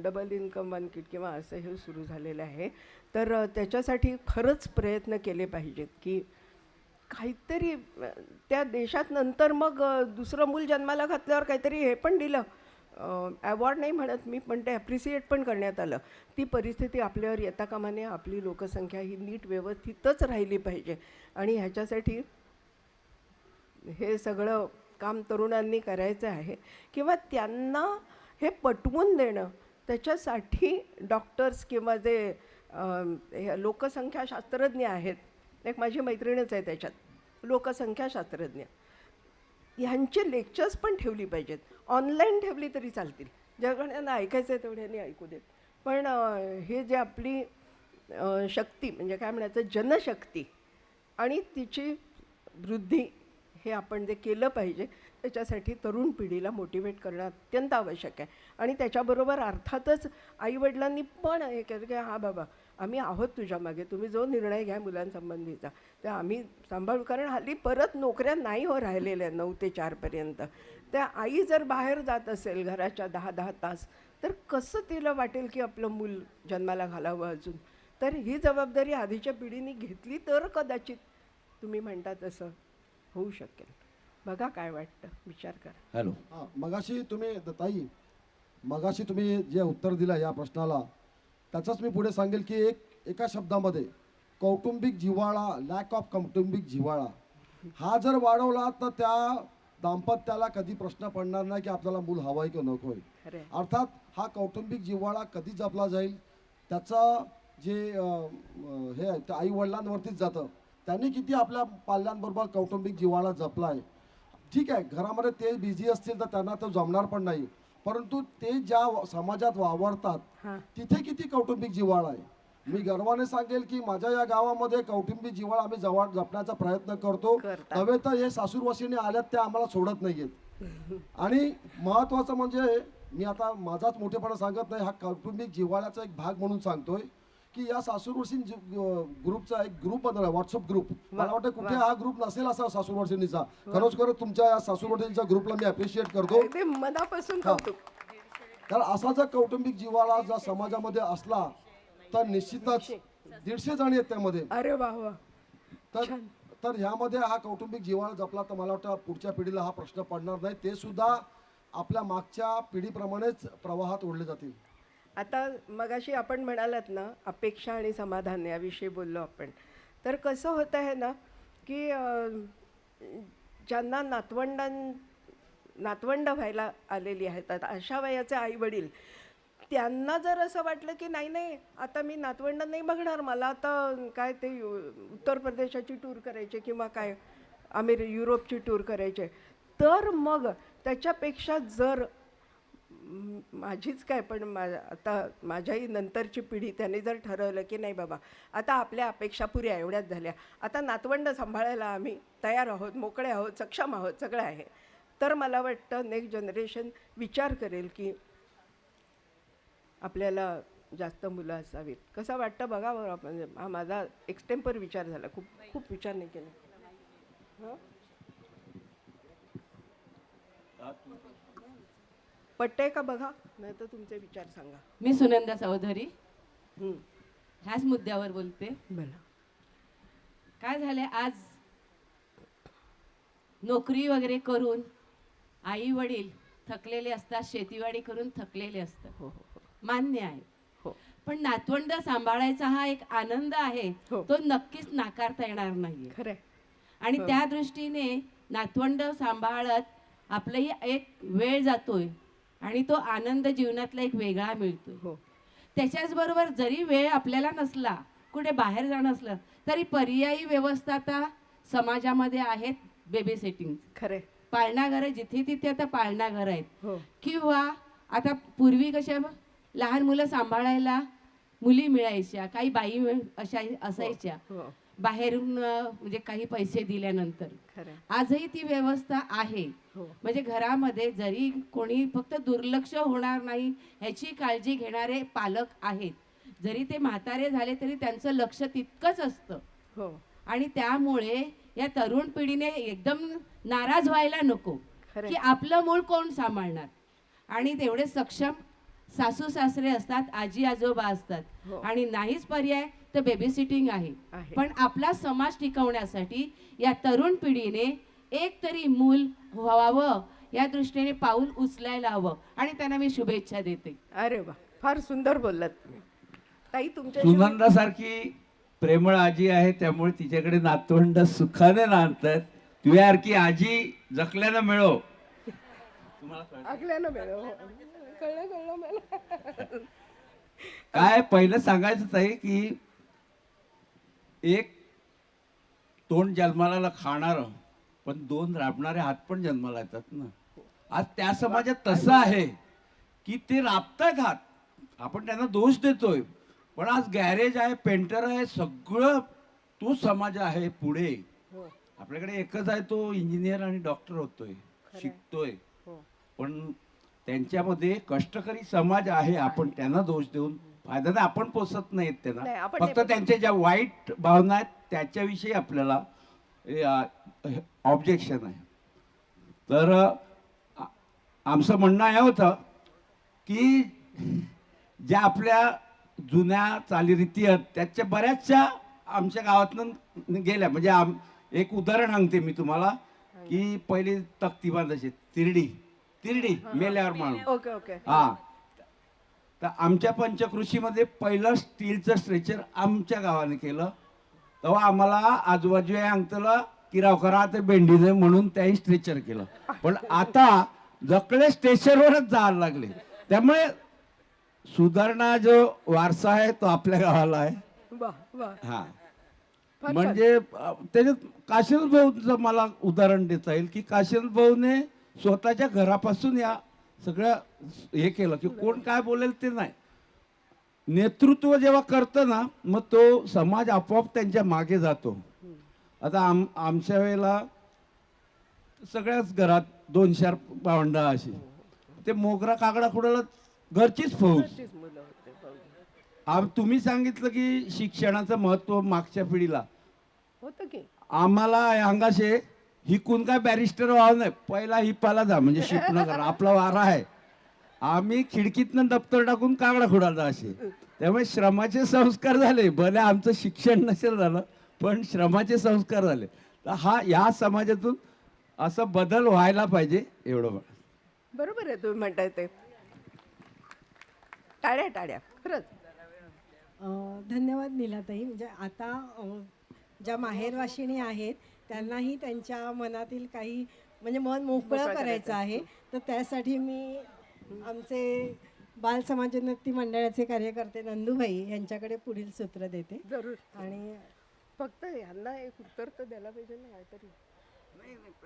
डबल इन्कम वन किड किंवा असं हे सुरू झालेलं आहे. तर त्याच्यासाठी खरंच प्रयत्न केले पाहिजेत की काहीतरी त्या देशात नंतर मग दुसरं मूल जन्माला घातल्यावर काहीतरी हे पण दिलं, अवॉर्ड नाही म्हणत मी, पण ते ॲप्रिसिएट पण करण्यात आलं. ती परिस्थिती आपल्यावर येता कामा नये. आपली लोकसंख्या ही नीट व्यवस्थितच राहिली पाहिजे आणि ह्याच्यासाठी हे सगळं काम तरुणांनी करायचं आहे किंवा त्यांना हे पटवून देणं. त्याच्यासाठी डॉक्टर्स किंवा जे लोकसंख्याशास्त्रज्ञ आहेत, एक माझी मैत्रीणच आहे त्याच्यात, लोकसंख्याशास्त्रज्ञ, ह्यांची लेक्चर्स पण ठेवली पाहिजेत. ऑनलाईन ठेवली तरी चालतील, ज्याकडे ऐकायचं आहे तेवढ्यांनी ऐकू देत. पण हे जे आपली शक्ती म्हणजे काय म्हणायचं जनशक्ती आणि तिची वृद्धी हे आपण जे केलं पाहिजे, त्याच्यासाठी तरुण पिढीला मोटिवेट करणं अत्यंत आवश्यक आहे. आणि त्याच्याबरोबर अर्थातच आईवडिलांनी पण हे केलं की हां बाबा आम्ही आहोत तुझ्या मागे, तुम्ही जो निर्णय घ्या मुलांसंबंधीचा त्या आम्ही सांभाळू. कारण हल्ली परत नोकऱ्या नाही हो राहिलेल्या 9 ते 4पर्यंत. त्या आई जर बाहेर जात असेल घराच्या 10-10 तास, तर कसं तिला वाटेल की आपलं मूल जन्माला घालावं अजून. तर ही जबाबदारी आधीच्या पिढीने घेतली तर कदाचित तुम्ही म्हणता तसं होऊ शकेल. बघा काय वाटतं, विचार करा. हॅलो. हां, मगाशी तुम्ही जे उत्तर दिलं या प्रश्नाला, त्याचंच मी पुढे सांगेल की एका शब्दामध्ये कौटुंबिक जिव्हाळा, लॅक ऑफ कौटुंबिक जिव्हाळा हा जर वाढवला तर त्या दाम्पत्याला कधी प्रश्न पडणार नाही की आपल्याला मूल हवं आहे की नको आहे. अर्थात हा कौटुंबिक जिव्हाळा कधी जपला जाईल त्याचा जे हे आहे ते आई वडिलांवरतीच जातं. त्यांनी किती आपल्या पाल्यांबरोबर कौटुंबिक जिव्हाळा जपला आहे. ठीक आहे, घरामध्ये ते बिझी असतील तर त्यांना तो जमणार पण नाही, परंतु ते ज्या समाजात वावरतात तिथे किती कौटुंबिक जिव्हाळा आहे. मी गर्वाने सांगेल की माझ्या या गावामध्ये कौटुंबिक जिव्हाळा आम्ही जपण्याचा प्रयत्न करतो. नव्हे तर हे सासूरवासीने आल्यात त्या आम्हाला सोडत नाहीयेत. आणि महत्त्वाचं म्हणजे मी आता माझाच मोठेपणा सांगत नाही, हा कौटुंबिक जिव्हाळ्याचा एक भाग म्हणून सांगतोय की या सासूरवासीन ग्रुपचा एक ग्रुप बनवला, व्हॉट्सअप ग्रुप. मला वाटतं कुठे हा ग्रुप नसेल असा सासूरवासींचा. खरोखरच तुमच्या या सासूरवासींच्या ग्रुपला मी अप्रिशिएट करतो मनापासून कौतुक. कारण असा जर कौटुंबिक जिव्हाळा जर समाजामध्ये असला तर निश्चितच 150 जण आहेत त्यामध्ये. अरे वा वा. तर ह्यामध्ये हा कौटुंबिक जिव्हाळा जपला तर मला वाटतं पुढच्या पिढीला हा प्रश्न पडणार नाही. ते सुद्धा आपल्या मागच्या पिढीप्रमाणेच प्रवाहात ओढले जातील. आता मगाशी आपण म्हणालात ना अपेक्षा आणि समाधान याविषयी बोललो आपण. तर कसं होतं आहे ना की ज्यांना नातवंड व्हायला आलेली आहेत, आता अशा वयाचे आई वडील, त्यांना जर असं वाटलं की नाही आता मी नातवंड नाही बघणार, मला आता काय ते उत्तर प्रदेशाची टूर करायची किंवा काय युरोपची टूर करायची, तर मग त्याच्यापेक्षा जर माझीच काय पण आता माझ्याही नंतरची पिढी त्यांनी जर ठरवलं की नाही बाबा आता आपल्या अपेक्षा पुऱ्या एवढ्याच झाल्या, आता नातवंड सांभाळायला आम्ही तयार आहोत, मोकळे आहोत, सक्षम आहोत, सगळं आहे, तर मला वाटतं नेक्स्ट जनरेशन विचार करेल की आपल्याला जास्त मुलं असावीत. कसं वाटतं बघा बरं. म्हणजे हा माझा एक्सटेम्पर विचार झाला, खूप विचार नाही केला. पटतंय का बघा, नाही तर तुमचे विचार सांगा. मी सुनंदा चौधरी ह्याच मुद्द्यावर बोलते. काय झाले, आज नोकरी वगैरे करून आई वडील थकलेले असतात, शेतीवाडी करून थकलेले असतात, मान्य आहे. पण नातवंड सांभाळायचा हा एक आनंद आहे, तो नक्कीच नाकारता येणार नाही. खरं. आणि त्या दृष्टीने नातवंड सांभाळत आपलाही एक वेळ जातोय आणि तो आनंद जीवनातला एक वेगळा मिळतो. त्याच्याच बरोबर जरी वेळ आपल्याला नसला, कुठे बाहेर जाणं असलं, तरी पर्यायी व्यवस्था आता समाजामध्ये आहेत. बेबी सिटिंग, खरे, पाळणा घर जिथे तिथे आता पाळणा घर आहेत. किंवा आता पूर्वी कशा लहान मुलं सांभाळायला मुली मिळायच्या, काही बाई अशा असायच्या बाहेरून, म्हणजे काही पैसे दिल्यानंतर. आजही ती व्यवस्था आहे. म्हणजे घरामध्ये जरी कोणी फक्त दुर्लक्ष होणार नाही ह्याची काळजी घेणारे पालक आहेत. जरी ते म्हातारे झाले तरी त्यांचं लक्ष तितकंच असतं. आणि त्यामुळे या तरुण पिढीने एकदम नाराज व्हायला नको की आपलं मूल कोण सांभाळणार. आणि तेवढे सक्षम सासू सासरे असतात, आजी आजोबा असतात, आणि नाहीच पर्याय तर बेबी सिटिंग आहे. पण आपला समाज टिकवण्यासाठी या तरुण पिढीने एक तरी मूल व्हावं या दृष्टीने पाऊल उचलायला हवं, आणि त्यांना मी शुभेच्छा देते. अरे वा, फार सुंदर बोललात तुम्ही ताई. तुमच्या सुनंदासारखी प्रेमळ आजी आहे, त्यामुळे तिच्याकडे नातवंड सुखाने नांदतात. तुझ्यासारखी आजी जखल्यानं मिळो, आगल्यानं मिळो. कळलं मला. काय पहिलं सांगायचंच आहे की एक तोंड जन्माला खाणारं पण 2 राबणारे हात पण जन्माला येतात ना. आज त्या समाजात तसं आहे की ते राबतायत हात, आपण त्यांना दोष देतोय, पण आज गॅरेज आहे, पेंटर आहे, सगळं तो समाज आहे पुढे. आपल्याकडे एकच आहे, तो इंजिनियर आणि डॉक्टर होतोय, शिकतोय. पण त्यांच्यामध्ये कष्टकरी समाज आहे, आपण त्यांना दोष देऊन फायदा नाही. आपण पोचत नाहीत नाही, त्यांना, आपण फक्त नाही त्यांच्या ज्या वाईट भावना आहेत त्याच्याविषयी आपल्याला ऑब्जेक्शन आहे. तर आमचं म्हणणं हे होतं की ज्या आपल्या जुन्या चालीरीती आहेत त्याच्या बऱ्याचशा आमच्या गावातनं गेल्या. म्हणजे एक उदाहरण सांगते मी तुम्हाला की पहिली तक्ती बांधायची, तिरडी मेल्यावर माणूस. Okay okay. हा, तर आमच्या पंचकृषीमध्ये पहिलं स्टीलचं स्ट्रेचर आमच्या गावाने केलं. तेव्हा आम्हाला आजूबाजू अंगतला किराव करा ते बेंडीने म्हणून त्याही स्ट्रेचर केलं. पण आता जकडे स्टेशनवरच जायला लागले. त्यामुळे सुधारणा जो वारसा आहे तो आपल्या गावाला आहे. वा वा. हा, म्हणजे त्याच्यात काशीनाथ भाऊचं मला उदाहरण देता येईल की काशीनाथ भाऊने स्वतःच्या घरापासून या सगळ्या हे केलं की कोण काय बोलेल ते नाही. नेतृत्व जेव्हा करतं ना, मग तो समाज आपोआप त्यांच्या मागे जातो. आता आमच्या वेळेला सगळ्याच घरात 2-4 भावंडं अशी, ते मोगरा कागडा खुडाला घरचीच फौज. तुम्ही सांगितलं की शिक्षणाचं महत्व मागच्या पिढीला होतं की आम्हाला अंगाशे हिकून काय बॅरिस्टर व्हावं नाही, पहिला हिपाला जा म्हणजे शिकणं करा, आपला वारा आहे. आम्ही खिडकीतनं दप्तर टाकून कागडा खुडायचा असे. त्यामुळे श्रमाचे संस्कार झाले, भले आमचं शिक्षण नसेल झालं पण श्रमाचे संस्कार झाले. तर या समाजातून असं बदल व्हायला पाहिजे, एवढं. बरोबर आहे तुम्ही म्हणताय ते. टाळ्या खरंच. धन्यवाद नीलाताई. म्हणजे आता ज्या माहेरवाशिणी आहेत त्यांनाही त्यांच्या मनातील काही म्हणजे मन मोकळं करायचं आहे. तर त्यासाठी मी आमचे बाल समाजोन्नती मंडळाचे कार्यकर्ते नंदूबाई यांच्याकडे पुढील सूत्र देते. जरूर. आणि फक्त यांना एक उत्तर तर द्यायला पाहिजे ना काहीतरी.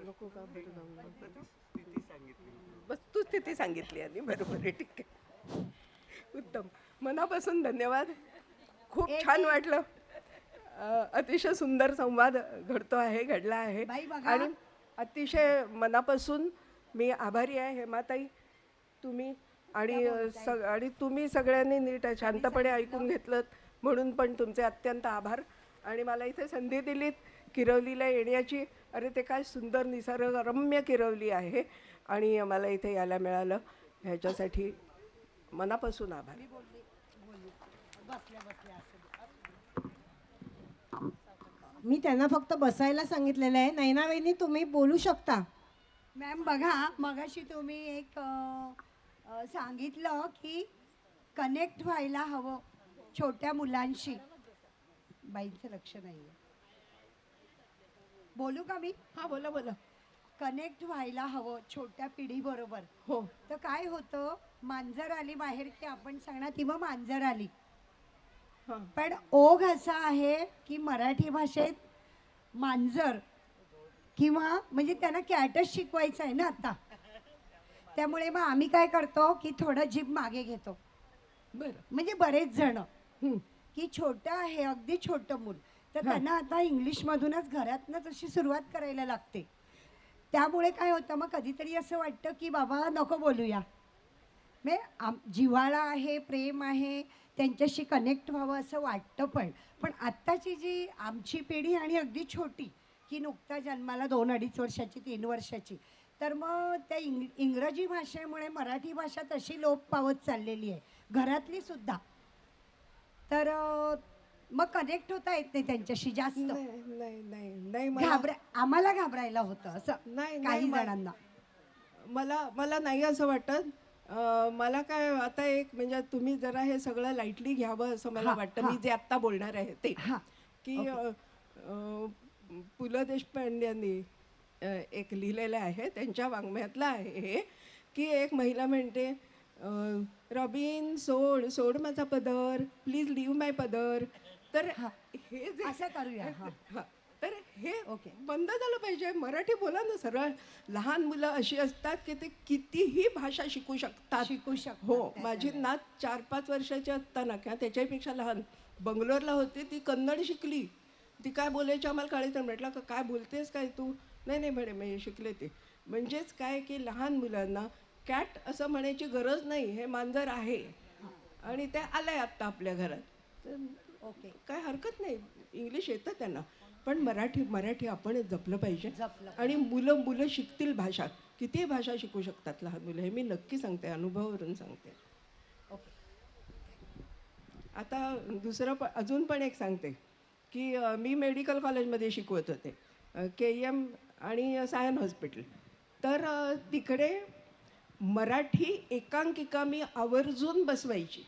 नको का बस तू स्थिती सांगितली आणि बरोबर आहे. ठीक आहे, उत्तम. मनापासून धन्यवाद. खूप छान वाटलं. अतिशय सुंदर संवाद घडला आहे आणि अतिशय मनापासून मी आभारी आहे हेमाताई, तुम्ही आणि तुम्ही सगळ्यांनी नीट शांतपणे ऐकून घेतलं म्हणून पण तुमचे अत्यंत आभार. आणि मला इथे संधी दिलीत किरवलीला येण्याची. अरे ते काय सुंदर निसर्गरम्य किरवली आहे आणि मला इथे यायला मिळालं, ह्याच्यासाठी मनापासून आभार. मी त्यांना फक्त बसायला सांगितलेलं आहे. नैना वहिनी तुम्ही बोलू शकता. मॅम बघा, मगाशी तुम्ही एक सांगितलं की कनेक्ट व्हायला हवं छोट्या मुलांशी. बाईंचं लक्ष नाही आहे. बोलू का मी? हां बोला बोला. कनेक्ट व्हायला हवं छोट्या पिढीबरोबर. हो. तर काय होतं, मांजर आली बाहेर की आपण सांगणार ती मग मांजर आली. पण ओघ असा आहे की मराठी भाषेत मांजर किंवा म्हणजे त्यांना कॅटच शिकवायचं आहे ना आता. त्यामुळे मग आम्ही काय करतो की थोडं जीभ मागे घेतो. म्हणजे बरेच जण की छोटं आहे, अगदी छोटं मूल, तर त्यांना आता इंग्लिशमधूनच घरातनंच अशी सुरुवात करायला लागते. त्यामुळे काय होतं, मग कधीतरी असं वाटतं की बाबा नको बोलूया. म्हणजे जिव्हाळा आहे, प्रेम आहे, त्यांच्याशी कनेक्ट व्हावं असं वाटतं. पण आत्ताची जी आमची पिढी आणि अगदी छोटी की नुकता जन्माला 2-2.5 वर्षाची, 3 वर्षाची, तर मग त्या इंग्रजी भाषेमुळे मराठी भाषा तशी लोप पावत चाललेली आहे, घरातली सुद्धा. तर मग कनेक्ट होता येत नाही त्यांच्याशी जास्त. आम्हाला घाबरायला होतं असं काही जणांना. मला नाही असं वाटत. मला काय आता एक म्हणजे तुम्ही जरा हे सगळं लाईटली घ्यावं असं मला वाटतं. मी जे आत्ता बोलणार आहे ते की पु ल देशपांड्यांनी एक लिहिलेलं आहे, त्यांच्या वाङ्मयातलं आहे की एक महिला म्हणते, रॉबिन सोड सोड माझा पदर, प्लीज लिव्ह माय पदर. तर हे जे असं करूया. तर हे बंद झालं पाहिजे. मराठी बोला ना सरळ. लहान मुलं अशी असतात की ते कितीही भाषा शिकू शकतात. हो, माझी नात 4-5 वर्षाची असताना किंवा त्याच्यापेक्षा लहान बंगलोरला होती, ती कन्नड शिकली. ती काय बोलायची आम्हाला कळायचं. म्हटलं का काय बोलतेस काय तू? नाही नाही म्हणे मी शिकले ते. म्हणजेच काय की लहान मुलांना कॅट असं म्हणायची गरज नाही, हे मांजर आहे आणि ते आलंय आत्ता आपल्या घरात. ओके, काय हरकत नाही, इंग्लिश येतं त्यांना, पण मराठी आपणच जपलं पाहिजे. आणि मुलं शिकतील भाषा. किती भाषा शिकू शकतात लहान मुलं, हे मी नक्की सांगते, अनुभवावरून सांगते. आता दुसरं अजून पण एक सांगते की मी मेडिकल कॉलेजमध्ये शिकवत होते, KM आणि सायन हॉस्पिटल. तर तिकडे मराठी एकांकिका मी आवर्जून बसवायची.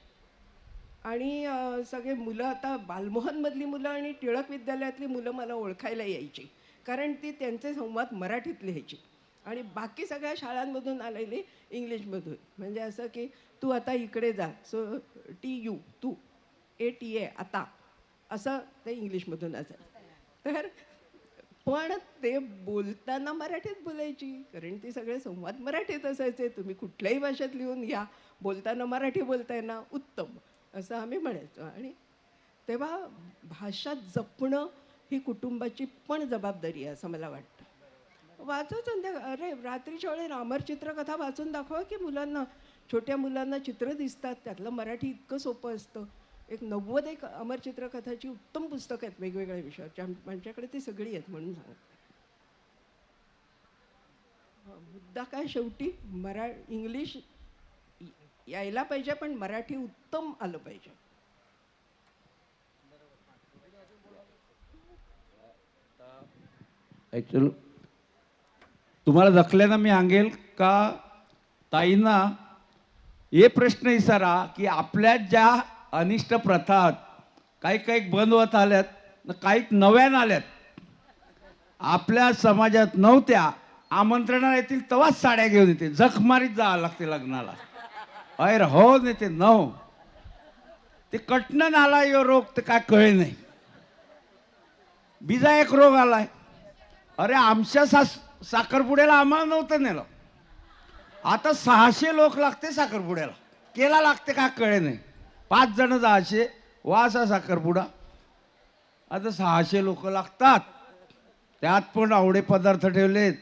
आणि सगळे मुलं, आता बालमोहनमधली मुलं आणि टिळक विद्यालयातली मुलं मला ओळखायला यायची, कारण ती त्यांचे संवाद मराठीत लिहायची. आणि बाकी सगळ्या शाळांमधून आलेली इंग्लिशमधून. म्हणजे असं की तू आता इकडे जा, सो TU तू, ATA आता, असं ते इंग्लिशमधून असायचं. तर पण ते बोलताना मराठीत बोलायची, कारण ती सगळे संवाद मराठीत असायचे. तुम्ही कुठल्याही भाषेत लिहून घ्या, बोलताना मराठी बोलताय ना, उत्तम, असं आम्ही म्हणायचो. आणि तेव्हा भाषा जपणं ही कुटुंबाची पण जबाबदारी आहे असं मला वाटतं. वाचवून अरे रात्रीच्या वेळी रामर चित्रकथा वाचून दाखवा की मुलांना, छोट्या मुलांना चित्र दिसतात, त्यातलं मराठी इतकं सोपं असतं. एक 90 अमर चित्रकथाची उत्तम पुस्तकं आहेत वेगवेगळ्या विषयावर, माझ्याकडे ती सगळी आहेत म्हणून सांगते. मुद्दा काय शेवटी इंग्लिश यायला पाहिजे, पण मराठी उत्तम आलं पाहिजे. ॲक्च्युअली तुम्हाला दखल्यानं मी सांगेल का ताईंना हे प्रश्न विचारा की आपल्या ज्या अनिष्ट प्रथा काही बंद होत आल्यात, काही नव्यानं आल्यात, आपल्या समाजात नव्हत्या, आमंत्रणाला येतील तेव्हाच साड्या घेऊन येते, जख मारीत जावं लागते लग्नाला. अरे हो नाही ते नव ते कटणं आला यो रोग, ते काय कळे नाही. बिजा एक रोग आलाय. अरे आमच्या साखरपुड्याला आम्हाला नव्हतं नेलं, आता 600 लोक लागते साखरपुड्याला, केला लागते काय कळे नाही. 5 जण जायचे, वासा साखरपुडा, आता 600 लोक लागतात. त्यात पण आवडे पदार्थ ठेवलेत,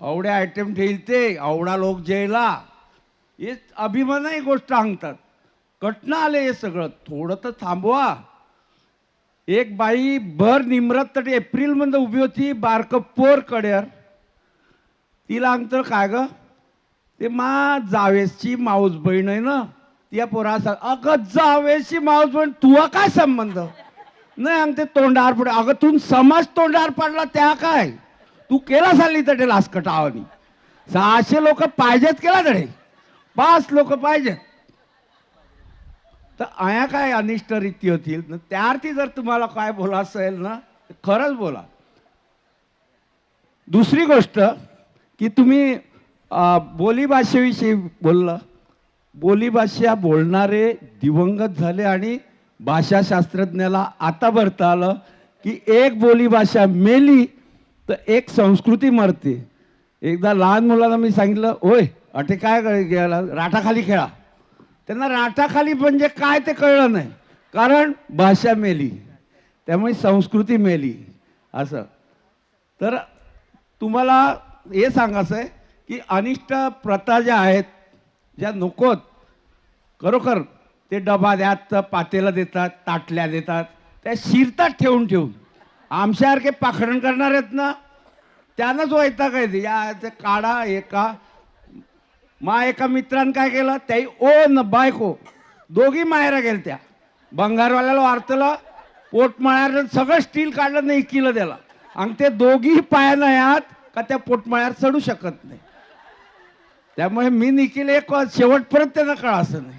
आवडे आयटम ठेवते, आवडा लोक जेला, हे अभिमानाची गोष्ट सांगतात. कटणं आले हे सगळं, थोडं तर थांबवा. एक बाई भर निम्रत तरी एप्रिलमध्ये उभी होती, बारक पोर कड्यार. तिला अंतर काय ग, ते जावेसची माऊस बहीण आहे ना, त्या पोरा अगं जावेसची माऊस बहीण, तुला काय संबंध नाही. अंग ते तोंडावर पडे, अगं तू समाज तोंडावर पडला त्या काय, तू केला चालली तटे लासकट आवानी. 600 लोक पाहिजेत केला तडे, 5 लोक पाहिजेत. तर आया काय अनिष्ट रीती होतील ना, त्यार्थी जर तुम्हाला काय बोला असेल ना, खरंच बोला. दुसरी गोष्ट की तुम्ही बोलीभाषेविषयी बोललं. बोलीभाषा बोलणारे दिवंगत झाले आणि भाषाशास्त्रज्ञाला आता भरता आलं की एक बोलीभाषा मेली तर एक संस्कृती मरते. एकदा लहान मुलांना मी सांगितलं, होय अटे काय गेला, राठाखाली खेळा. त्यांना राठाखाली म्हणजे काय ते कळलं नाही, कारण भाषा मेली, त्यामुळे संस्कृती मेली. असं तर तुम्हाला हे सांगायचं आहे की अनिष्ट प्रथा ज्या आहेत, ज्या नकोत, खरोखर ते डबा द्यात, पातेलं देतात, ताटल्या देतात, त्या शिरतात ठेवून ठेवून. आमच्यासारखे पाखडण करणार आहेत ना, त्यानंच व्हायचा काय ते या ते काढा. एका मित्रानं काय केलं, त्याही ओ न बायको दोघी माहेरा गेल्या. त्या भंगारवाल्याला वार्तलं, पोटमाळ्यावर सगळं स्टील काढलं नाही किलं त्याला, आणि ते दोघीही पायानं यात का त्या पोटमाळ्यावर चढू शकत नाही. त्यामुळे मी निखिल एक शेवटपर्यंत त्यांना कळा असं नाही.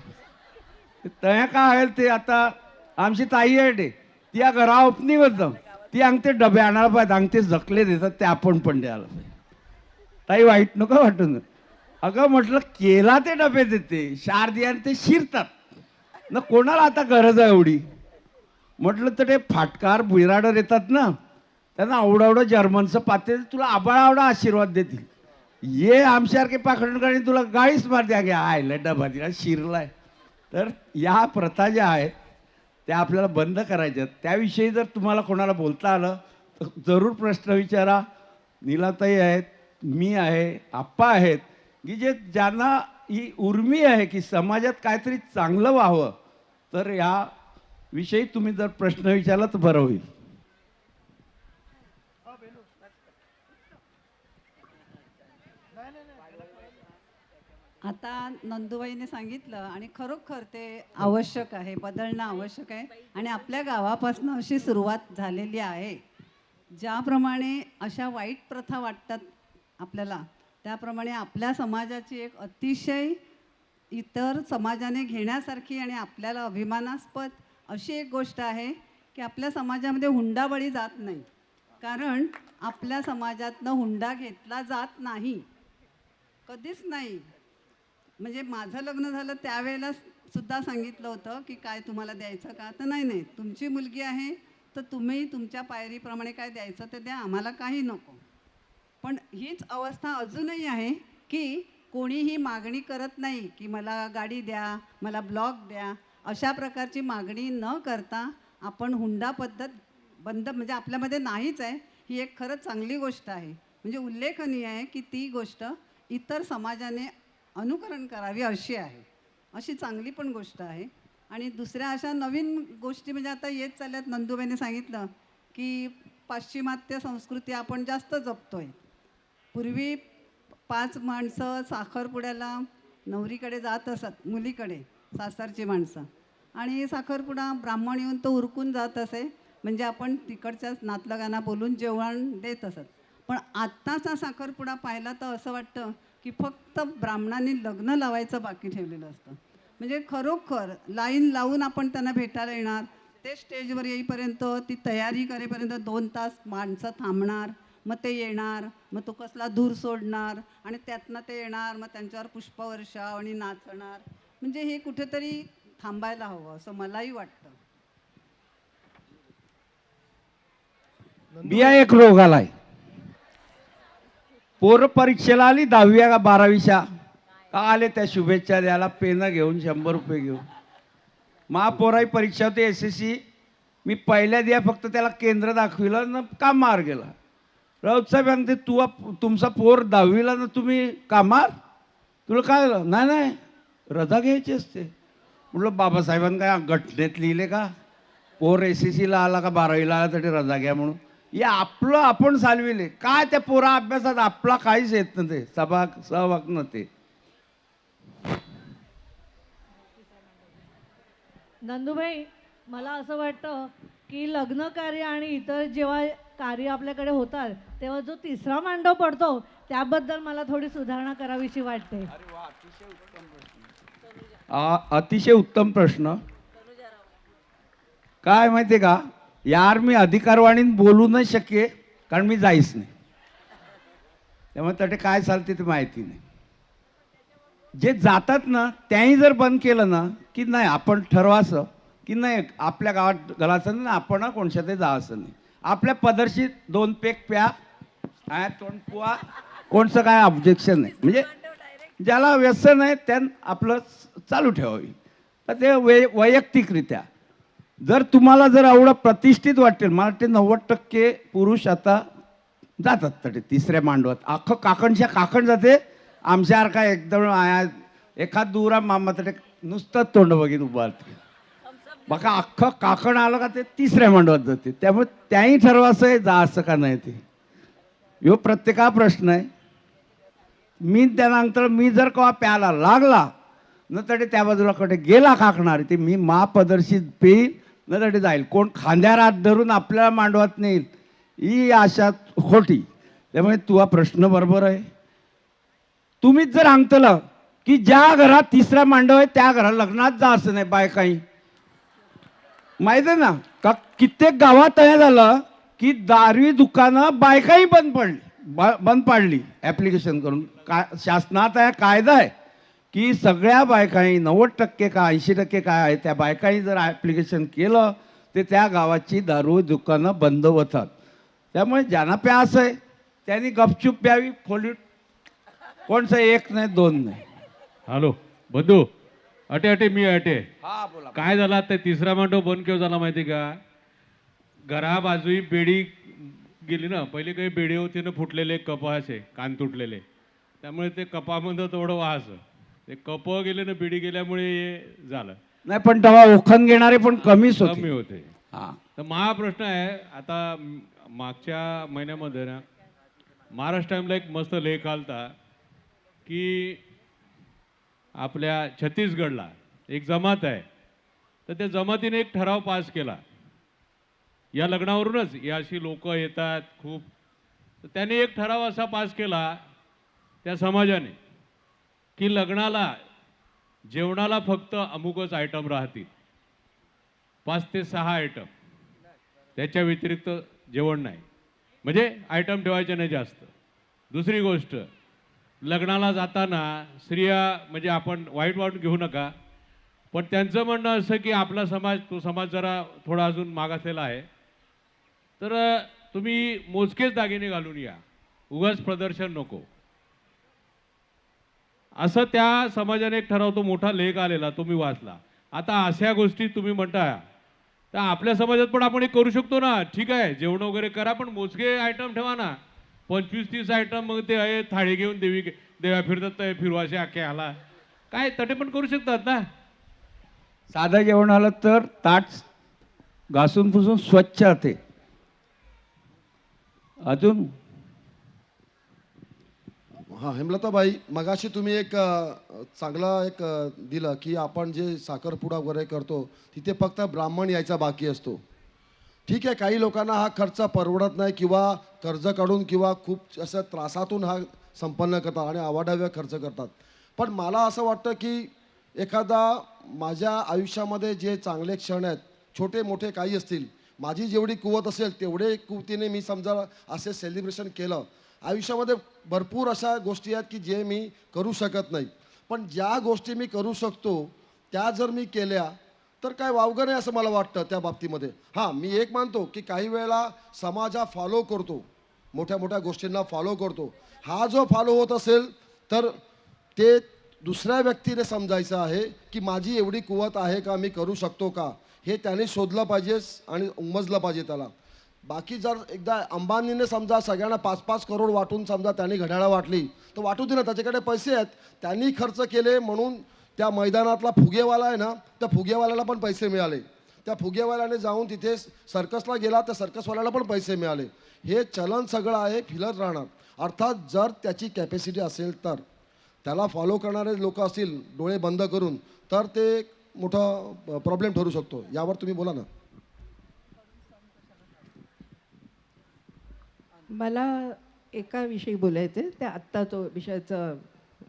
त्या काय आहे ते, आता आमची ताई आहे ती या घरा ओपनिंग ती अंगते डबे आणायला पाहिजे, अंगते जकले देतात, ते आपण पण द्यायला पाहिजे. ताई वाईट नको वाटून. अगं म्हटलं केला ते डबे देते, शारदियाने ते शिरतात ना, कोणाला आता गरज आहे एवढी. म्हटलं तर ते फाटकार बुराडर येतात ना, त्यांना आवडावडं जर्मनचं पाते तुला आबाळावडा आशीर्वाद देतील. ये आमच्यासारखे पाखडणकडे तुला गाळीच मार द्या घ्या आयला डबा दिला शिरलाय. तर या प्रथा ज्या आहेत त्या आपल्याला बंद करायच्या. त्याविषयी जर तुम्हाला कोणाला बोलता आलं तर जरूर प्रश्न विचारा. नीलाताई आहेत, मी आहे, आप्पा आहेत, की जे ज्यांना ही उर्मी आहे की समाजात काहीतरी चांगलं व्हावं. तर या विषयी तुम्ही जर प्रश्न विचारला तर बरं होईल. आता नंदुबाईने सांगितलं आणि खरोखर ते आवश्यक आहे, बदलणं आवश्यक आहे. आणि आपल्या गावापासून अशी सुरुवात झालेली आहे. ज्याप्रमाणे अशा वाईट प्रथा वाटतात आपल्याला, त्याप्रमाणे आपल्या समाजाची एक अतिशय इतर समाजाने घेण्यासारखी आणि आपल्याला अभिमानास्पद अशी एक गोष्ट आहे की आपल्या समाजामध्ये हुंडाबळी जात नाही. कारण आपल्या समाजातनं हुंडा घेतला जात नाही, कधीच नाही. म्हणजे माझं लग्न झालं त्यावेळेला सुद्धा सांगितलं होतं की काय तुम्हाला द्यायचं का, तर नाही नाही तुमची मुलगी आहे तर तुम्ही तुमच्या पायरीप्रमाणे काय द्यायचं ते द्या, आम्हाला काही नको. पण हीच अवस्था अजूनही आहे की कोणीही मागणी करत नाही की मला गाडी द्या, मला ब्लॉक द्या. अशा प्रकारची मागणी न करता आपण हुंडा पद्धत बंद, म्हणजे आपल्यामध्ये नाहीच आहे. ही एक खरंच चांगली गोष्ट आहे. म्हणजे उल्लेखनीय आहे की ती गोष्ट इतर समाजाने अनुकरण करावी अशी आहे. अशी चांगली पण गोष्ट आहे. आणि दुसऱ्या अशा नवीन गोष्टी म्हणजे आता येत चालल्यात. नंदुबाईने सांगितलं की पाश्चिमात्य संस्कृती आपण जास्त जपतोय. पूर्वी 5 माणसं साखरपुड्याला नवरीकडे जात असत, मुलीकडे सासरची माणसं, आणि साखरपुडा ब्राह्मण येऊन तो उरकून जात असे. म्हणजे आपण तिकडच्याच नातलगांना बोलून जेवण देत असत. पण आत्ताचा साखरपुडा पाहिला तर असं वाटतं की फक्त ब्राह्मणांनी लग्न लावायचं बाकी ठेवलेलं असतं. म्हणजे खरोखर लाईन लावून आपण त्यांना भेटायला येणार, ते स्टेजवर येईपर्यंत ती तयारी करेपर्यंत 2 तास माणसं थांबणार, मग ते येणार, मग तो कसला धूर सोडणार आणि त्यातनं ते येणार, मग त्यांच्यावर पुष्पवर्षाव आणि नाचणार. म्हणजे हे कुठेतरी थांबायला हवं असं मलाही वाटतं. बिया एक रोग आलाय. पोरं परीक्षेला आली 10वी का 12वीच्या का आले त्या शुभेच्छा द्यायला पेनं घेऊन 100 रुपये घेऊन. महापोराई परीक्षा होती SSC. मी पहिल्या दिया फक्त त्याला केंद्र दाखविलं ना कामार गेला. राऊतसाहेब सांगते तुमचा पोर 10वीला ना तुम्ही कामार, तुला काय झालं? नाही नाही रजा घ्यायची असते. म्हटलं बाबासाहेबांनी काय घटनेत लिहिले का पोर SSCला आला का 12वीला आला तरी रजा घ्या म्हणून? हे आपलं आपण चालविले काय त्या पोरा अभ्यासात आपला काहीच येत नव्हते, सहभाग नव्हते. नंदुबाई, मला असं वाटतं की लग्न कार्य आणि इतर जेव्हा कार्य आपल्याकडे होतात तेव्हा जो तिसरा मांडव पडतो त्याबद्दल मला थोडी सुधारणा करावीशी वाटते. अतिशय उत्तम प्रश्न. काय माहिती आहे का यार, मी अधिकारवाणीत बोलू नाही शक्य कारण मी जाईच नाही. त्यामुळे त्याचे काय चालते ते माहिती नाही. जे जातात ना त्याही जर बंद केलं ना की नाही आपण ठरवायचं की नाही आपल्या गावात घालायचं ना, आपण कोणत्या ते जायचं नाही. आपल्या पदरशी 2 पेक प्या तोंड पुवा, कोणचं काय ऑब्जेक्शन नाही. म्हणजे ज्याला व्यसन आहे त्यानं आपलं चालू ठेवावी. तर ते वैयक्तिकरित्या जर तुम्हाला जर एवढं प्रतिष्ठित वाटेल, मला वाटते 90% पुरुष आता जातात तटे तिसऱ्या मांडवात. अख्खं काकणच्या काकण जाते. आमच्यासारखा एकदम एखाद दुरा मामा तटे नुसतं तोंड बघित उभारते. बघा अख्खं काकण आलं का ते तिसऱ्या मांडवात जाते. त्यामुळे त्याही ठरवायचं आहे जायचं का नाही ते. ह्यो प्रत्येका प्रश्न आहे. मी त्यानंतर मी जर केव्हा प्यायला लागला न तरी त्या बाजूला कडे गेला काकणार ते मी महापदर्शित पेईल न तरी जाईल. कोण खांद्यावर हात धरून आपल्याला मांडवत नेईल ही आशा खोटी. त्यामुळे तुझा प्रश्न बरोबर आहे. तुम्हीच जर सांगतलं की ज्या घरात तिसरा मांडव आहे त्या घरात लग्नात जा असं नाही बायकाई. माहिती आहे ना का कित्येक गावात हे झालं की दारवी दुकानं बायकाही बंद पाडली ॲप्लिकेशन करून. शासनात आहे कायदा आहे की सगळ्या बायकांनी 90% का 80% काय आहे त्या बायकांनी जर ॲप्लिकेशन केलं तर त्या गावाची दारू दुकानं बंद होतात. त्यामुळे ज्यांना प्यास आहे त्यांनी गपचूप प्यावी. खोलीत कोणचं एक नाही दोन नाही. हॅलो बंधू, अटे अटे मी अटे. हा बोला. काय झाला ते तिसरा मांडव बंद केव्हा झाला माहिती का? घरा बाजूही बेडी गेली ना. पहिले काही बेडी होती ना, फुटलेले कपाचे कान तुटलेले, त्यामुळे ते कपामध्ये थोडं वास. ते कप गेले ना, बेडी गेल्यामुळे हे झालं. नाही पण तेव्हा ओखन घेणारे पण कमी होते. हा. तर माझा प्रश्न आहे आता, मागच्या महिन्यामध्ये ना महाराष्ट्र टाईमला एक मस्त लेख आलता की आपल्या छत्तीसगडला एक जमात आहे, तर त्या जमातीने एक ठराव पास केला या लग्नावरूनच. या अशी लोक येतात खूप, तर त्याने एक ठराव असा पास केला त्या समाजाने की लग्नाला जेवणाला फक्त अमुकच आयटम राहतील, 5 ते 6 आयटम, त्याच्या व्यतिरिक्त जेवण नाही. म्हणजे आयटम ठेवायचे नाही जास्त. दुसरी गोष्ट, लग्नाला जाताना स्त्रिया, म्हणजे आपण वाईट वाटून घेऊ नका, पण त्यांचं म्हणणं असं की आपला समाज, तो समाज जरा थोडा अजून मागासलेला आहे, तर तुम्ही मोजकेच दागिने घालून या, उगाच प्रदर्शन नको, असं त्या समाजाने एक ठरवतो. मोठा लेख आलेला, तो मी वाचला. आता अशा गोष्टी तुम्ही म्हणता, तर आपल्या समाजात पण आपण एक करू शकतो ना. ठीक आहे, जेवण वगैरे करा, पण मोजके आयटम ठेवा ना. 25-30 आयटम, मग ते आहे थाळी घेऊन देवा फिरतात, फिरवाशे अख्खे आला काय, तटे पण करू शकतात ना. साधं जेवण आलं तर ताट घासून पुसून स्वच्छ राहते. अजून हां, हेमलताबाई, मगाशी तुम्ही एक चांगला एक दिलं की आपण जे साखरपुडा वगैरे करतो तिथे फक्त ब्राह्मण यायचा बाकी असतो. ठीक आहे, काही लोकांना हा खर्च परवडत नाही किंवा कर्ज काढून किंवा खूप असं त्रासातून हा संपन्न करतात आणि आवाढव्य खर्च करतात. पण मला असं वाटतं की एखादा माझ्या आयुष्यामध्ये जे चांगले क्षण आहेत, छोटे मोठे काही असतील, माझी जेवढी कुवत असेल तेवढे कुवतीने मी समजा असे सेलिब्रेशन केलं. आयुष्यामध्ये भरपूर अशा गोष्टी आहेत की जे मी करू शकत नाही, पण ज्या गोष्टी मी करू शकतो त्या जर मी केल्या तर काय वावगं नाही असं मला वाटतं त्या बाबतीमध्ये. हां, मी एक मानतो की काही वेळेला समाज हा फॉलो करतो, मोठ्या मोठ्या गोष्टींना फॉलो करतो. हा जो फॉलो होत असेल तर ते दुसऱ्या व्यक्तीने समजायचं आहे की माझी एवढी कुवत आहे का, मी करू शकतो का, हे त्याने शोधलं पाहिजे आणि उमजलं पाहिजे त्याला. बाकी जर एकदा अंबानीने समजा सगळ्यांना 5-5 करोड वाटून समजा त्यांनी घड्याळं वाटली तर वाटू दे ना, त्याच्याकडे पैसे आहेत, त्यांनी खर्च केले म्हणून त्या मैदानातला फुगेवाला आहे ना, त्या फुगेवाल्याला पण पैसे मिळाले. त्या फुगेवाल्याने जाऊन तिथे सर्कसला गेला तर सर्कसवाल्याला पण पैसे मिळाले. हे चलन सगळं आहे, फिरत राहणार. अर्थात जर त्याची कॅपॅसिटी असेल तर, त्याला फॉलो करणारे लोक असतील डोळे बंद करून, तर ते मोठा प्रॉब्लेम ठरू शकतो. यावर तुम्ही बोला ना. मला एका विषयी बोलायचं आहे, ते आत्ता तो विषयाचं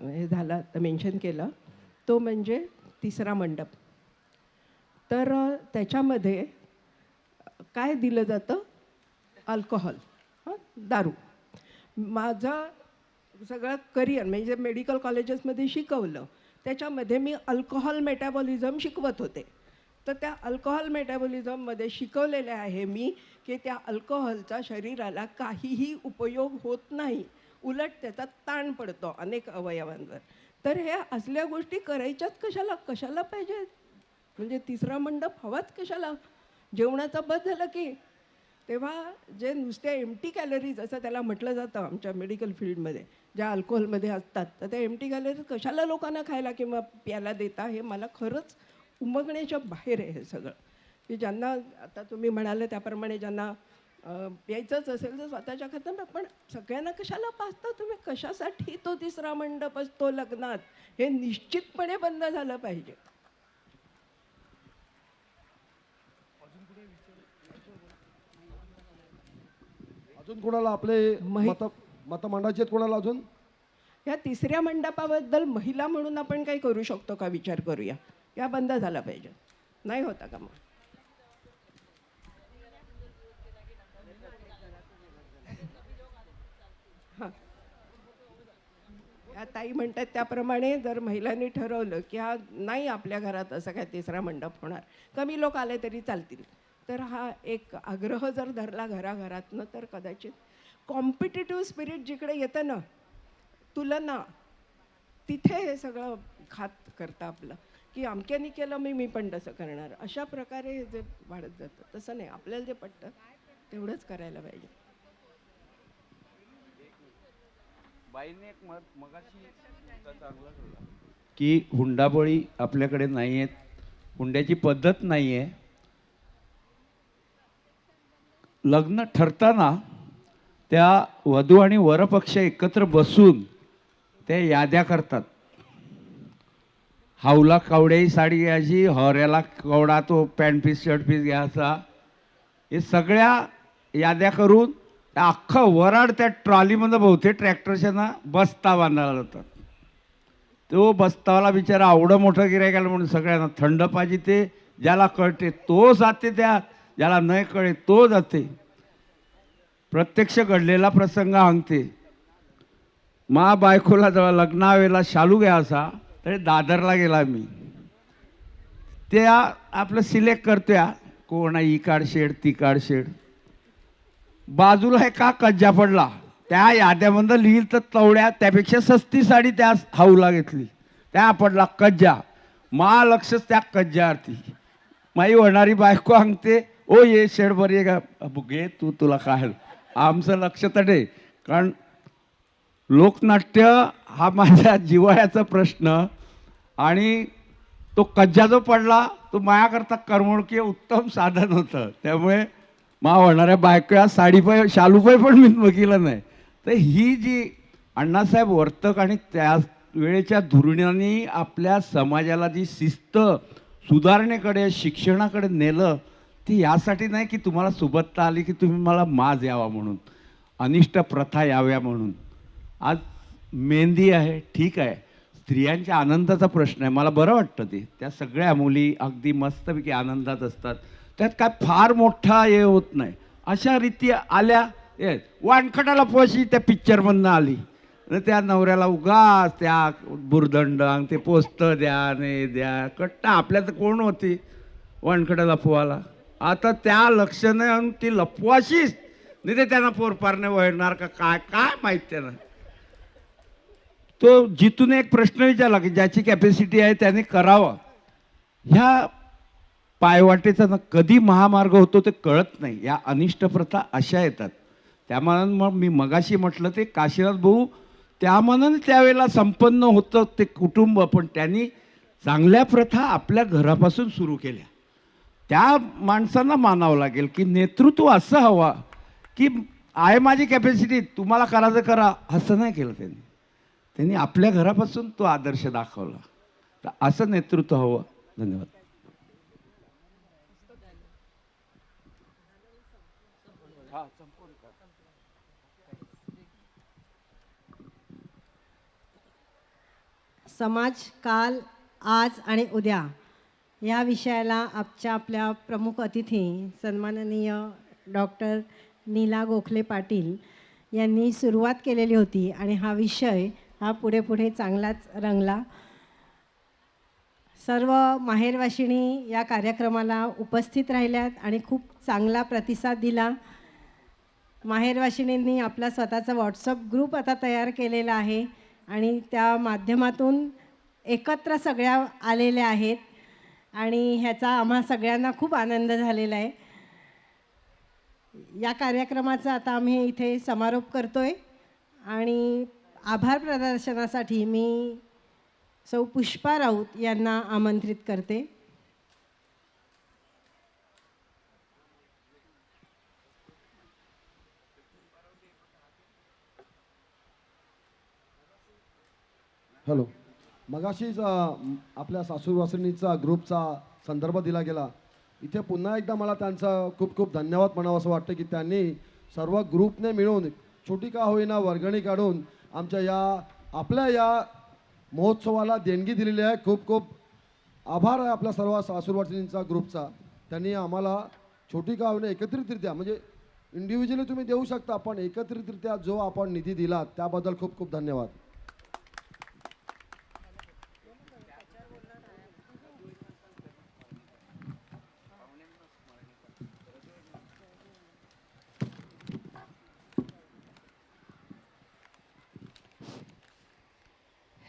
हे झाला तर मेन्शन केलं, तो म्हणजे तिसरा मंडप. तर त्याच्यामध्ये काय दिलं जातं? अल्कोहोल, दारू. माझं सगळं करिअर म्हणजे मेडिकल कॉलेजेसमध्ये शिकवलं, त्याच्यामध्ये मी अल्कोहोल मेटाबॉलिझम शिकवत होते. तर त्या अल्कोहोल मेटाबॉलिझममध्ये शिकवलेले आहे मी की त्या अल्कोहोलचा शरीराला काहीही उपयोग होत नाही, उलट त्याचा ताण पडतो अनेक अवयवांवर. तर हे असल्या गोष्टी करायच्याच कशाला पाहिजे? म्हणजे तिसरा मंडप हवाच कशाला? जेवणाचा बस झालं की. तेव्हा जे नुसत्या एम्प्टी कॅलरीज असं त्याला म्हटलं जातं आमच्या मेडिकल फील्डमध्ये, ज्या अल्कोहोलमध्ये असतात, तर त्या एम्प्टी कॅलरीज कशाला लोकांना खायला किंवा प्यायला देता, हे मला खरंच उमगण्याच्या बाहेर आहे हे सगळं. की ज्यांना आता तुम्ही म्हणाले त्याप्रमाणे ज्यांना प्यायचंच असेल तर स्वतःच्या खात्यानं, पण सगळ्यांना कशाला पाचता तुम्ही? कशासाठी तो तिसरा मंडप असतो लग्नात? हे निश्चितपणे बंद झालं पाहिजे. अजून कोणाला आपले मत मांडायचे आहेत? कोणाला अजून? या तिसऱ्या मंडपाबद्दल महिला म्हणून आपण काही करू शकतो का? विचार करूया. या बंद झाला पाहिजे. नाही होता का मग? हां, या ताई म्हणतात त्याप्रमाणे जर महिलांनी ठरवलं की हा नाही आपल्या घरात असं काय तिसरा मंडप होणार, कमी लोक आले तरी चालतील, तर हा एक आग्रह जर धरला घराघरातनं तर कदाचित कॉम्पिटिटिव्ह स्पिरिट जिकडे येतं ना, तुलना, तिथे हे सगळं खात करतं आपलं, की अमक्यानी केलं मी पण तसं करणार, अशा प्रकारे हे जे वाढत जातं. तसं नाही, आपल्याला जे पटतं तेवढंच करायला पाहिजे. बाईने एक मगाशी चांगला ठेवला की हुंडाबळी आपल्याकडे नाही आहेत, हुंड्याची पद्धत नाही आहे. लग्न ठरताना त्या वधू आणि वरपक्ष एकत्र बसून त्या याद्या करतात. हाऊला कावड्याही साडी घ्यायची, हऱ्याला कवडा तो पॅन्ट पीस शर्ट पीस घ्यायचा, हे सगळ्या याद्या करून त्या अख्खं वराड त्या ट्रॉलीमध्ये बहुतेक ट्रॅक्टरच्या ना बस्ता बांधायला जातात. तो बस्तावाला बिचारा आवडं मोठं गिरायकाला म्हणून सगळ्यांना थंड पाहिजे, ते ज्याला कळते तो जाते, त्या ज्याला नाही कळे तो जाते. प्रत्यक्ष घडलेला प्रसंग सांगते. मा बायकोला जेव्हा लग्नावेळेला शालू घ्यायचा तरी दादरला गेला मी. त्या आपलं सिलेक्ट करत्या, कोण ही काढ शेड ती काढ शेड. बाजूला एका कज्जा पडला, त्या याद्यामध्ये लिहिल तर तवड्या त्यापेक्षा सस्ती साडी त्या हाऊला घेतली, त्या पडला कज्जा. मा लक्षच त्या कज्जावरती. माई होणारी बायको सांगते, ओ ये शेड बरी आहे का, घे तुला काय. आमचं लक्ष तडे, कारण लोकनाट्य हा माझ्या जिव्हाळ्याचा प्रश्न, आणि तो कज्जा जो पडला तो माझ्याकरता करमणुकी उत्तम साधन होतं. त्यामुळे मा होणाऱ्या बायकोया साडीपाय शालूपाय पण मी बघितलं नाही. तर ही जी अण्णासाहेब वर्तक आणि त्या वेळेच्या धोरणांनी आपल्या समाजाला जी शिस्त सुधारणेकडे शिक्षणाकडे नेलं, ती यासाठी नाही की तुम्हाला सुबत्ता आली की तुम्ही मला माज यावा म्हणून, अनिष्ट प्रथा याव्या म्हणून. आज मेहंदी आहे, ठीक आहे, स्त्रियांच्या आनंदाचा प्रश्न आहे, मला बरं वाटतं ते. त्या सगळ्या मुली अगदी मस्तपैकी आनंदात असतात, त्यात काय फार मोठा हे होत नाही. अशा रीती आल्या. वानखटाला पोशी त्या पिक्चरमधनं आली, त्या नवऱ्याला उगाच त्या बुरदंड ते पोस्तं द्या ने द्या कट्टा. आपल्यात कोण होती वानखटा लपवाला? आता त्या लक्ष नाही आणि ती लपवाशीच नाही, ते त्यांना पोरपारने वळणार का काय काय माहीत. त्यांना तो जिथून एक प्रश्न विचारला की ज्याची कॅपॅसिटी आहे त्याने करावं. ह्या पायवाटेचा ना कधी महामार्ग होतो ते कळत नाही. या अनिष्ट प्रथा अशा येतात. त्यामुळे मग मी मगाशी म्हटलं ते काशीनाथ भाऊ त्यामानाने त्यावेळेला संपन्न होतं ते कुटुंब, पण त्यांनी चांगल्या प्रथा आपल्या घरापासून सुरू केल्या. त्या माणसांना मानावं लागेल की नेतृत्व असं हवा की आहे माझी कॅपॅसिटी, तुम्हाला करायचं करा, असं नाही केलं त्यांनी. त्यांनी आपल्या घरापासून तो आदर्श दाखवला. तर असं नेतृत्व हवं. धन्यवाद. समाज काल, आज आणि उद्या या विषयाला आपल्या प्रमुख अतिथी सन्माननीय डॉक्टर नीला गोखले पाटील यांनी सुरुवात केलेली होती, आणि हा विषय हा पुढे पुढे चांगलाच रंगला. सर्व माहेरवाशिणी या कार्यक्रमाला उपस्थित राहिल्यात आणि खूप चांगला प्रतिसाद दिला. माहेरवाशिणींनी आपला स्वतःचा व्हॉट्सअप ग्रुप आता तयार केलेला आहे आणि त्या माध्यमातून एकत्र सगळ्या आलेल्या आहेत, आणि ह्याचा आम्हा सगळ्यांना खूप आनंद झालेला आहे. या कार्यक्रमाचा आता आम्ही इथे समारोप करतोय, आणि आभार प्रदर्शनासाठी मी सौ पुष्पा राऊत यांना आमंत्रित करते. हॅलो. मगाशीच आपल्या सासूरवासिनीचा ग्रुपचा संदर्भ दिला गेला. इथे पुन्हा एकदा मला त्यांचा खूप खूप धन्यवाद म्हणावं असं वाटतं की त्यांनी सर्व ग्रुपने मिळून छोटी का होईना वर्गणी काढून आमच्या आपल्या या महोत्सवाला देणगी दिलेली आहे. खूप खूप आभार आहे आपल्या सर्व सासूरवासिनींचा ग्रुपचा. त्यांनी आम्हाला छोटी का होईना एकत्रितरित्या, म्हणजे इंडिव्हिज्युअली तुम्ही देऊ शकता, पण एकत्रितरित्या जो आपण निधी दिला त्याबद्दल खूप खूप धन्यवाद.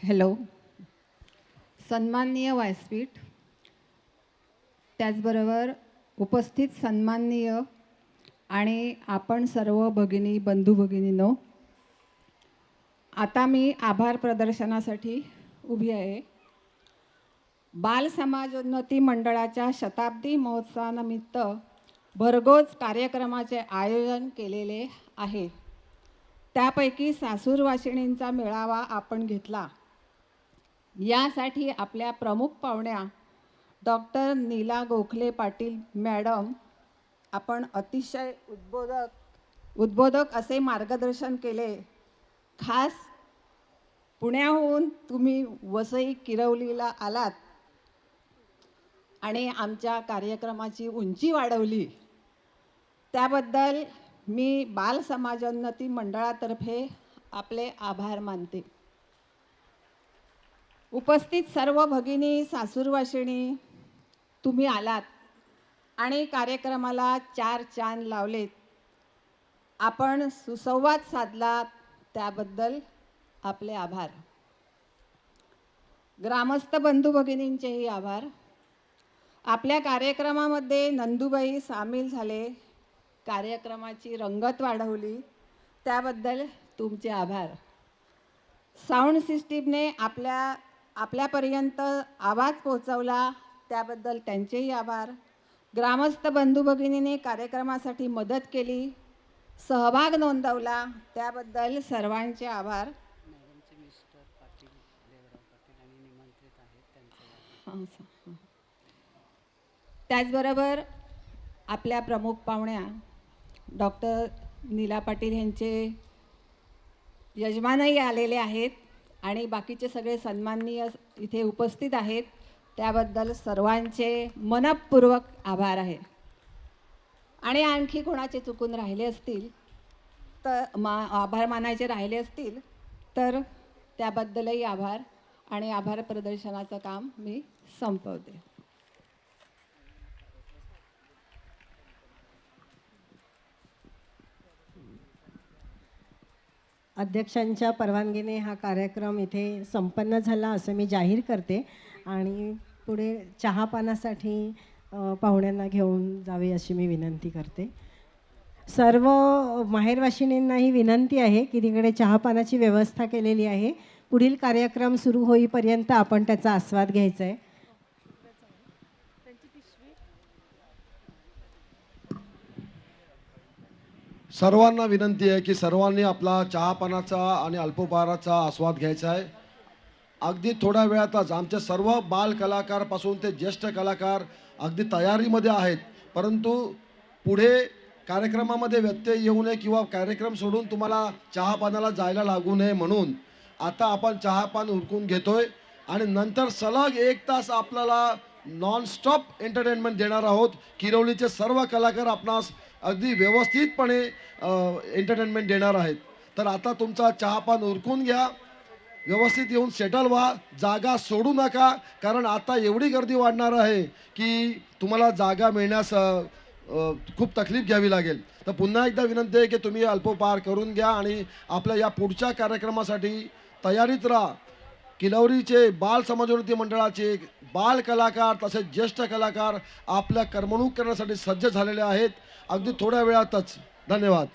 हॅलो. सन्माननीय व्यासपीठ, त्याचबरोबर उपस्थित सन्माननीय आणि आपण सर्व भगिनी बंधू भगिनींनो, आता मी आभार प्रदर्शनासाठी उभी आहे. बाल समाजोन्नती मंडळाच्या शताब्दी महोत्सवानिमित्त भरघोस कार्यक्रमाचे आयोजन केलेले आहे. त्यापैकी सासूरवाशिणींचा मेळावा आपण घेतला. यासाठी आपल्या प्रमुख पाहुण्या डॉक्टर नीला गोखले पाटील मॅडम आपण अतिशय उद्बोधक असे मार्गदर्शन केले. खास पुण्याहून तुम्ही वसई किरवलीला आलात आणि आमच्या कार्यक्रमाची उंची वाढवली, त्याबद्दल मी बाल समाजोन्नती मंडळातर्फे आपले आभार मानते. उपस्थित सर्व भगिनी सासूरवाशिणी, तुम्ही आलात आणि कार्यक्रमाला 4 चांद लावलेत. आपण सुसंवाद साधलात, त्याबद्दल आपले आभार. ग्रामस्थ बंधू भगिनींचेही आभार. आपल्या कार्यक्रमामध्ये नंदुबाई सामील झाले, कार्यक्रमाची रंगत वाढवली, त्याबद्दल तुमचे आभार. साऊंड सिस्टीमने आपल्यापर्यंत आवाज पोहोचवला, त्याबद्दल त्यांचेही आभार. ग्रामस्थ बंधू भगिनीने कार्यक्रमासाठी मदत केली, सहभाग नोंदवला, त्याबद्दल सर्वांचे आभार. त्याचबरोबर आपल्या प्रमुख पाहुण्या डॉक्टर नीला पाटील यांचे यजमानही आलेले आहेत आणि बाकीचे सगळे सन्माननीय इथे उपस्थित आहेत, त्याबद्दल सर्वांचे मनपूर्वक आभार आहे. आणि आणखी कोणाचे चुकून राहिले असतील तर आभार मानायचे राहिले असतील तर त्याबद्दलही आभार. आणि आभार प्रदर्शनाचं काम मी संपवते. अध्यक्षांच्या परवानगीने हा कार्यक्रम इथे संपन्न झाला असं मी जाहीर करते आणि पुढे चहापानासाठी पाहुण्यांना घेऊन जावे अशी मी विनंती करते. सर्व माहेरवाशिणींनाही विनंती आहे की तिकडे चहापानाची व्यवस्था केलेली आहे. पुढील कार्यक्रम सुरू होईपर्यंत आपण त्याचा आस्वाद घ्यायचा आहे. सर्वांना विनंती आहे की सर्वांनी आपला चहापानाचा आणि अल्पोपहाराचा आस्वाद घ्यायचा आहे. अगदी थोड्या वेळातच आमचे सर्व बाल कलाकारपासून ते ज्येष्ठ कलाकार अगदी तयारीमध्ये आहेत, परंतु पुढे कार्यक्रमामध्ये व्यत्यय येऊ नये किंवा कार्यक्रम सोडून तुम्हाला चहापानाला जायला लागू नये म्हणून आता आपण चहापान उरकून घेतोय आणि नंतर सलग 1 तास आपल्याला नॉनस्टॉप एंटरटेनमेंट देणार आहोत. किरवलीचे सर्व कलाकार आपणास अगदी व्यवस्थितपणे एंटरटेनमेंट देणार आहेत. तर आता तुमचा चहापान उरकून घ्या, व्यवस्थित येऊन सेटल व्हा, जागा सोडू नका, कारण आता एवढी गर्दी वाढणार आहे की तुम्हाला जागा मिळण्यास खूप तकलीफ घ्यावी लागेल. तर पुन्हा एकदा विनंती आहे की तुम्ही अल्पोपहार करून घ्या आणि आपल्या या पुढच्या कार्यक्रमासाठी तयारीत राहा. किलवरीचे बाल समाजोन्नती मंडळाचे बाल कलाकार तसेच ज्येष्ठ कलाकार आपल्या करमणूक करण्यासाठी सज्ज झालेले आहेत अगदी थोड्या वेळातच. धन्यवाद.